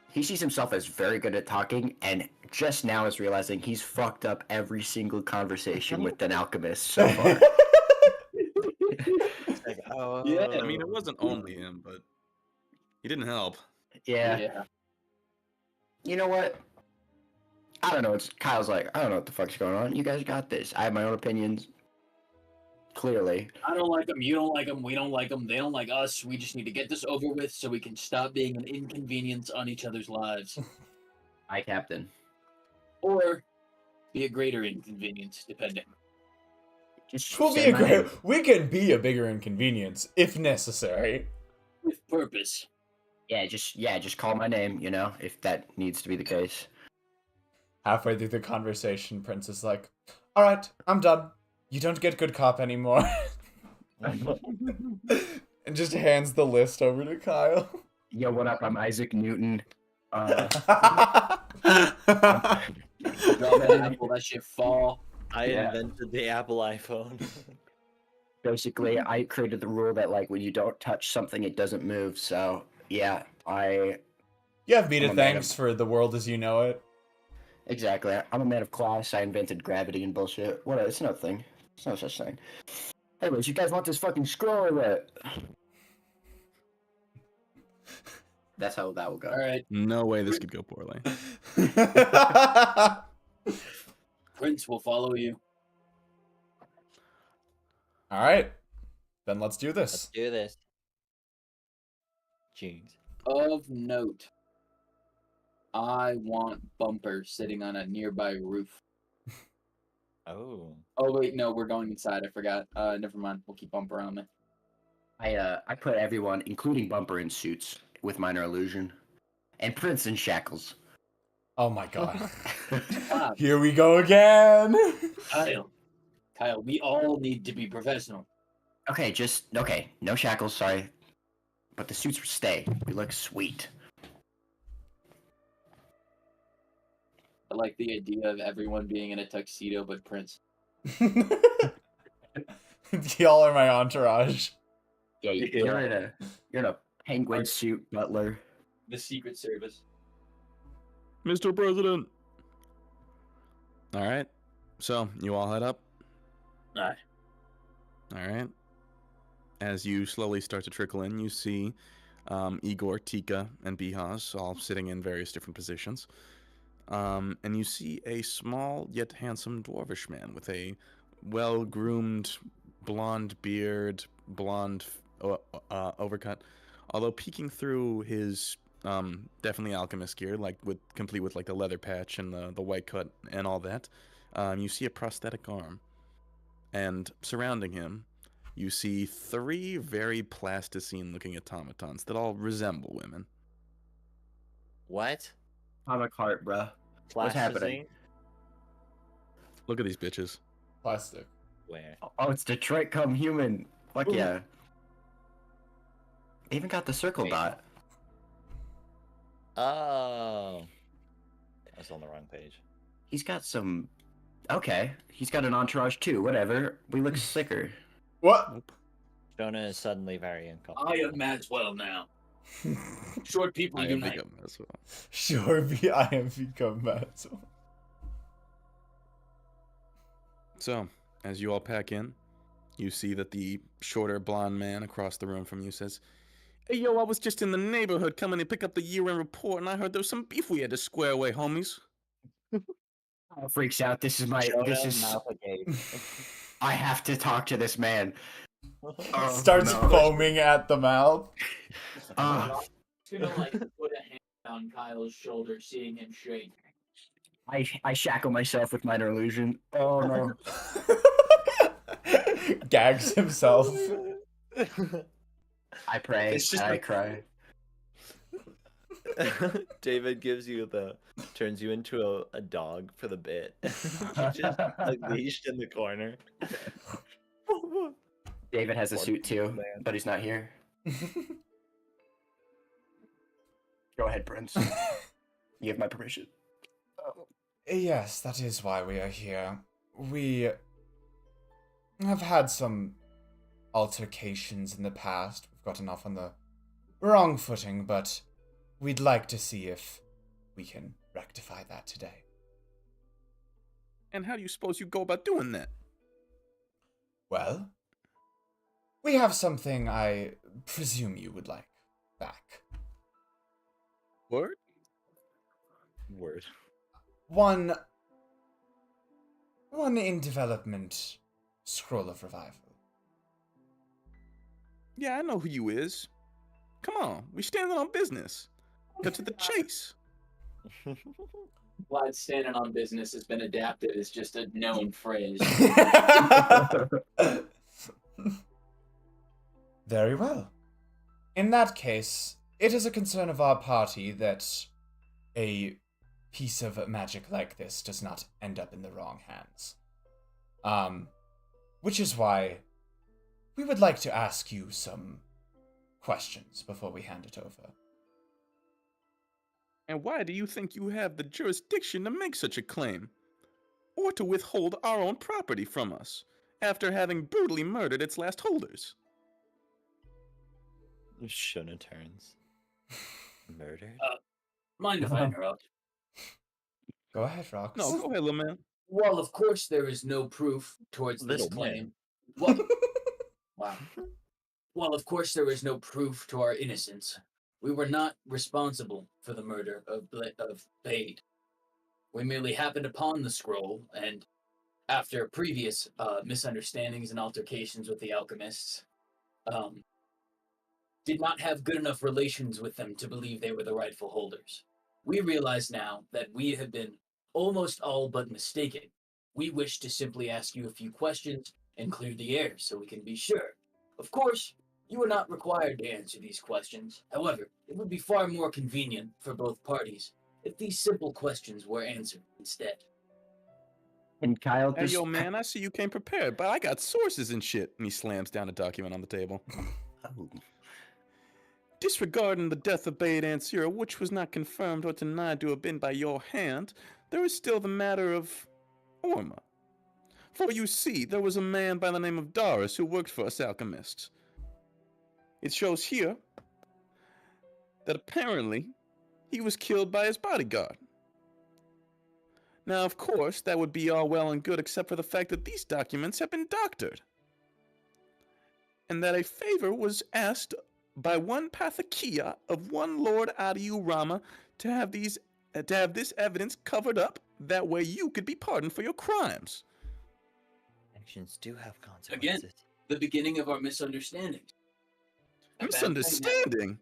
He sees himself as very good at talking, and just now is realizing he's fucked up every single conversation with an alchemist so far. It's like, oh. Yeah. I mean, it wasn't only him, but he didn't help. Yeah. You know what? I don't know. It's Kyle's like, I don't know what the fuck's going on. You guys got this. I have my own opinions. Clearly. I don't like them. You don't like them. We don't like them. They don't like us. We just need to get this over with so we can stop being an inconvenience on each other's lives. Aye, Captain. Or be a greater inconvenience, depending. Just We'll be say a my great, name. we can be a bigger inconvenience if necessary. With purpose. Just call my name, you know, if that needs to be the case. Halfway through the conversation, Prince is like, "All right, I'm done. You don't get good cop anymore." And just hands the list over to Kyle. Yo, what up? I'm Isaac Newton. Drop that apple, that shit fall. I Yeah. invented the Apple iPhone. Basically, I created the rule that, like, when you don't touch something, it doesn't move. So, yeah, You have me to I'm a man thanks for the world as you know it. exactly. I'm a man of class. I invented gravity and bullshit. What? It's no thing. It's no such thing. Anyways, you guys want this fucking scroll or what? That's how that will go. All right, No way this could go poorly. Prince will follow you. All right, then let's do Let's this. do this. Jeez. Of note, I want Bumper sitting on a nearby roof. Oh. Oh wait, no, we're going inside. I forgot. Never mind. We'll keep Bumper on me. I put everyone, including Bumper, in suits with minor illusion, and Prince in shackles. Oh my god. Ah, Here we go again. Kyle, we all need to be professional. Okay, no shackles. Sorry, but the suits stay. We look sweet. I like the idea of everyone being in a tuxedo but Prince. Y'all are my entourage. Yeah, you're in a penguin suit, Butler. The Secret Service. Mr. President. All right. So, you all head up? Aye. All right. As you slowly start to trickle in, you see Igor, Tika, and Bihaz all sitting in various different positions. And you see a small yet handsome dwarvish man with a well-groomed blonde beard, blonde overcut. Although peeking through his definitely alchemist gear, like complete with like the leather patch and the white cut and all that, you see a prosthetic arm. And surrounding him, you see 3 very plasticine-looking automatons that all resemble women. What? Comic heart, bruh. What's happening? Plasticine? Look at these bitches. Plastic. Where? Oh, it's Detroit come human. Fuck Ooh. yeah. They even got the circle dot. Oh. I was on the wrong page. He's got some. Okay, he's got an entourage too. Whatever. We look sicker. What? Nope. Jonah is suddenly very uncomfortable. I am Maxwell now. Short people I have unite. become as well. Sure, I have become mad. So, as you all pack in, you see that the shorter blonde man across the room from you says, "Hey, yo, I was just in the neighborhood coming to pick up the year-end report, and I heard there was some beef we had to square away, homies." Oh, freaks out. This is my. Jonah This is. Malpagate. I have to talk to this man. Oh, Starts no. foaming at the mouth. Ah, Just gonna like put a hand on Kyle's shoulder, seeing him shake. I shackle myself with minor illusion. Oh no. Gags himself. I pray. It's just I like- cry. David turns you into a dog for the bit. Just like leashed in the corner. David has a Poor suit too, man. but he's not here. Go ahead, Prince. You have my permission. Yes, that is why we are here. We have had some altercations in the past. We've gotten off on the wrong footing, but we'd like to see if we can rectify that today. And how do you suppose you go about doing that? Well, we have something I presume you would like back. Word? Word. One in development scroll of revival. Yeah, I know who you is. Come on, we standing on business. Cut to the chase. Why standing on business has been adapted as just a known phrase. Very well. In that case, it is a concern of our party that a piece of magic like this does not end up in the wrong hands. Which is why we would like to ask you some questions before we hand it over. And why do you think you have the jurisdiction to make such a claim? Or to withhold our own property from us, after having brutally murdered its last holders? Shona turns. Murdered? Mind if I interrupt? Go ahead, Rox. No, go ahead, little man. Well, of course there is no proof towards this Little claim. Well, wow. Well, of course there is no proof to our innocence. We were not responsible for the murder of Bade. We merely happened upon the scroll, and after previous misunderstandings and altercations with the alchemists, did not have good enough relations with them to believe they were the rightful holders. We realize now that we have been almost all but mistaken. We wish to simply ask you a few questions and clear the air so we can be sure. Of course, you are not required to answer these questions. However, it would be far more convenient for both parties if these simple questions were answered instead. And Kyle Hey, just... yo, man, I see you came prepared, but I got sources and shit. And he slams down a document on the table. Disregarding the death of Bade Ansira, which was not confirmed or denied to have been by your hand, there is still the matter of Orma. For you see, there was a man by the name of Doris who worked for us alchemists. It shows here that apparently he was killed by his bodyguard. Now, of course, that would be all well and good except for the fact that these documents have been doctored. And that a favor was asked by one Pathakia of one Lord Adiu Rama to have this evidence covered up, that way you could be pardoned for your crimes. Actions do have consequences. Again, the beginning of our misunderstanding. Misunderstanding?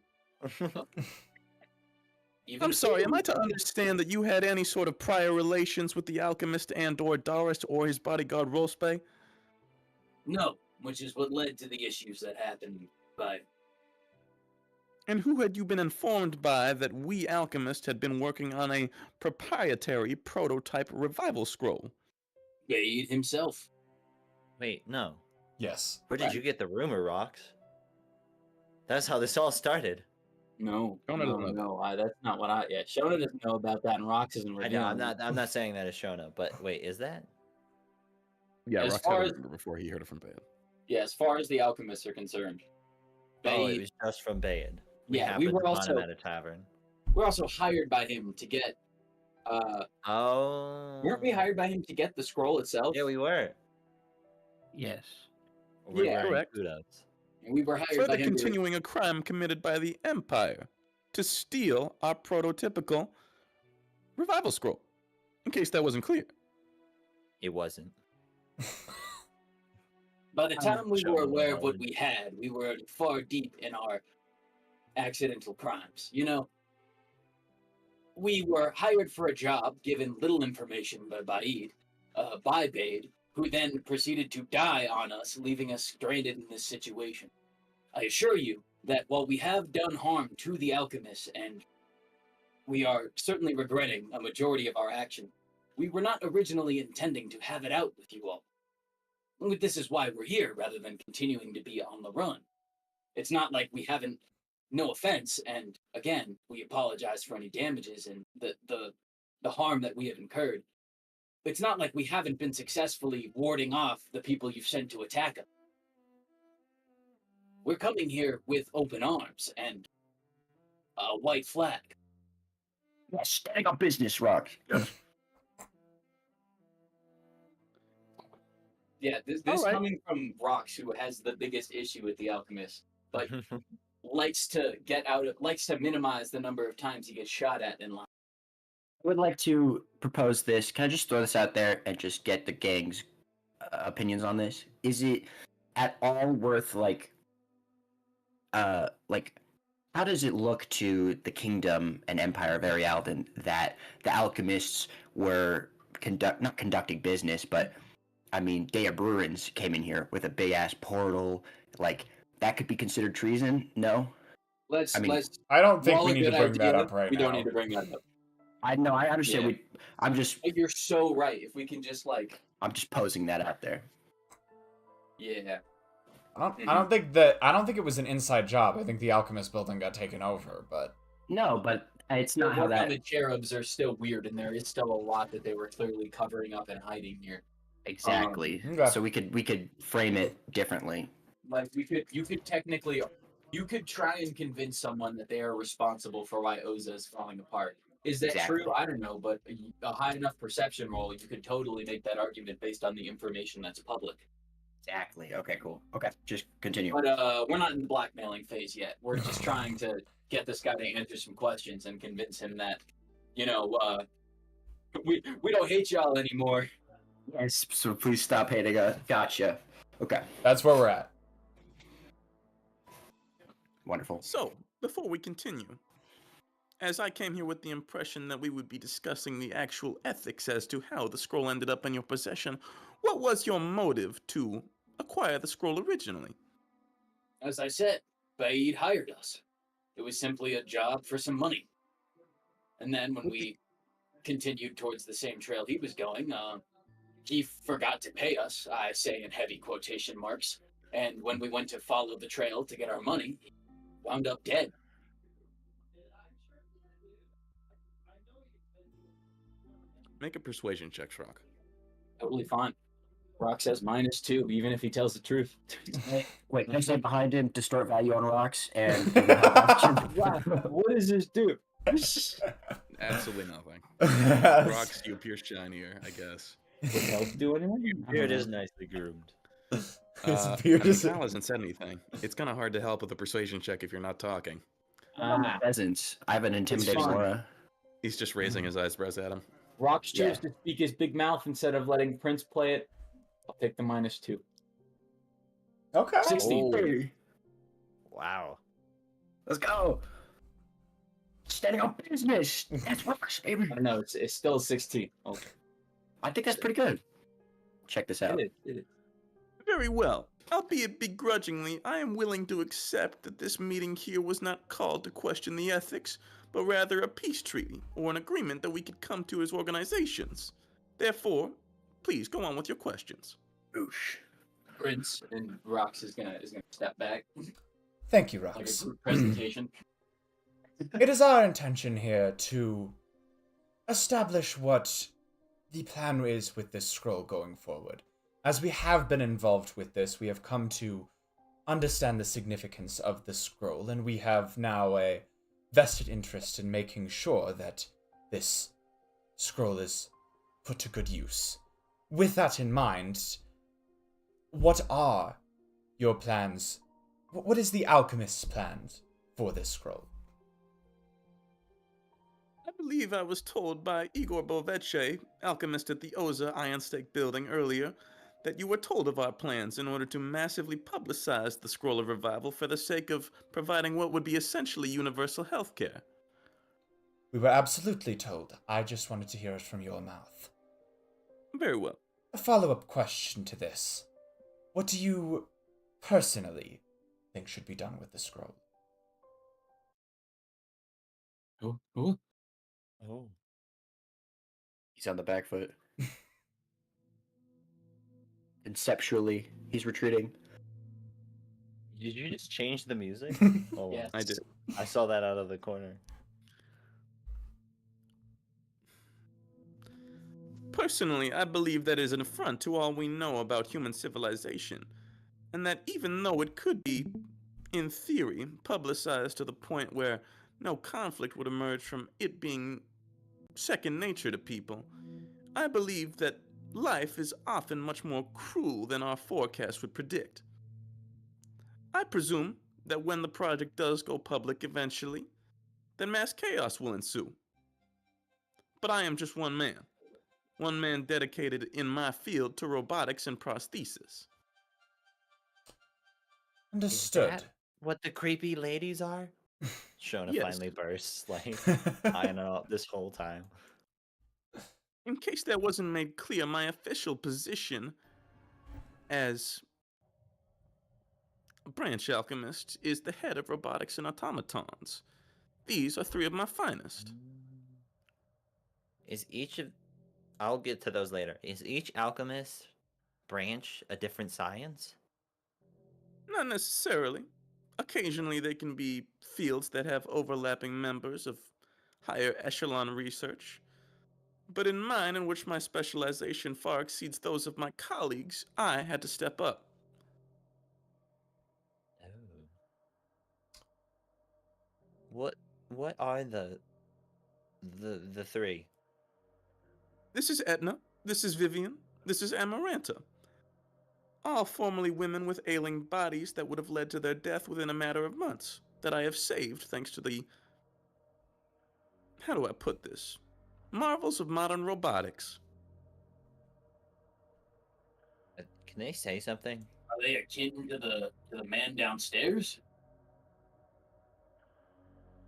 Even I'm if sorry, we am were- I to understand that you had any sort of prior relations with the alchemist and or Doris or his bodyguard Rospe? No, which is what led to the issues that happened by... And who had you been informed by that we alchemists had been working on a proprietary prototype revival scroll? Bade himself. Wait, no. Yes. Where did you get the rumor, Rox? That's how this all started. No, Shona doesn't know. that's not what I. Yeah, Shona doesn't know about that, and Rox isn't I revealing. know. I'm not saying that as Shona, but wait, is that? Yeah, As Rox far had a as- rumor before he heard it from Bade. Yeah, as far as the alchemists are concerned. Oh, Bade- it was just from Bayed. Yeah, happened we were upon also him at a tavern. we're also hired by him to get. Oh. Weren't we hired by him to get the scroll itself? Yeah, we were. Yes. We're Yeah. wearing Correct. kudos. We were hired by Further him. continuing a crime committed by the Empire to steal our prototypical revival scroll. In case that wasn't clear. It wasn't. By the time we were Shona aware of what knowledge. we had, we were far deep in our accidental crimes. You know, we were hired for a job, given little information by Bade, who then proceeded to die on us, leaving us stranded in this situation. I assure you that while we have done harm to the alchemists, and we are certainly regretting a majority of our action, we were not originally intending to have it out with you all. This is why we're here, rather than continuing to be on the run. It's not like we haven't, no offense, and again, we apologize for any damages and the harm that we have incurred. It's not like we haven't been successfully warding off the people you've sent to attack us. We're coming here with open arms and a white flag. Yeah, standing up business, Rock. Yeah, this Alright. coming from Rox, who has the biggest issue with the alchemist, but likes to minimize the number of times he gets shot at in line. I would like to propose this. Can I just throw this out there and just get the gang's opinions on this? Is it at all worth like how does it look to the kingdom and empire of Arialden that the alchemists were not conducting business, but I mean, Dea Bruins came in here with a big ass portal. Like that could be considered treason? No. Let's I don't think while we a need to good bring that idea, up right we now. don't need to bring that up. I know. I understand. Yeah. I'm just You're so right. If we can just posing that out there. yeah. I don't think it was an inside job. I think the alchemist building got taken over, but No, but it's not how The that. cherubs are still weird, and there is still a lot that they were clearly covering up and hiding here. Exactly. Okay. So we could frame it differently. Like you could try and convince someone that they are responsible for why Oza is falling apart. Is that Exactly. true? I don't know, but a high enough perception roll, you could totally make that argument based on the information that's public. Exactly. Okay, cool. Okay, just continue. But we're not in the blackmailing phase yet. We're just trying to get this guy to answer some questions and convince him that, we don't hate y'all anymore. Yes, so please stop hating us. Gotcha. Okay, that's where we're at. wonderful. So, before we continue, as I came here with the impression that we would be discussing the actual ethics as to how the scroll ended up in your possession, what was your motive to acquire the scroll originally? As I said, Baid hired us. It was simply a job for some money. And then when we continued towards the same trail he was going, he forgot to pay us, I say in heavy quotation marks. And when we went to follow the trail to get our money, he wound up dead. Make a persuasion check, Shrock. Totally fine. Rock says -2, even if he tells the truth. Wait, can I say behind him, distort value on rocks, and What does this do? Absolutely nothing. Rocks, you appear shinier, I guess. Would help do anything? Your beard is nicely groomed. His beard is. Cal hasn't said anything. It's kind of hard to help with a persuasion check if you're not talking. Pheasants. I have an intimidating fine. aura. He's just raising his eyebrows at him. Rock's chose to speak his big mouth instead of letting Prince play it. I'll take the -2. Okay. 16. Wow. Let's go. Standing up business. That's works, baby. I don't know. It's still 16. Okay. I think that's pretty good. Check this out. It is. Very well. Albeit begrudgingly, I am willing to accept that this meeting here was not called to question the ethics, but rather a peace treaty or an agreement that we could come to as organizations. Therefore, please go on with your questions. Oosh. Prince And Rox is gonna step back Thank you, like a Rox. group presentation. It is our intention here to establish what the plan is with this scroll going forward. As we have been involved with this, we have come to understand the significance of the scroll, and we have now a vested interest in making sure that this scroll is put to good use. With that in mind, what are your plans? What is the alchemist's plans for this scroll? I believe I was told by Igor Boveche, alchemist at the Oza Iron Stake building earlier, that you were told of our plans in order to massively publicize the Scroll of Revival for the sake of providing what would be essentially universal healthcare. We were absolutely told. I just wanted to hear it from your mouth. Very well. A follow-up question to this. What do you personally think should be done with the scroll? Oh, Oh. He's on the back foot. Conceptually, he's retreating. Did you just change the music? Oh, wow. yes. I did. I saw that out of the corner. Personally, I believe that is an affront to all we know about human civilization, and that even though it could be, in theory, publicized to the point where no conflict would emerge from it being second nature to people, I believe that life is often much more cruel than our forecast would predict. I presume that when the project does go public eventually, then mass chaos will ensue. But I am just one man dedicated in my field to robotics and prosthesis. Understood. Is that what the creepy ladies are? Shona Yes. finally bursts, like, I know this whole time. In case that wasn't made clear, my official position as a branch alchemist is the head of robotics and automatons. These are three of my finest. Is each of... I'll get to those later. Is each alchemist branch a different science? Not necessarily. Occasionally, they can be fields that have overlapping members of higher echelon research. But in mine, in which my specialization far exceeds those of my colleagues, I had to step up. Oh. What are the three? This is Etna, this is Vivian, this is Amaranta. All formerly women with ailing bodies that would have led to their death within a matter of months, that I have saved thanks to the... how do I put this? Marvels of modern robotics. Can they say something? Are they akin to the man downstairs?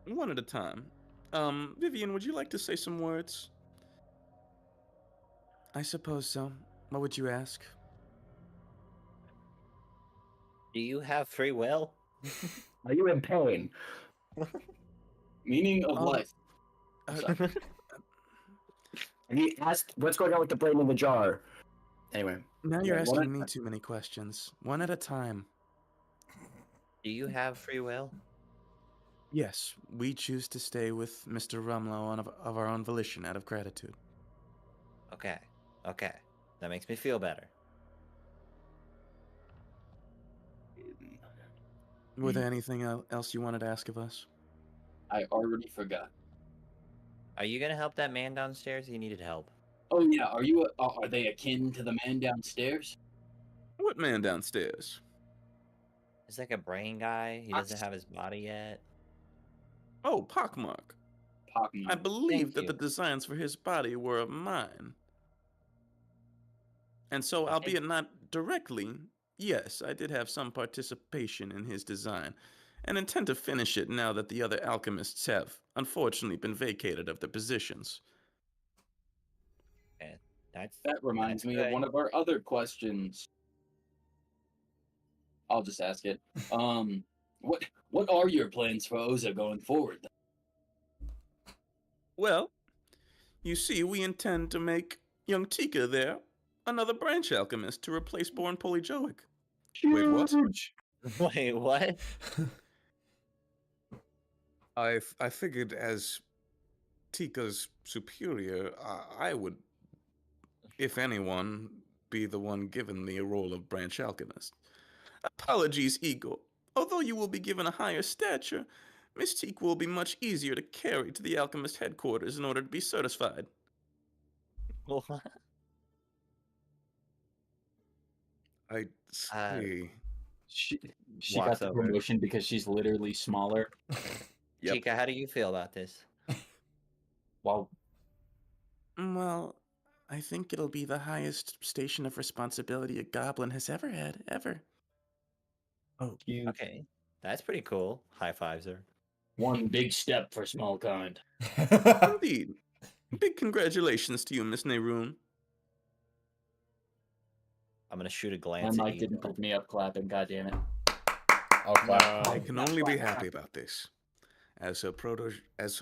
One at a time. Vivian, would you like to say some words? I suppose so. What would you ask? Do you have free will? Are you in pain? Meaning of Um, life. Uh, And he asked, "What's going on with the brain in the jar?" Anyway, now Yeah, you're one asking at- me too many questions. One at a time. Do you have free will? Yes, we choose to stay with Mr. Rumlow of our own volition out of gratitude. Okay. Okay. That makes me feel better. Were there anything else you wanted to ask of us? I already forgot. Are you gonna help that man downstairs? He needed help. Oh yeah, are they akin to the man downstairs? What man downstairs? He's like a brain guy. He doesn't have his body yet. Oh, Pockmark. Pockmark. I believe Thank that the you. designs for his body were of mine. And so, Okay. albeit not directly, yes, I did have some participation in his design, and intend to finish it now that the other alchemists have, unfortunately, been vacated of their positions. Okay. That's That reminds me of one of our other questions. I'll just ask it. What are your plans for Oza going forward? Well, you see, we intend to make young Tika there another branch alchemist to replace Born Polyjoic. Wait, what? Wait, what? I figured as Tika's superior, I would, if anyone, be the one given the role of branch alchemist. Apologies, Igor. Although you will be given a higher stature, Mystique will be much easier to carry to the alchemist headquarters in order to be certified. What? I see. She Walks got the over. promotion because she's literally smaller. Yep. Chica, how do you feel about this? Well, Well, I think it'll be the highest station of responsibility a goblin has ever had, ever. oh, you Okay. That's pretty cool. High fives her. One big step for small kind. Indeed. Big congratulations to you, Miss Nehroon. I'm gonna shoot a My glance at mic didn't Igor. pick me up clapping. God damn it. I'll clap. I can only be happy about this. As her protege, as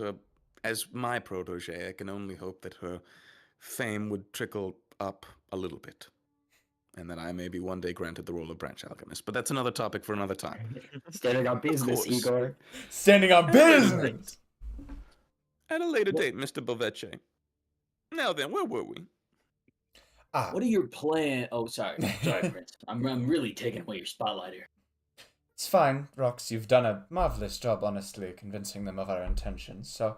my protege, I can only hope that her fame would trickle up a little bit, and that I may be one day granted the role of branch alchemist. But that's another topic for another time. Standing on business, course. Igor. Standing on At a later business. date. At a later date, Mr. Boveche. Now then, where were we? Ah, What are your plans? Oh, sorry, Prince. I'm really taking away your spotlight here. it's fine, Rox. You've done a marvelous job, honestly, convincing them of our intentions. So,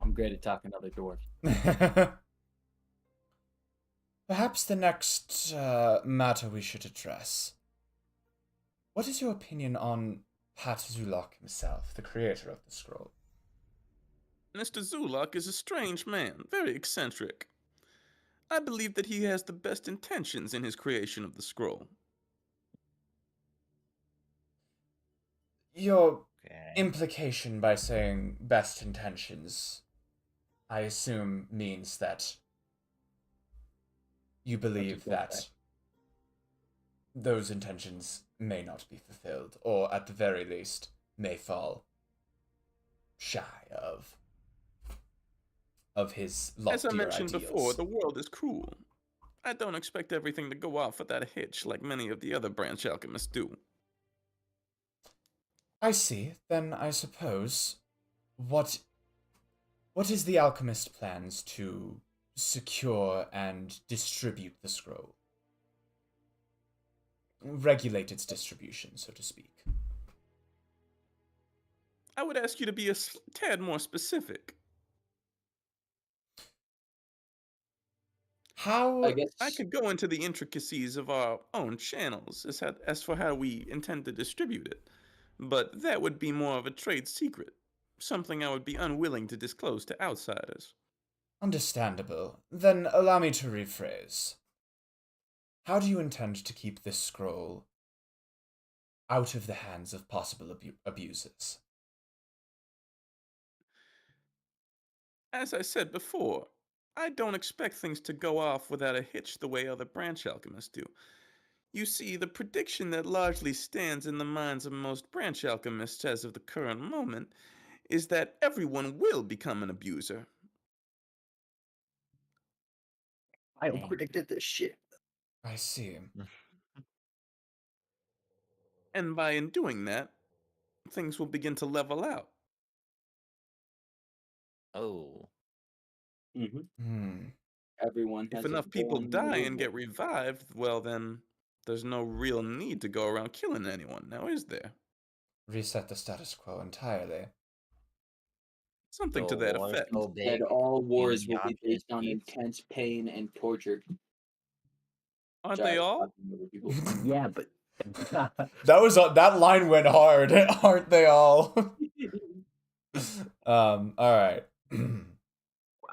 I'm great at talking to other dwarves. perhaps the next matter we should address. What is your opinion on Pat Zulok himself, the creator of the scroll? Mr. Zulok is a strange man, very eccentric. I believe that he has the best intentions in his creation of the scroll. Your Okay. implication by saying best intentions, I assume, means that you believe fair that those intentions may not be fulfilled, or at the very least, may fall shy of his loftier As I mentioned ideals. before, the world is cruel. I don't expect everything to go off without a hitch like many of the other branch alchemists do. I see. Then I suppose what is the alchemist plans to secure and distribute the scroll? Regulate its distribution, so to speak. I would ask you to be a tad more specific. How I guess I could go into the intricacies of our own channels as for how we intend to distribute it, but that would be more of a trade secret, something I would be unwilling to disclose to outsiders. Understandable. Then allow me to rephrase. How do you intend to keep this scroll out of the hands of possible abusers? As I said before, I don't expect things to go off without a hitch the way other branch alchemists do. You see, the prediction that largely stands in the minds of most branch alchemists as of the current moment is that everyone will become an abuser. I Damn. predicted this shit. I see. And by in doing that, things will begin to level out. Oh. Hmm. everyone If has a enough people born die and movement. get revived, well then, there's no real need to go around killing anyone, now is there? Reset the status quo entirely. Something to The that war's effect. so That big. all wars the will be based on options intense pain and torture. Aren't Sorry, they all? talking to other people. Yeah, but That line went hard, aren't they all? All right.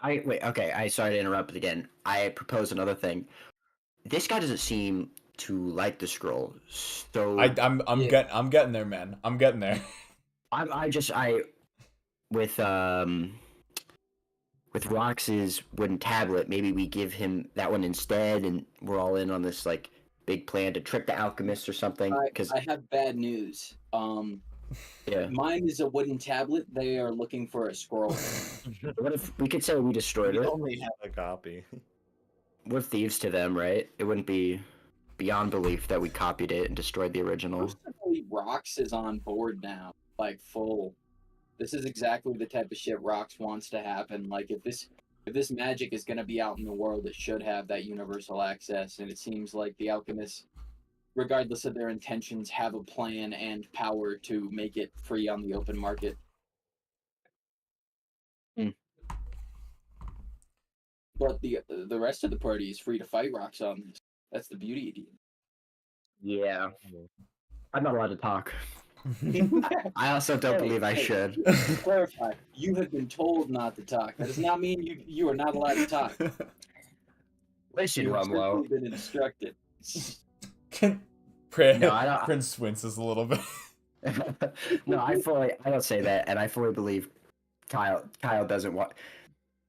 okay. Sorry to interrupt again. I propose another thing. This guy doesn't seem to like the scroll, so I'm Yeah. getting there, man. I'm getting there. I with Rox's wooden tablet, maybe we give him that one instead, and we're all in on this like big plan to trick the alchemist or something. Because I have bad news. yeah, Mine is a wooden tablet. They are looking for a scroll. what if we could say we destroyed We it? only have a copy. We're thieves to them, right? It wouldn't be beyond belief that we copied it and destroyed the original. Personally, Rox is on board now, like full. This is exactly the type of shit Rox wants to happen. Like if this magic is gonna be out in the world, it should have that universal access. And it seems like the alchemists, regardless of their intentions, have a plan and power to make it free on the open market. But the rest of the party is free to fight Rox on this. That's the beauty of it. Yeah, I'm not allowed to talk. I also don't believe I should. To clarify, you have been told not to talk. That does not mean you are not allowed to talk. Listen, You have Rumlow. simply been instructed. No, I don't. Prince winces a little bit. No, I don't say that, and I fully believe Kyle doesn't want.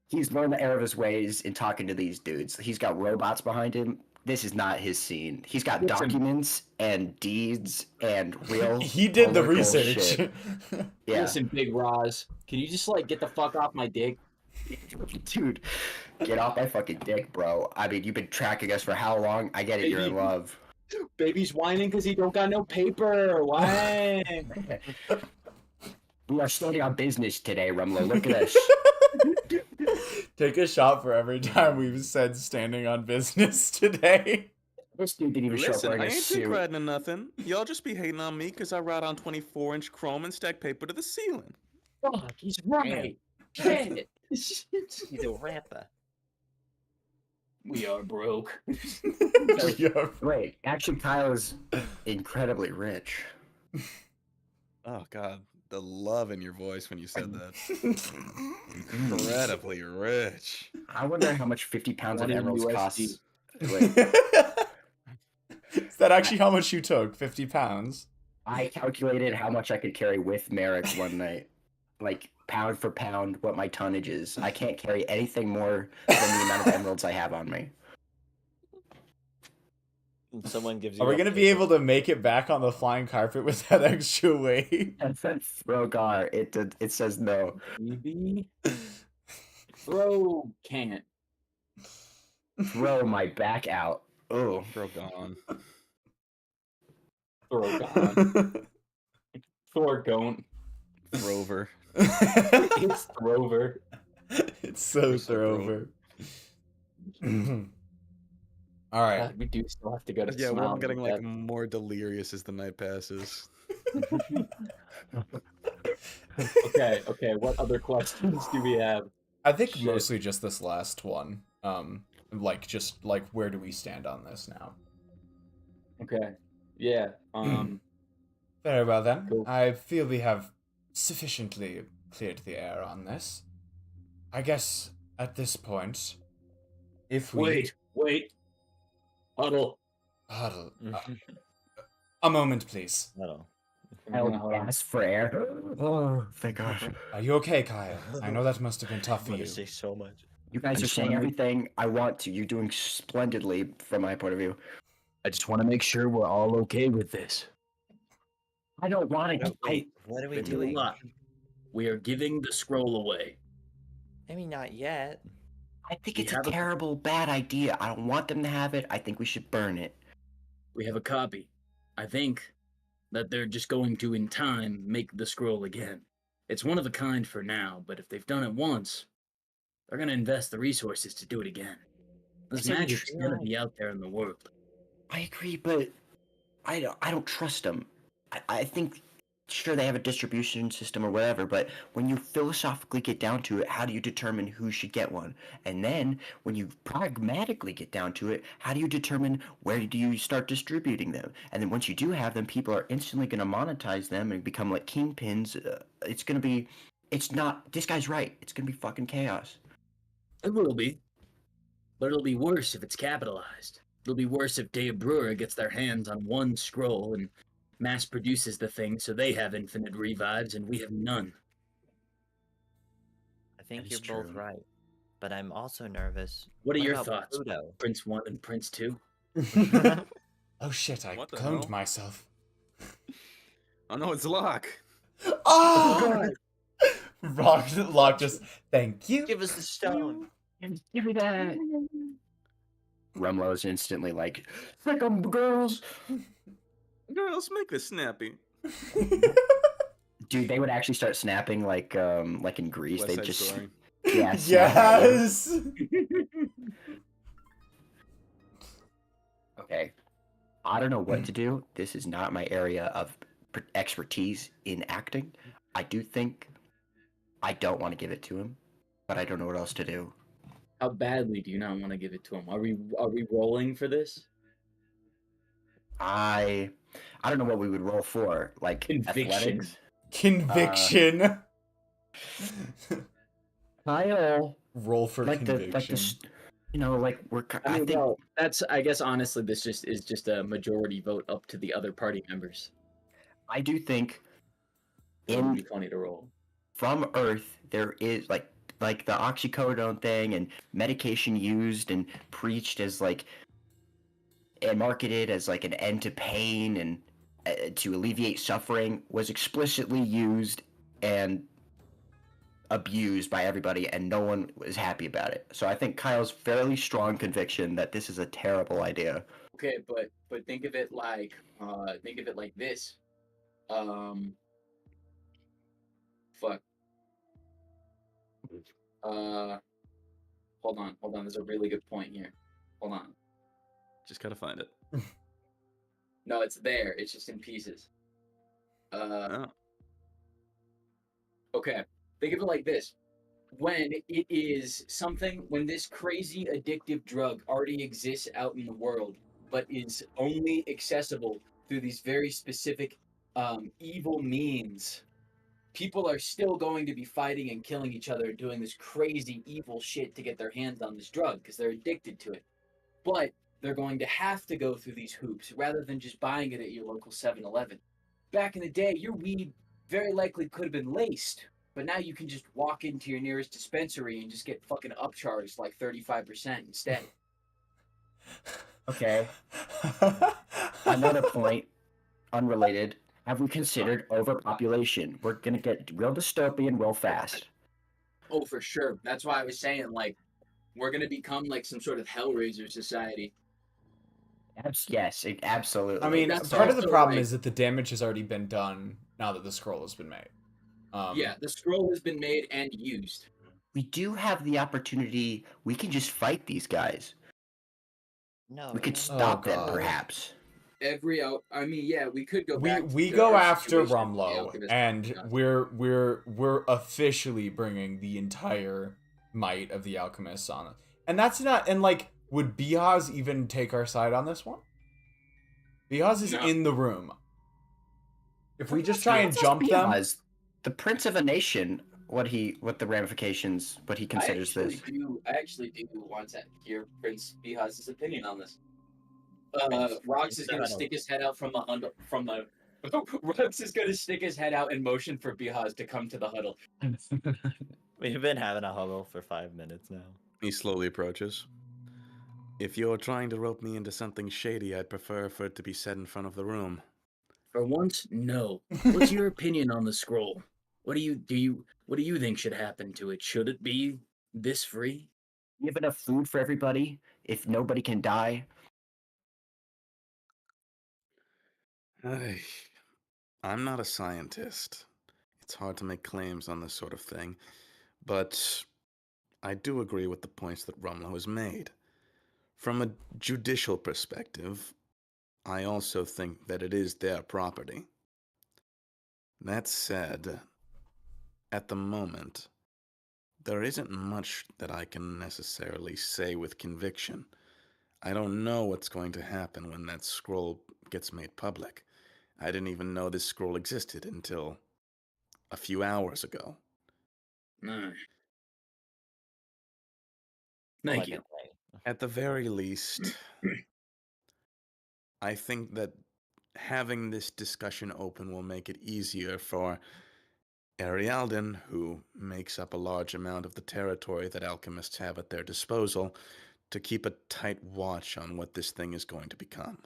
He's learned the error of his ways in talking to these dudes. He's got robots behind him this is not his scene. He's got Listen. documents and deeds and real. He did the political research. shit. Yeah, Listen, Big Roz, can you just like get the fuck off my dick? dude, get off my fucking dick, bro. I mean, you've been tracking us for how long? I get it. You're in love. Baby's whining because he don't got no paper. Why? We are starting on business today, Rumlow. Look at us. Take a shot for every time we've said standing on business today. This dude didn't even show up Listen, I wearing a ain't suit. dick riding or nothing. Y'all just be hating on me because I ride on 24-inch chrome and stack paper to the ceiling. Fuck, he's right. Shit. He's a rapper. We are broke. Yeah. Wait, actually, Kyle is incredibly rich. Oh God, the love in your voice when you said that. Incredibly rich. I wonder how much 50 pounds of 20 emeralds USD. costs. Wait, Is that actually how much you took? 50 pounds? I calculated how much I could carry with Merrick one night. Like, pound for pound, what my tonnage is. I can't carry anything more than the amount of emeralds I have on me. Someone gives you. Are we going to be able to make it back on the flying carpet with that extra weight? Rogar, it says no. Maybe. Bro can't. Throw my back out. Oh, Bro gone. Throw gone. Thor don't. Rover. It's Throver. It's so So throver. All right. God, we do still have to go to Yeah, we're Smile getting and like Death. more delirious as the night passes. Okay. What other questions do we have? I think Shit. mostly just this last one. Just like where do we stand on this now? Okay. Yeah. Very well then. Cool. I feel we have sufficiently cleared the air on this. I guess at this point, if we Wait. Huddle. huddle, a moment, please. No. I'll ask for air. Oh, thank God. Are you okay, Kyle? I know that must have been tough for I'm you. gonna say so much. You guys I are just saying wanna- everything I want to. You're doing splendidly from my point of view. I just want to make sure we're all okay with this. I don't want to. Wait, what are we We're doing doing? a lot. We are giving the scroll away. I mean, not yet. I think We it's a have a- terrible, bad idea. I don't want them to have it. I think we should burn it. We have a copy. I think that they're just going to, in time, make the scroll again. It's one of a kind for now, but if they've done it once, they're going to invest the resources to do it again. This It's a magic's going to try. be out there in the world. I agree, but I don't trust them. I think, sure, they have a distribution system or whatever, but when you philosophically get down to it, how do you determine who should get one? And then, when you pragmatically get down to it, how do you determine where do you start distributing them? And then once you do have them, people are instantly going to monetize them and become like kingpins. It's going to be, it's not, this guy's right. It's going to be fucking chaos. It will be. But it'll be worse if it's capitalized. It'll be worse if Dave Brewer gets their hands on one scroll and mass produces the thing so they have infinite revives and we have none. I think That you're is both true. right, but I'm also nervous. What are your about thoughts? Pluto? Prince 1 and Prince 2? Oh shit, I What the cloned hell? myself. Oh no, it's Locke. Oh! Locke just, thank you. Give us the stone. Give me that. Rumlow is instantly like, "Frick 'em, girls." Girls, make this snappy. Dude, they would actually start snapping like in Greece. West They'd Side just Story. yeah. snap at you. Yes. Okay. I don't know what to do. This is not my area of expertise in acting. I do think I don't want to give it to him, but I don't know what else to do. How badly do you not want to give it to him? Are we rolling for this? I don't know what we would roll for. Like Conviction. athletics. Conviction. Kyle, Roll for like conviction. like we're. I mean, think well, that's. I guess honestly, this is just a majority vote up to the other party members. I do think It would in be funny to roll. from Earth there is like the oxycodone thing and medication used and preached as like and marketed as like an end to pain and to alleviate suffering was explicitly used and abused by everybody, and no one was happy about it. So I think Kyle's fairly strong conviction that this is a terrible idea. Okay, but think of it like this. Fuck. Hold on. There's a really good point here. Hold on. Just gotta find it. No, it's there. It's just in pieces. Oh. Okay. Think of it like this. When it is something, when this crazy addictive drug already exists out in the world, but is only accessible through these very specific evil means, people are still going to be fighting and killing each other, doing this crazy evil shit to get their hands on this drug because they're addicted to it. But they're going to have to go through these hoops rather than just buying it at your local 7-Eleven. Back in the day, your weed very likely could have been laced, but now you can just walk into your nearest dispensary and just get fucking upcharged like 35% instead. Okay. Another point, unrelated. Have we considered overpopulation? We're gonna get real dystopian real fast. Oh, for sure. That's why I was saying, like, we're gonna become like some sort of Hellraiser society. Yes, absolutely. I mean, That's part of the also, problem like- is that the damage has already been done now that the scroll has been made. Yeah, the scroll has been made and used. we do have the opportunity. We can just fight these guys. No, We could no, stop them, God. perhaps. I mean, yeah, we could go we back. we to go our after situation with the Rumlow, alchemist. and Yeah. we're officially bringing the entire might of the alchemists on it. And that's not, and like, would Bihaz even take our side on this one? Bihaz is No. in the room. If we just try and jump them, Bihaz, the prince of a nation, what he considers this. I actually do want to hear Prince Bihaz's opinion on this. Rox is gonna stick his head out from the Rox is gonna stick his head out and motion for Bihaz to come to the huddle. We've been having a huddle for 5 minutes now. He slowly approaches. If you're trying to rope me into something shady, I'd prefer for it to be said in front of the room. For once, no. What's your opinion on the scroll? What do you think should happen to it? Should it be this free? You have enough food for everybody if nobody can die. I'm not a scientist. It's hard to make claims on this sort of thing, but I do agree with the points that Rumlow has made. From a judicial perspective, I also think that it is their property. That said, at the moment, there isn't much that I can necessarily say with conviction. I don't know what's going to happen when that scroll gets made public. I didn't even know this scroll existed until a few hours ago. No. All I Thank can you. say. At the very least, I think that having this discussion open will make it easier for Arialdin, who makes up a large amount of the territory that alchemists have at their disposal, to keep a tight watch on what this thing is going to become.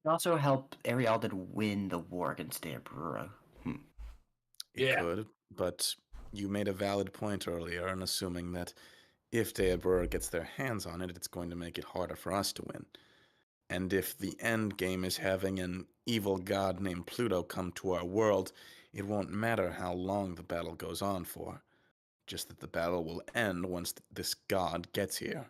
It also help Arialdin win the war against Deabrura. It Yeah. could, but you made a valid point earlier in assuming that if Deabrura gets their hands on it, it's going to make it harder for us to win. And if the end game is having an evil god named Pluto come to our world, it won't matter how long the battle goes on for. Just that the battle will end once this god gets here.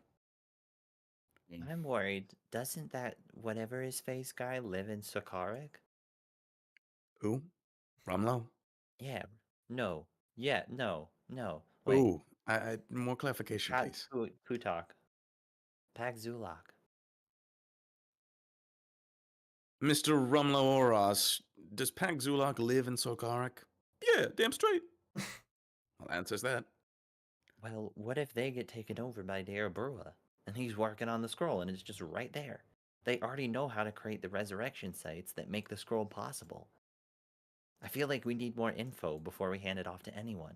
I'm worried. Doesn't that whatever his face guy live in Sakarik? Who? Rumlow? Yeah. No. Yeah. No. No. Wait. Ooh, more clarification, please. Putak. Pag Zulak. Mr. Rumlow Oros, does Pag Zulak live in Sokarik? Yeah, damn straight. Well, answers that. Well, what if they get taken over by Deabrua and he's working on the scroll and it's just right there? They already know how to create the resurrection sites that make the scroll possible. I feel like we need more info before we hand it off to anyone.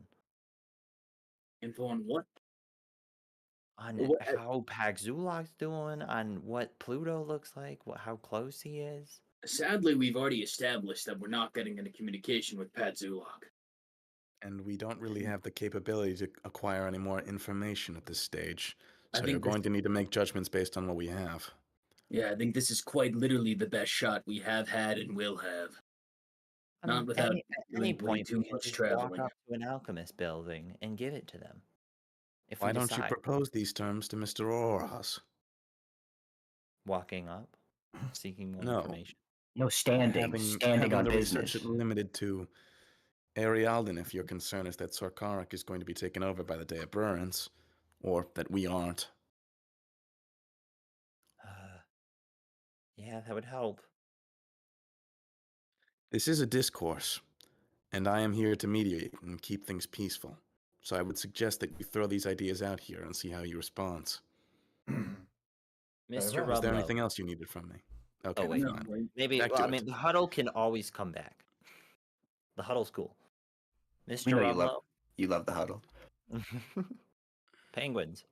Info on what? On What- how Pagzulok's doing, on what Pluto looks like, how close he is. Sadly, we've already established that we're not getting into communication with Pat Zulok. And we don't really have the capability to acquire any more information at this stage. I So think you're this- going to need to make judgments based on what we have. Yeah, I think this is quite literally the best shot we have had and will have. Not without at doing any way point, too we can much just traveling. walk up to an alchemist building and give it to them. If Why we don't you decide, propose these terms to Mr. Oras? walking up, seeking more No. information. No, standing Having on the business. research limited to Arialden if your concern is that Sorkarak is going to be taken over by the Day of Burns, or that we aren't. Yeah, that would help. This is a discourse, and I am here to mediate and keep things peaceful. So I would suggest that you throw these ideas out here and see how he responds. Mr. well. Is there Rumlow. anything else you needed from me? Okay, Oh, wait. No, fine. right? Maybe, Back well, to I mean, it. the huddle can always come back. The huddle's cool. We Mr. know Rumlow. you love the huddle. Penguins.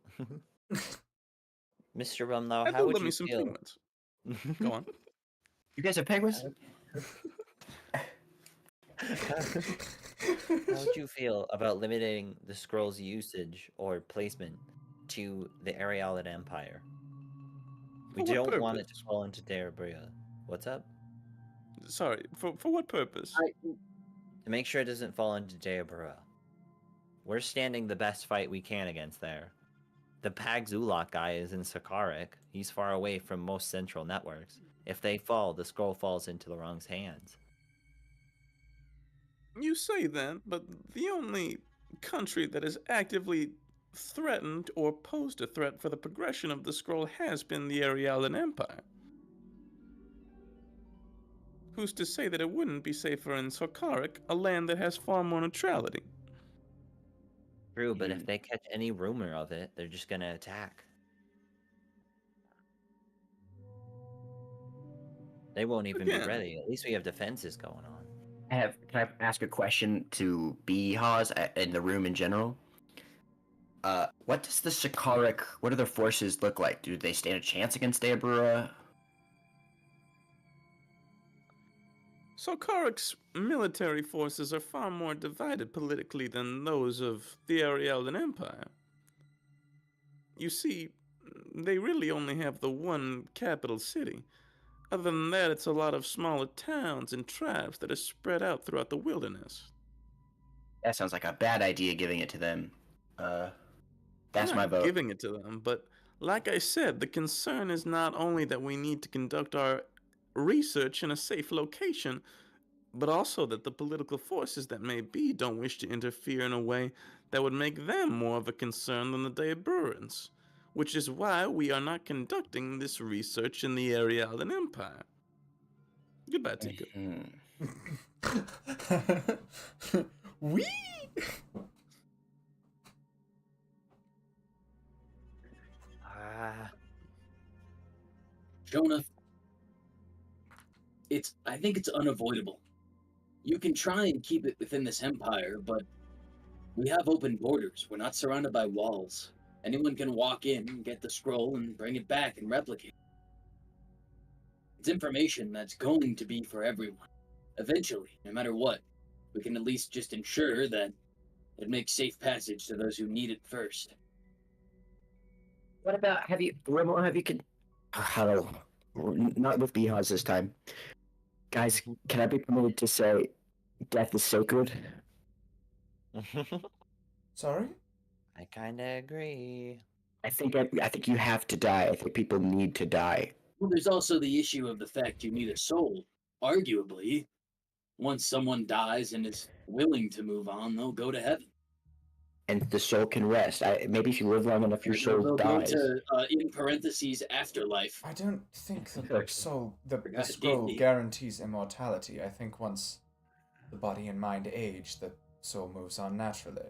Mr. Rumlow, I how do would love you me some feel? penguins. Go on. You guys have penguins? How would you feel about limiting the scroll's usage or placement to the Arialan Empire? We For what don't want it to purpose? fall into Darabria. What's up? Sorry, for what purpose? To make sure it doesn't fall into Darabria. We're standing the best fight we can against there. The Pagzulok guy is in Sakarik. He's far away from most central networks. If they fall, the scroll falls into the wrong's hands. You say that, but the only country that has actively threatened or posed a threat for the progression of the scroll has been the Arialan Empire. Who's to say that it wouldn't be safer in Sorkarik, a land that has far more neutrality? True, but if they catch any rumor of it, they're just gonna attack. They won't even be Again. ready. At least we have defenses going on. Can I ask a question to Hawes in the room in general? What does the Sakaric, what do their forces look like? Do they stand a chance against Deabrura? Sorkarik's military forces are far more divided politically than those of the Arialan Empire. You see, they really only have the one capital city. Other than that, it's a lot of smaller towns and tribes that are spread out throughout the wilderness. That sounds like a bad idea giving it to them. That's I'm my not vote. giving it to them, but like I said, the concern is not only that we need to conduct our research in a safe location, but also that the political forces that may be don't wish to interfere in a way that would make them more of a concern than the Daeburans, which is why we are not conducting this research in the Arialan Empire. Goodbye, Tinker. Wee! Jonah, I think it's unavoidable. You can try and keep it within this empire, but we have open borders. We're not surrounded by walls. Anyone can walk in, get the scroll, and bring it back and replicate. It's information that's going to be for everyone. Eventually, no matter what, we can at least just ensure that it makes safe passage to those who need it first. What about, Remo, huddle, not with Hawes this time. Guys, can I be permitted to say death is sacred? Sorry? I kind of agree. I think you have to die. I think people need to die. Well, there's also the issue of the fact you need a soul. Arguably, once someone dies and is willing to move on, they'll go to heaven. And the soul can rest. Maybe if you live long enough, your soul They'll dies. go to, in parentheses, afterlife. I don't think the Okay. soul, the Forgot scroll D&D. guarantees immortality. I think once the body and mind age, the soul moves on naturally.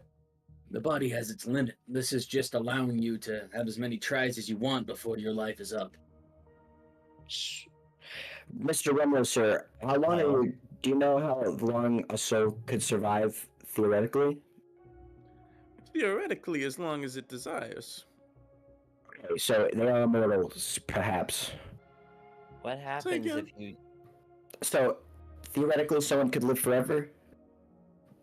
The body has its limit. This is just allowing you to have as many tries as you want before your life is up. Mr. Remlo, sir, do you know how long a soul could survive theoretically? Theoretically, as long as it desires. Okay, so they are immortals, perhaps. What Say happens again. if you? So, theoretically, someone could live forever?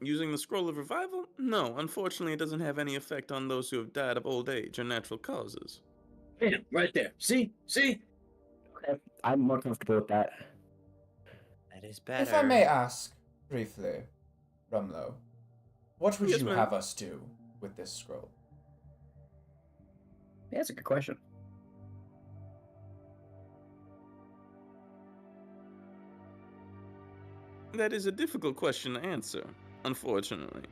Using the scroll of revival? No, unfortunately, it doesn't have any effect on those who have died of old age or natural causes. Bam, right there. See? See? Okay. I'm more comfortable with that. That is better. If I may ask briefly, Rumlow, what would Yes, you ma'am. have us do with this scroll? Yeah, that's a good question. That is a difficult question to answer, unfortunately.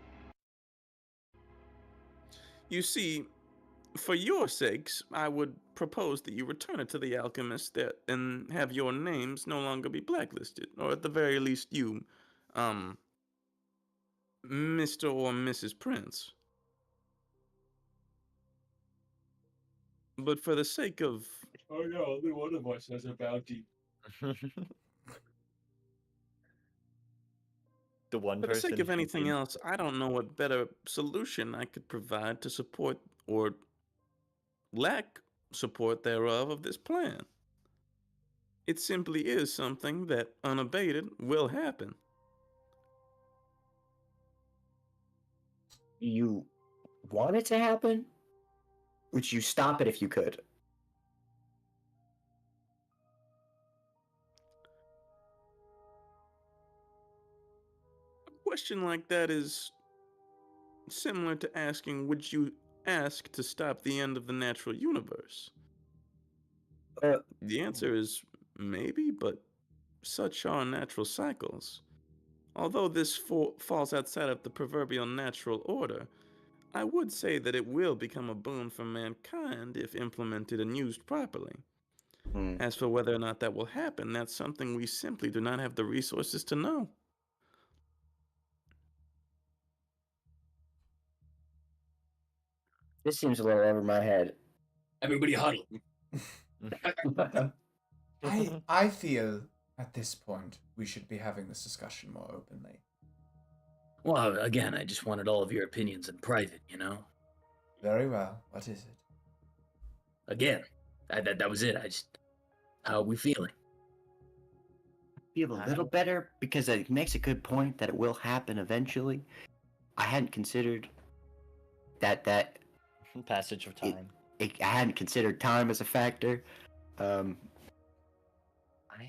You see, for your sakes, I would propose that you return it to the alchemist and have your names no longer be blacklisted, or at the very least you, Mr. or Mrs. Prince. But for the sake of... Oh yeah, only one of us has a bounty. The one For the person sake of who anything didn't- else, I don't know what better solution I could provide to support or lack support thereof of this plan. It simply is something that, unabated, will happen. You want it to happen? Would you stop it if you could? A question like that is similar to asking, would you ask to stop the end of the natural universe? The answer is maybe, but such are natural cycles. Although this falls outside of the proverbial natural order, I would say that it will become a boon for mankind if implemented and used properly. Hmm. As for whether or not that will happen, that's something we simply do not have the resources to know. This seems a little over my head. Everybody huddle. I feel at this point we should be having this discussion more openly. Well, again, I just wanted all of your opinions in private, you know? Very well. What is it? Again, that was it. How are we feeling? Feel a little better because it makes a good point that it will happen eventually. I hadn't considered that Passage of time. I hadn't considered time as a factor. I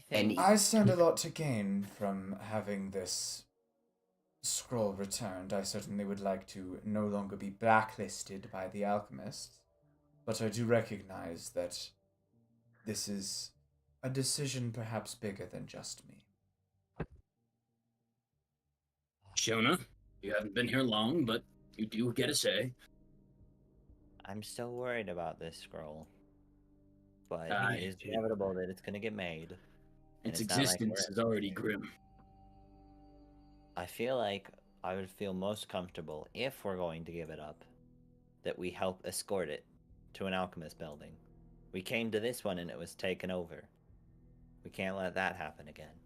think. I stand a lot to gain from having this scroll returned. I certainly would like to no longer be blacklisted by the alchemists, but I do recognize that this is a decision perhaps bigger than just me. Shona, you haven't been here long, but you do get a say. I'm still worried about this scroll, but I- it is inevitable that it's gonna get made. and Its it's not like existence we're- is already grim. I feel like I would feel most comfortable if we're going to give it up, that we help escort it to an alchemist building. We came to this one and it was taken over. We can't let that happen again.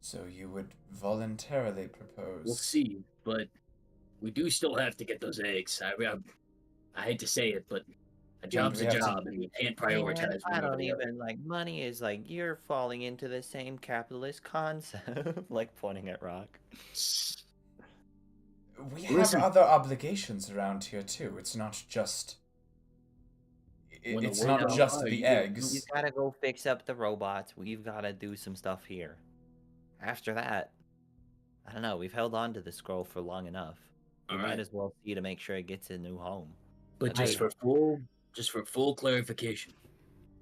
So you would voluntarily propose... We'll see, but we do still have to get those eggs. I hate to say it, but a job's we a have to- job, and we can't Man, prioritize I one over don't the other. even like money is like you're falling into the same capitalist concept, like pointing at Rock. We have Listen. other obligations around here too. It's not just... When the It's word not out just loud, the you- eggs. We've got to go fix up the robots. We've got to do some stuff here. After that, I don't know. We've held on to the scroll for long enough. We All might right. as well see to make sure it gets a new home. But That's just for full clarification,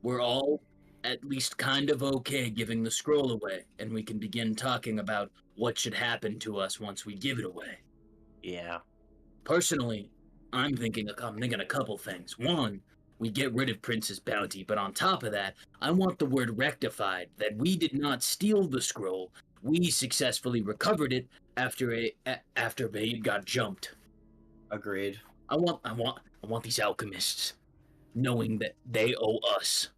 we're all at least kind of okay giving the scroll away, and we can begin talking about what should happen to us once we give it away. Yeah. Personally, I'm thinking a couple things. One, we get rid of Prince's bounty, but on top of that, I want the word rectified that we did not steal the scroll. We successfully recovered it after Babe got jumped. Agreed. I want these alchemists knowing that they owe us.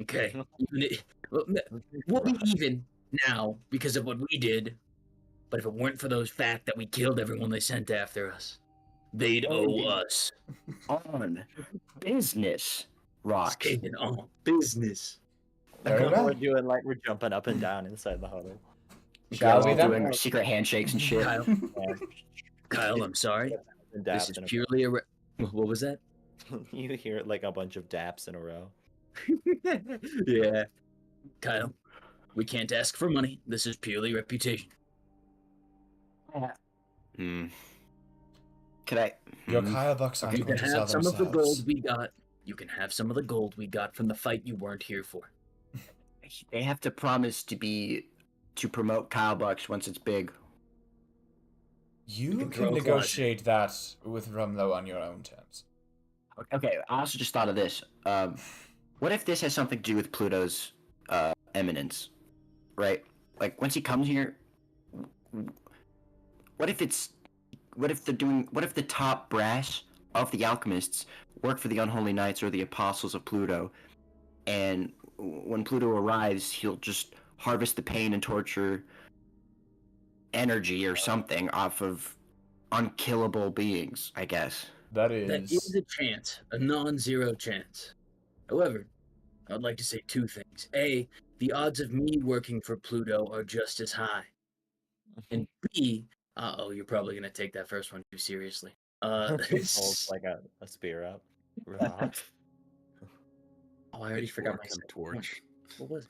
Okay, we'll be even now because of what we did. But if it weren't for those fact that we killed everyone they sent after us, They'd owe us. On business, rocks. Stated on business. Very We're well. doing like we're jumping up and down inside the huddle. Shall we All then? doing secret handshakes and shit. Kyle, Kyle, I'm sorry. And This daps is in a purely a. What was that? row. You hear like a bunch of daps in a row. Yeah. Kyle, we can't ask for money. This is purely reputation. Hmm. Could I? Your hmm. Kyle Bucks aren't You going can to sell have some of the themselves. gold we got. You can have some of the gold we got from the fight you weren't here for. They have to promise to promote Kyle Bucks once it's big. You can can throw a closet. negotiate that with Rumlow on your own terms. Okay, I also just thought of this. What if this has something to do with Pluto's eminence, right? Like once he comes here, what if the top brass of the alchemists work for the unholy knights or the apostles of Pluto, and when Pluto arrives, he'll just harvest the pain and torture energy or something off of unkillable beings, I guess. That That is. is a chance, a non-zero chance. However, I would like to say two things. A, the odds of me working for Pluto are just as high. And B, you're probably gonna take that first one too seriously. Holds like a spear up. Rock. Oh, I already forgot my Fork and second torch. point. What was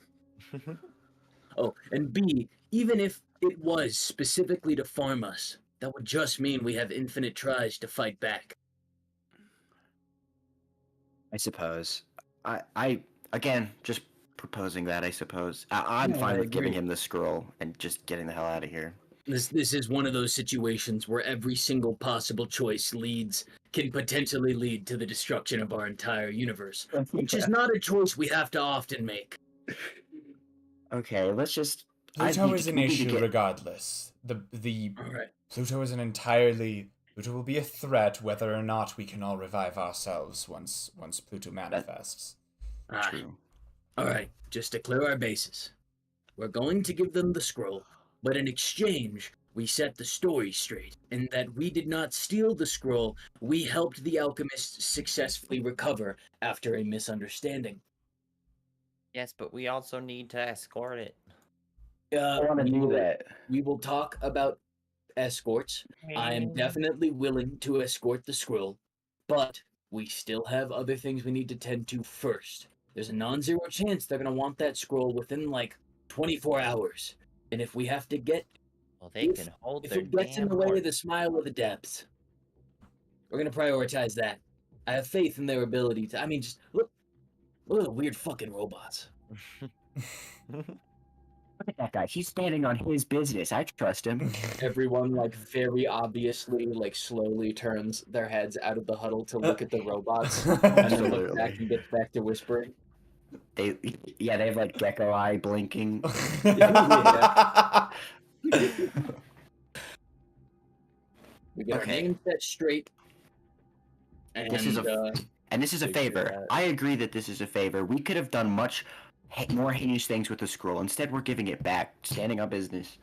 it? Oh, and B, even if it was specifically to farm us, that would just mean we have infinite tries to fight back. I suppose. I again just proposing that. I suppose I'm No, fine I with giving agree. him the scroll and just getting the hell out of here. This is one of those situations where every single possible choice can potentially lead to the destruction of our entire universe, which is not a choice we have to often make. Okay, let's just. Pluto is an we need to issue get- regardless. The All right. Pluto is an entirely. Pluto will be a threat whether or not we can all revive ourselves once Pluto manifests. Ah, True. all right. Just to clear our bases, we're going to give them the scroll, but in exchange, we set the story straight, in that we did not steal the scroll. We helped the alchemists successfully recover after a misunderstanding. Yes, but we also need to escort it. I want to do that. We will talk about escorts. I am definitely willing to escort the scroll, but we still have other things we need to tend to first. There's a non-zero chance they're gonna want that scroll within like 24 hours, and if we have to get, Well, they can hold if their it gets in damn the way of horse. the smile of the depths, we're gonna prioritize that. I have faith in their ability to. I mean, just look at the weird fucking robots. Look at that guy. He's standing on his business. I trust him. Everyone like very obviously like slowly turns their heads out of the huddle to look at the robots and then looks Absolutely. back and gets back to whispering. They have like gecko eye blinking. We get Okay. our names set straight. And This is And this is a Figure favor. that. I agree that this is a favor. We could have done much more heinous things with the scroll. Instead, we're giving it back, standing on business.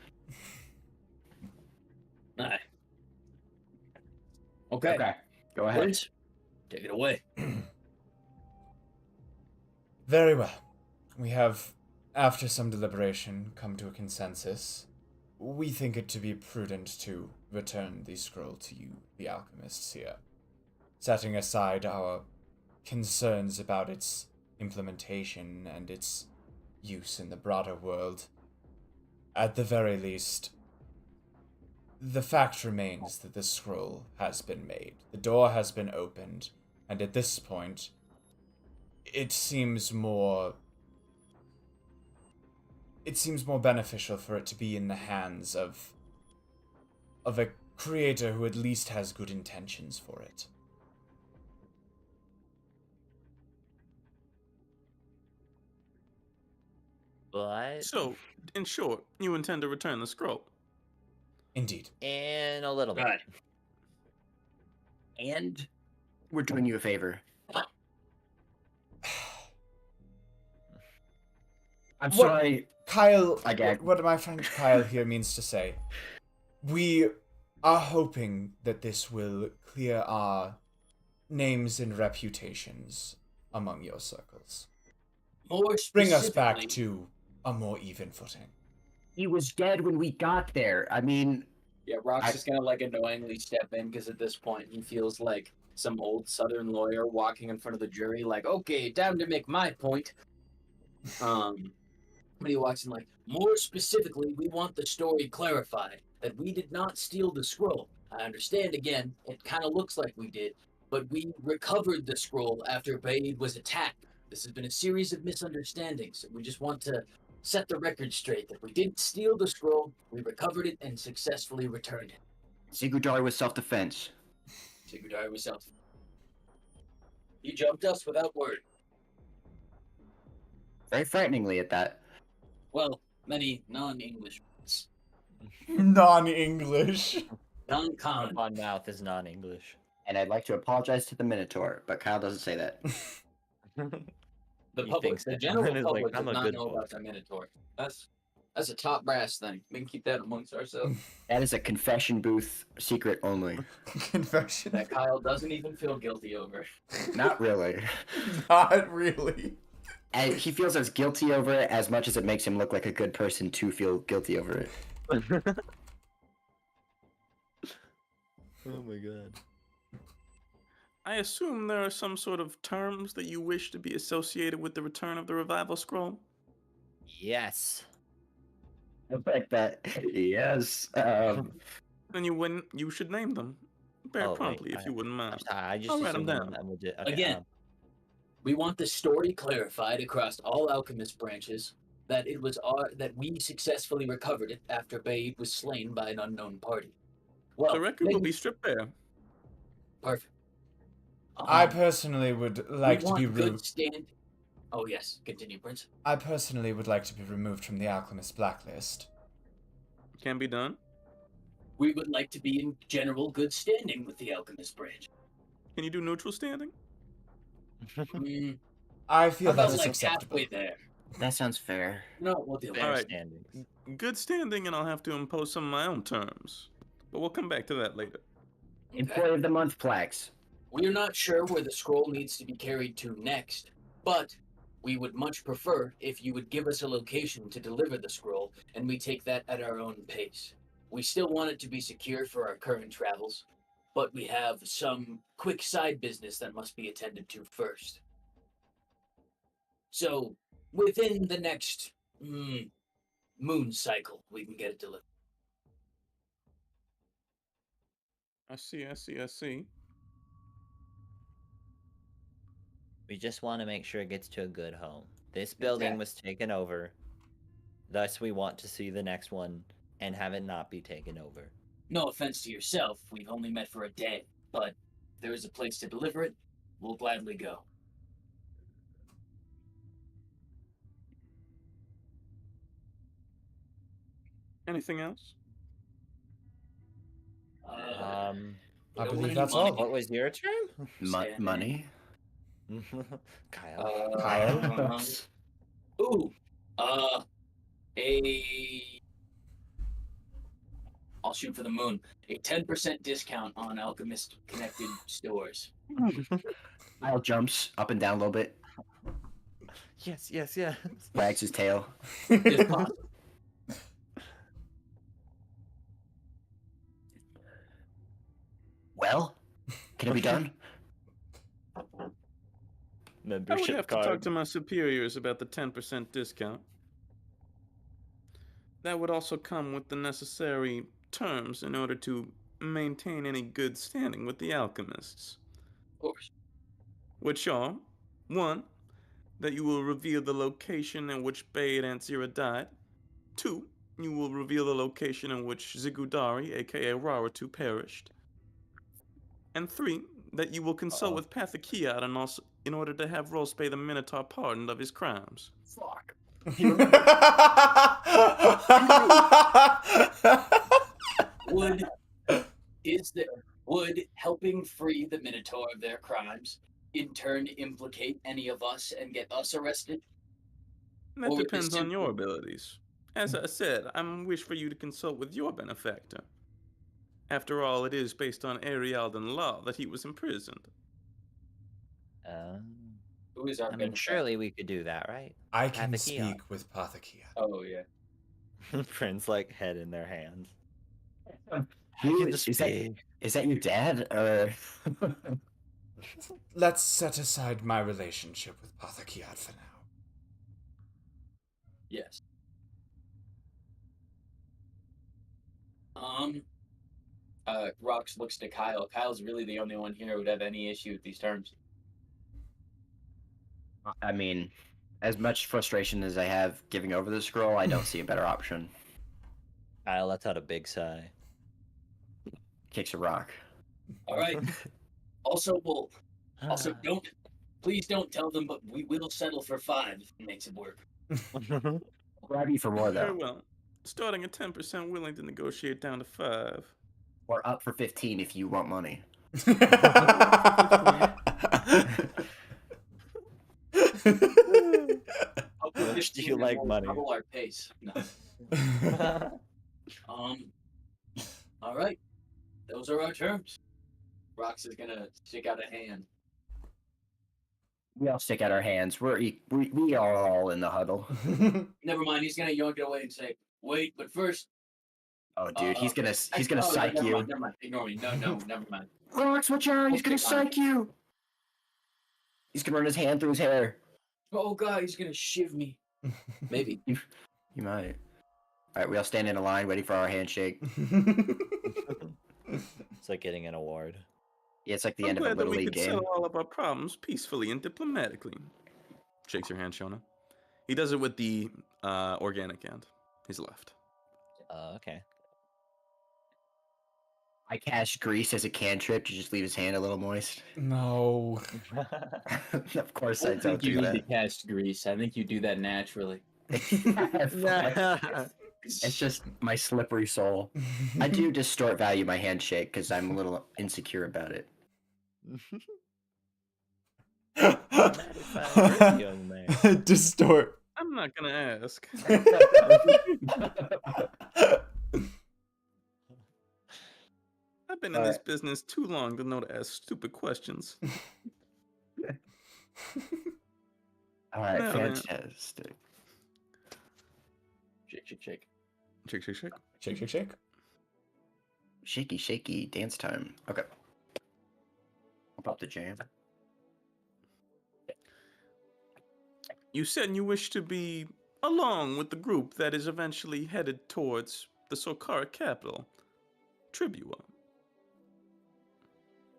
aye. Okay. Go ahead. Prince, take it away. Very well. We have, after some deliberation, come to a consensus. We think it to be prudent to return the scroll to you, the alchemists here, setting aside our concerns about its implementation and its use in the broader world. At the very least, the fact remains that the scroll has been made. The door has been opened, and at this point, it seems more beneficial for it to be in the hands of a creator who at least has good intentions for it. But So, in short, you intend to return the scroll. Indeed. in a little bit. Right. And we're doing you a favor. I'm What- sorry. Kyle, I get- what my friend Kyle here means to say, we are hoping that this will clear our names and reputations among your circles. More Bring us specifically, back to a more even footing. He was dead when we got there. I mean, Yeah, Rock's just gonna like annoyingly step in because at this point he feels like some old Southern lawyer walking in front of the jury, like, okay, time to make my point. But he walks in like, more specifically, we want the story clarified that we did not steal the scroll. I understand again, it kind of looks like we did, but we recovered the scroll after Baid was attacked. This has been a series of misunderstandings, and we just want to set the record straight that we didn't steal the scroll, we recovered it and successfully returned it. Sigudari was self-defense. Sigurdar was self. You jumped us without word. Very frighteningly at that. Well, many non-English words. Non-English. Non-common. On mouth is non-English. And I'd like to apologize to the Minotaur, but Kyle doesn't say that. The He public, thinks the that general John is like, public "I'm does a not good know boy." about the Minotaur. That's a top brass thing. We can keep that amongst ourselves. That is a confession booth secret only. Confession. That Kyle doesn't even feel guilty over. Not really. Not really. And he feels as guilty over it as much as it makes him look like a good person to feel guilty over it. Oh my god. I assume there are some sort of terms that you wish to be associated with the return of the revival scroll? Yes. I like that. Yes. Then you should name them. Very Oh, wait, promptly, if you wouldn't I'm mind. sorry, I just I'll write 'em assumed down. I'm legit. Okay, Again. We want the story clarified across all alchemist branches that it was that we successfully recovered it after Babe was slain by an unknown party. Well, The record will be stripped bare. perfect. I personally would like we to be want good removed. stand. Oh yes, continue, Prince. I personally would like to be removed from the alchemist blacklist. Can be done. We would like to be in general good standing with the alchemist branch. Can you do neutral standing? Mm, I feel about that is like acceptable. halfway there. That sounds fair. No, we'll deal with Fair Alright. standings. Good standing, and I'll have to impose some of my own terms. But we'll come back to that later. it. Okay. Employee of the Month plaques. We are not sure where the scroll needs to be carried to next, but we would much prefer if you would give us a location to deliver the scroll, and we take that at our own pace. We still want it to be secure for our current travels, but we have some quick side business that must be attended to first. So, within the next moon cycle, we can get it delivered. I see. We just want to make sure it gets to a good home. This building was taken over. Thus, we want to see the next one and have it not be taken over. No offense to yourself, we've only met for a day, but if there is a place to deliver it, we'll gladly go. Anything else? I we don't believe want that's any money. all. What was your term? Money? Kyle. Kyle? Ooh, I'll shoot for the moon. A 10% discount on alchemist connected stores. Kyle jumps up and down a little bit, Yes. wags his tail. If possible. Well, can it be done? I would Membership have to card. talk to my superiors about the 10% discount. That would also come with the necessary terms in order to maintain any good standing with the alchemists. Of course. Which are 1. That you will reveal the location in which Bade and Zira died. 2. You will reveal the location in which Zigudari, aka Raratu, perished. And 3. That you will consult with Pathakiad and also in order to have Rospe the Minotaur pardoned of his crimes. Fuck. Would helping free the Minotaur of their crimes in turn implicate any of us and get us arrested? That Or would depends this on your simply- abilities. As I said, I wish for you to consult with your benefactor. After all, it is based on Arialdan law that he was imprisoned. Who is our I mean, benefactor? surely we could do that, right? I Have can the key on. speak with Pathakia. Oh yeah. Prince like head in their hands. Who can is just that? be. Is that your dad? Or Let's set aside my relationship with Pathakiat for now. Yes. Rox looks to Kyle. Kyle's really the only one here who would have any issue with these terms. I mean, as much frustration as I have giving over the scroll, I don't see a better option. Kyle lets out a big sigh. Kicks a rock. All right. Also, please don't tell them, but we will settle for 5 if it makes it work. I'll grab you for more Very though. well. Starting at 10%, willing to negotiate down to 5. Or up for 15 if you want money. How much do you like money? Double our pace. No. All right. Those are our terms. Rox is gonna stick out a hand. We all stick out our hands. We are all in the huddle. Never mind. He's gonna yoink it away and say, "Wait, but first." Oh, dude, he's gonna Oh, psych never you. Mind, never mind. Ignore me. No, never mind. Rox, watch out! He's gonna Okay, fine. psych you. He's gonna run his hand through his hair. Oh god, he's gonna shiv me. Maybe. You might. All right, we all stand in a line, waiting for our handshake. It's like getting an award. Yeah, it's like the I'm end of a glad that little we league could game. settle all of our problems peacefully and diplomatically. Shakes your hand, Shona. He does it with the organic hand. His left. Okay. I cast grease as a cantrip to just leave his hand a little moist. No. Of course, I I don't don't think you do need to that. cast grease. I think you do that naturally. It's just my slippery soul. I do distort value my handshake because I'm a little insecure about it. Young man. Distort. I'm not gonna ask. I've been in this business too long to know to ask stupid questions. All right, No, man. fantastic. Shake, shake, shake. Shake, shake, shake. Shake, shake, shake. Shaky, shaky, dance time. Okay. I'll pop the jam. You said you wish to be along with the group that is eventually headed towards the Sokara capital, Tribua.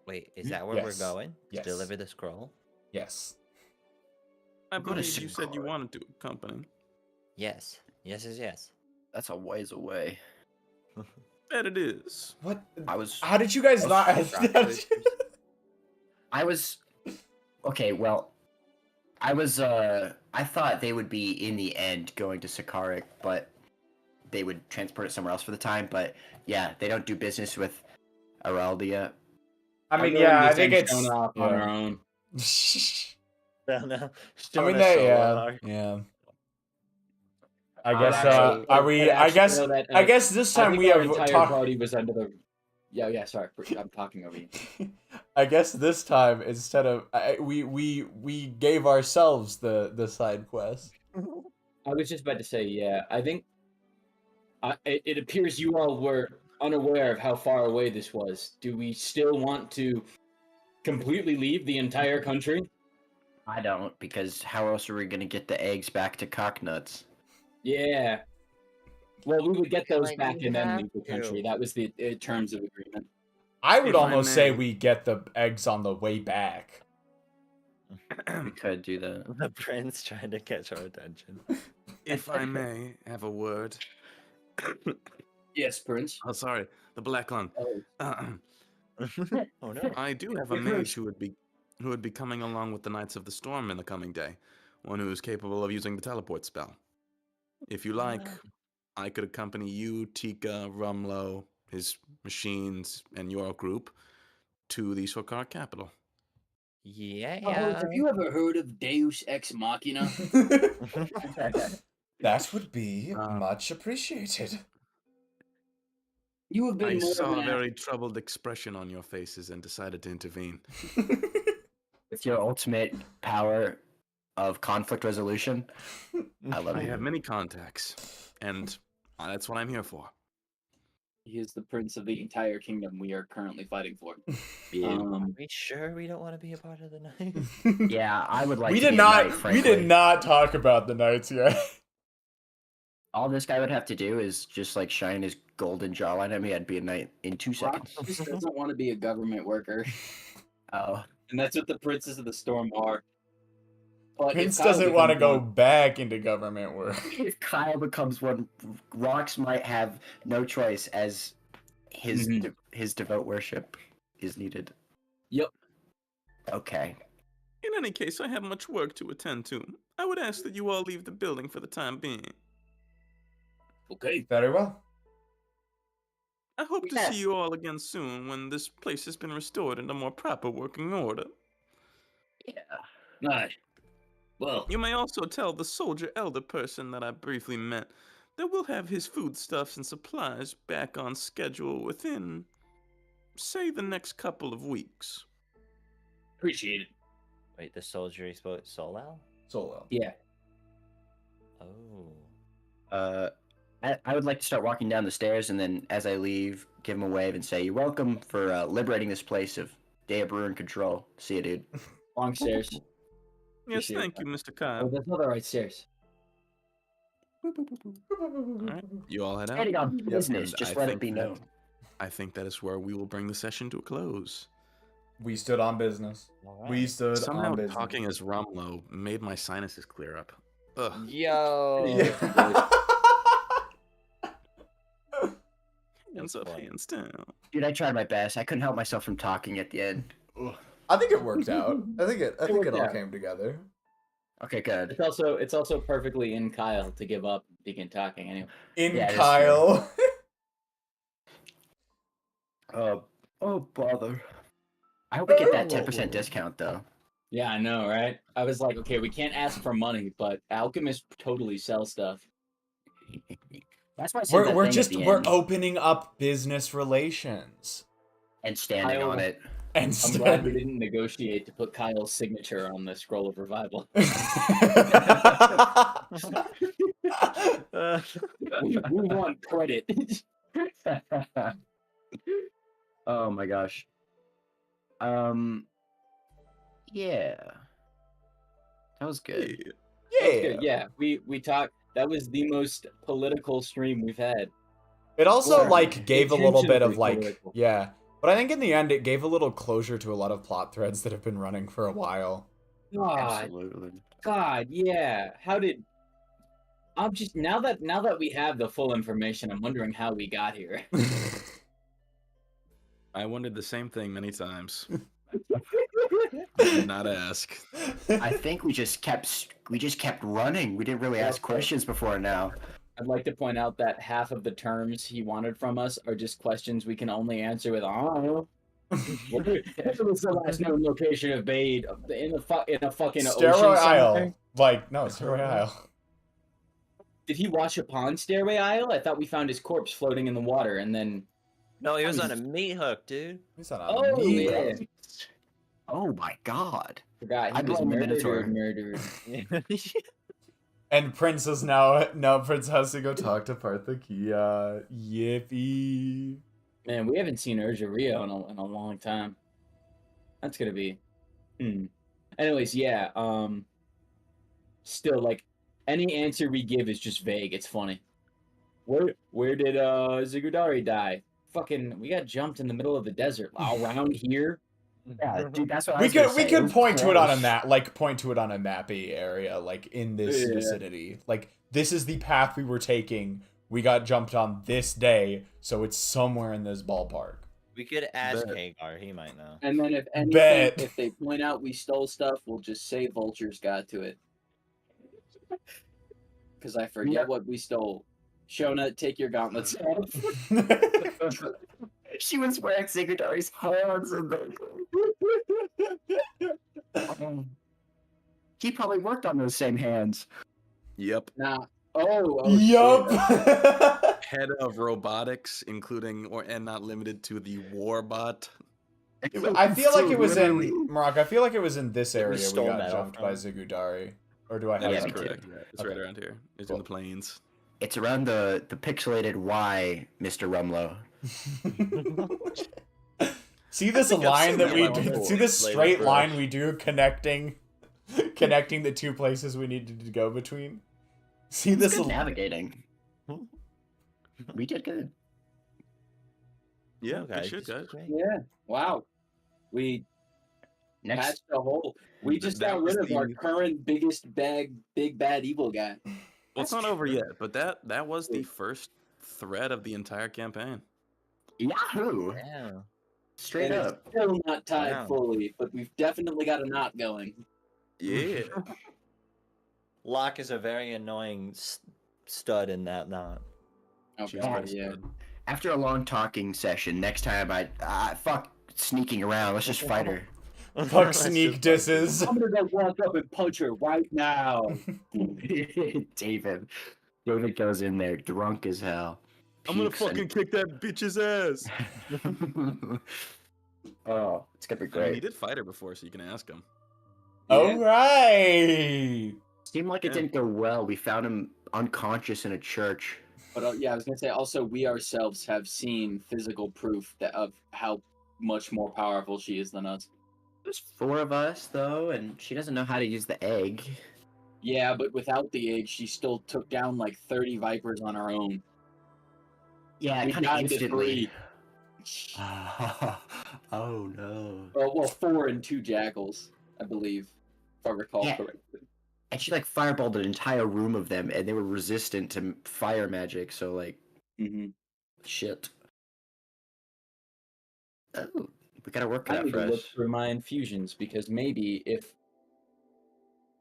Wait, is that where Yes. we're going? Yes. To deliver the scroll? Yes. I Go to believe you said you Sokara. wanted to accompany. Yes. Yes is yes. That's a ways away. That it is. What? I was. How did you guys not? I was. Okay, well, I was. I thought they would be in the end going to Sakarik, but they would transport it somewhere else for the time. But yeah, they don't do business with Araldia. I mean, I'm willing yeah, to I think send it's. Shona off on yeah. our own. No. I mean, yeah. I guess. Actually, Are we? I actually, guess. know that, I guess this I time think we our have entire talked. party was under the. Yeah. Sorry, I'm talking over you. I guess this time instead of we gave ourselves the side quest. I was just about to say, yeah. I think it appears you all were unaware of how far away this was. Do we still want to completely leave the entire country? I don't, because how else are we gonna get the eggs back to Cocknuts? Yeah. Well, we would get feel those like back we and then have leave the to. country. That was the terms of agreement. I would If I almost say may. we get the eggs on the way back. We could do that. The prince trying to catch our attention. If I may have a word. Yes, Prince. Oh, sorry, the black lung. Oh, Oh no. I do have a mage who would be coming along with the Knights of the Storm in the coming day. One who is capable of using the teleport spell. If you like, I could accompany you, Tika, Rumlow, his machines, and your group to the Sokar capital. Yeah. have you ever heard of Deus Ex Machina? That would be Uh, much appreciated. You have been I more saw than a very troubled expression on your faces and decided to intervene. With your ultimate power of conflict resolution. I love I it. have many contacts, and that's what I'm here for. He is the prince of the entire kingdom we are currently fighting for. Are we sure we don't want to be a part of the night? Yeah, I would like we to did be not. a knight, We frankly. did not talk about the knights yet. All this guy would have to do is just like shine his golden jawline at me. I'd be a knight in 2 Rock seconds. just doesn't want to be a government worker, Oh, and that's what the princes of the storm are. But if Prince Kyle doesn't want to becomes go one- back into government work. if Kyle becomes one, Rox might have no choice as his Mhm. his devout worship is needed. Yep. Okay. In any case, I have much work to attend to. I would ask that you all leave the building for the time being. Okay. Very well. I hope to Yeah. see you all again soon when this place has been restored in a more proper working order. Yeah. Aye. Well, You may also tell the soldier elder person that I briefly met that we'll have his foodstuffs and supplies back on schedule within, say, the next couple of weeks. appreciate it. Wait, the soldier he spoke Solal? Solo. Yeah. Oh. I would like to start walking down the stairs, and then as I leave, give him a wave and say, "You're welcome for liberating this place of Day of Ruin control." See you, dude. Long stairs. Yes, Appreciate thank you, Mr. Oh, Kyle. there's another right stairs. Alright, you all head out. Standing on Yep. business, And just I let it think be that- known. I think that is where we will bring the session to a close. We stood on business. Alright. We stood Somehow on business. talking as Romlo made my sinuses clear up. Ugh. Yo! Yeah. Hands up, funny. hands down. Dude, I tried my best. I couldn't help myself from talking at the end. Ugh. I think it worked out. I think it worked all out. came together. Okay, good. It's also perfectly in Kyle to give up and begin talking anyway. In Yeah, it is Kyle. Oh, bother. I hope we get that 10% discount, though. Yeah, I know, right? I was like, okay, we can't ask for money, but alchemists totally sell stuff. That's why I said that we're thing at just the we're end, opening up business relations. and standing Kyle- on it. And I'm glad we didn't negotiate to put Kyle's signature on the scroll of revival. We want credit. Oh my gosh. Yeah. That was good. Yeah. Good, yeah, we talked. That was the most political stream we've had. It also Or like gave a little bit of intentionally like political. yeah. But I think in the end it gave a little closure to a lot of plot threads that have been running for a while. God, Absolutely. God, yeah. How did? I'm just now that we have the full information, I'm wondering how we got here. I wondered the same thing many times. Did not ask. I think we just kept running. We didn't really ask questions before now. I'd like to point out that half of the terms he wanted from us are just questions we can only answer with "I don't know." What was the last known location of Bade in a fucking Stairway ocean Isle. somewhere? Like no, Stairway Isle. Did he wash upon Stairway Isle? I thought we found his corpse floating in the water, and then No, he was on a meat hook, dude. He's on a oh meat yeah, hook. Oh my god. forgot I he was blame the Minotaur. murdered. And Prince is now Prince has to go talk to Parthakia. Yippee. Man, we haven't seen Urja Rio in a long time. That's gonna be. Anyways, yeah. Still, like, any answer we give is just vague. It's funny. Where did Zigudari die? Fucking, we got jumped in the middle of the desert. Around here. Yeah, dude, that's what I We was gonna could we say. could was point to it on a close. map, like point to it on a mappy area, like in this Yeah. vicinity. Like this is the path we were taking. We got jumped on this day, so it's somewhere in this ballpark. We could ask Bet. Hagar. He might know. And then if anything, Bet. if they point out we stole stuff, we'll just say vultures got to it. Because I forget Yeah. what we stole. Shona, take your gauntlets off. She was wearing Zigudari's hands and he probably worked on those same hands. Yep. Nah. Oh. Yup. shit. head of robotics, including and not limited to the warbot. I feel like it was Literally. in Morocco. I feel like it was in this Like we area we stole got metal jumped from. by Zigudari. Or do I have Yeah, That's we that? did. correct. Yeah, it's Okay. right around here. It's Cool. in the plains. It's around the pixelated Y, Mr. Rumlow. See this think I've line seen that that we one do? before. See this Later straight brush. line we do connecting the two places we needed to go between? See It's this good navigating. We did good. Yeah, Oh, good shit, this is guys. great. Yeah. Wow. We Next, patched the hole. We just That got was rid of our the- current biggest big bad evil guy. Well, it's not over yet, but that was the first thread of the entire campaign. Yahoo! Yeah. Straight And up. it's still not tied Wow. fully, but we've definitely got a knot going. Yeah. Locke is a very annoying stud in that knot. Oh She's god, pretty yeah. stud. After a long talking session, next time fuck sneaking around. Let's just fight her. Fuck Let's sneak just fucking- disses. I'm gonna go walk up and punch her right now. David goes in there drunk as hell. I'm gonna Pukes and- fucking kick that bitch's ass. Oh, it's gonna be I mean, he great. did fight her before, so you can ask him. All right. Seemed like it Yeah. didn't go well. We found him unconscious in a church. But yeah, I was gonna say also we ourselves have seen physical proof of how much more powerful she is than us. There's 4 of us though, and she doesn't know how to use the egg. Yeah, but without the egg, she still took down like 30 vipers on her own. Yeah, We kind of died to instantly. 3. Oh no. Well, 4 and 2 jackals, I believe, if I recall Yeah. correctly. And she like fireballed an entire room of them, and they were resistant to fire magic. So like, Mm-hmm. shit. Oh, we gotta work I that need for to look us. through my infusions because maybe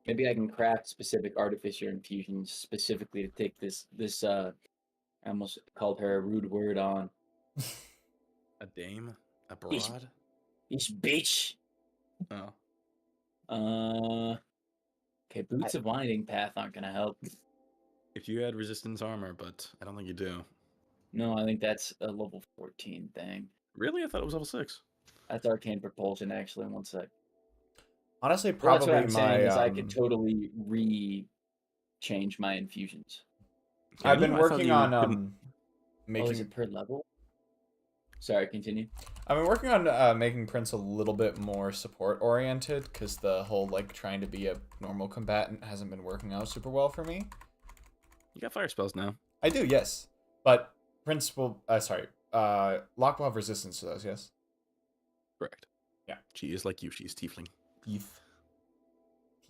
I can craft specific artificer infusions specifically to take this I almost called her a rude word on. A dame? A He's- broad? This bitch. Oh. Okay, boots of winding path aren't gonna help. If you had resistance armor, but I don't think you do. No, I think that's a level 14 thing. Really? I thought it was level 6. That's arcane propulsion actually. One sec. Honestly, Well, that's probably what I'm saying is my. I could totally change my infusions. I've been I thought working you on couldn't- Oh, is making. it per level? Sorry, continue. I've been working on making Prince a little bit more support oriented because the whole like trying to be a normal combatant hasn't been working out super well for me. You got fire spells now. I do, yes, but Prince will. Locke will have resistance to those. Yes. Correct. Yeah. She is like you. She's tiefling.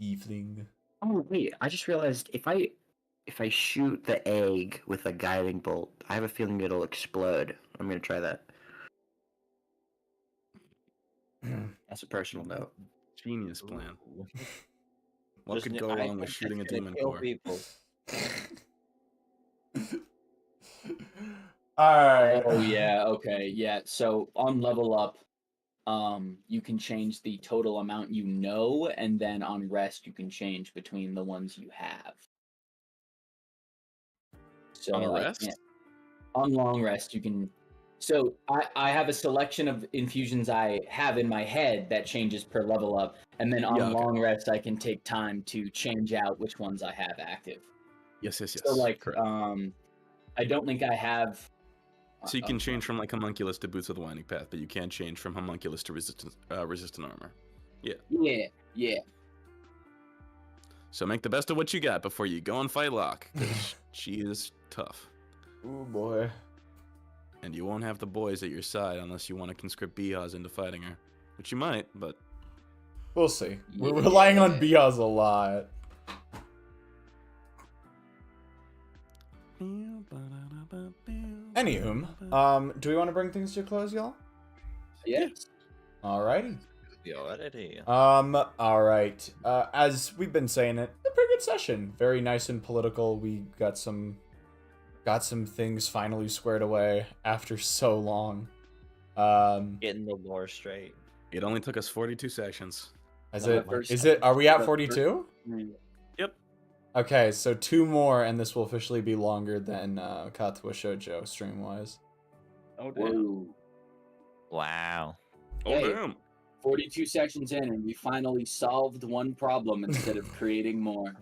Tiefling. Oh wait, I just realized if I shoot the egg with a guiding bolt, I have a feeling it'll explode. I'm gonna try that. That's a personal note. Genius plan. Ooh. What Just could kn- go I wrong think with shooting a that's gonna demon kill core? people. Alright. Oh yeah, okay, yeah. So on level up, you can change the total amount you know, and then on rest you can change between the ones you have. So On a I rest? can't- on long rest you can. So I have a selection of infusions I have in my head that changes per level up, and then on Yeah, okay. long rest I can take time to change out which ones I have active. Yes, yes, yes. So like, Correct. I don't think I have. So you can change from like homunculus to boots with a winding path, but you can't change from homunculus to resistant armor. Yeah. So make the best of what you got before you go and fight Locke, because she is tough, Ooh boy. and you won't have the boys at your side unless you want to conscript Biaz into fighting her, which you might. But We'll see. We're relying on Biaz a lot. Anywho, do we want to bring things to a close, y'all? Yes. Alrighty. Already. Alright. As we've been saying it, a pretty good session. Very nice and political. We got some things finally squared away after so long. Getting the lore straight. it only took us 42 sessions. Is No, it? first- Is it? Are we at the 42? Yep. Okay, so 2 more, and this will officially be longer than Katsuo Shoujo stream-wise. Oh damn. Whoa. Wow. Oh Hey. damn. 42 sessions in, and we finally solved one problem instead of creating more.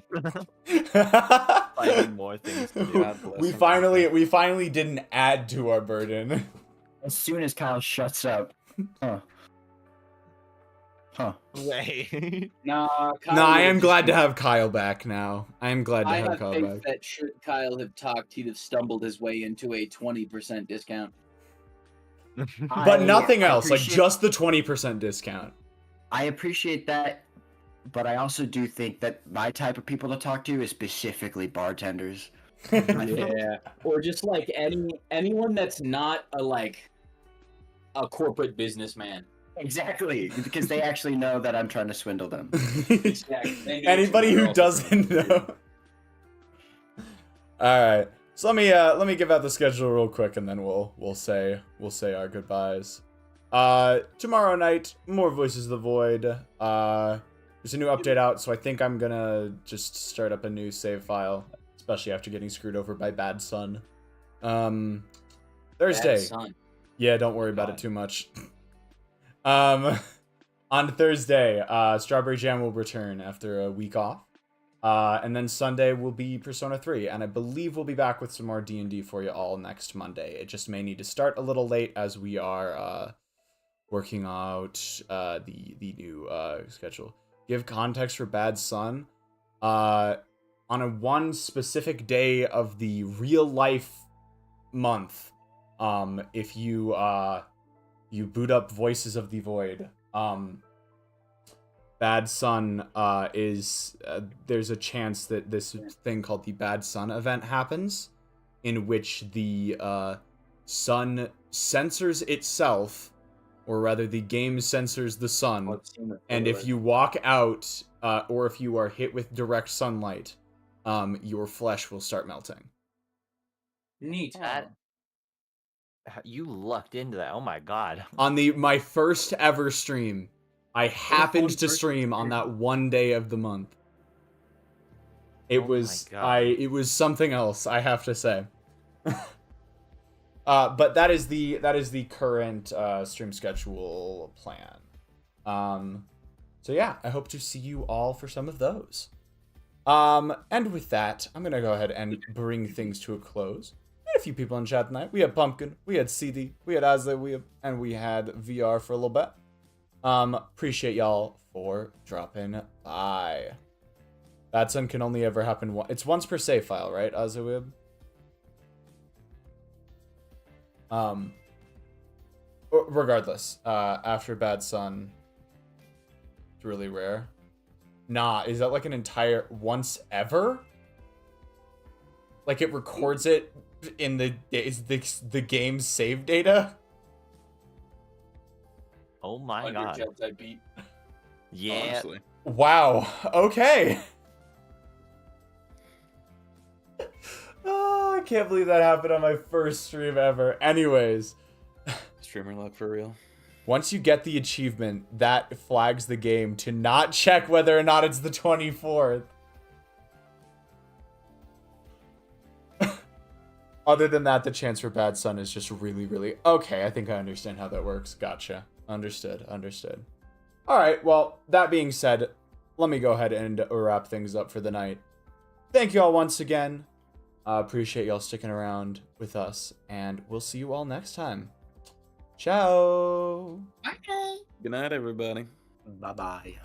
Finding more things to do. God bless we him. finally didn't add to our burden. As soon as Kyle shuts up. Huh. Wait. Nah, Kyle No, I would've am just glad to been- have Kyle back now. I am glad to I have have Kyle faith back. that should Kyle have talked, he'd have stumbled his way into a 20% discount. But nothing I else, like appreciate- just the 20% discount. I appreciate that, but I also do think that my type of people to talk to is specifically bartenders. Yeah, or just like anyone that's not a corporate businessman. Exactly, because they actually know that I'm trying to swindle them. Exactly. They know Anybody you're who also doesn't trying to know. All right. So let me give out the schedule real quick, and then we'll say our goodbyes. Tomorrow night, more Voices of the Void. There's a new update out, so I think I'm gonna just start up a new save file, especially after getting screwed over by Bad Sun. Thursday. Bad son. Yeah, don't worry about it too much. On Thursday, Strawberry Jam will return after a week off. And then Sunday will be Persona 3, and I believe we'll be back with some more D&D for you all next Monday. It just may need to start a little late as we are working out the new schedule. Give context for Bad Sun. On a one specific day of the real life month, if you boot up Voices of the Void, Bad Sun is there's a chance that this thing called the Bad Sun event happens, in which the sun censors itself, or rather the game censors the sun, and if you walk out or if you are hit with direct sunlight, your flesh will start melting. Neat. You lucked into that. Oh my god. On my first ever stream, I happened to stream on that one day of the month. It was it was something else, I have to say. But that is the current stream schedule plan. So yeah, I hope to see you all for some of those. And with that, I'm gonna go ahead and bring things to a close. We had a few people in chat tonight. We had Pumpkin, we had CD, we had Azle, and we had VR for a little bit. Appreciate y'all for dropping by. Bad Sun can only ever happen once. It's once per save file, right, Azawib? Regardless, after Bad Sun, it's really rare. Nah, is that like an entire once ever? Like it records it in the game's save data? Oh my god. Type beat. Yeah. Honestly. Wow. Okay. Oh, I can't believe that happened on my first stream ever. Anyways, Streamer luck for real. once you get the achievement, that flags the game to not check whether or not it's the 24th. Other than that, the chance for Bad Sun is just really, really... Okay, I think I understand how that works. Gotcha. Understood. All right, well, that being said, let me go ahead and wrap things up for the night. Thank you all once again. Appreciate y'all sticking around with us, and we'll see you all next time. Ciao! Good night, everybody. Bye-bye.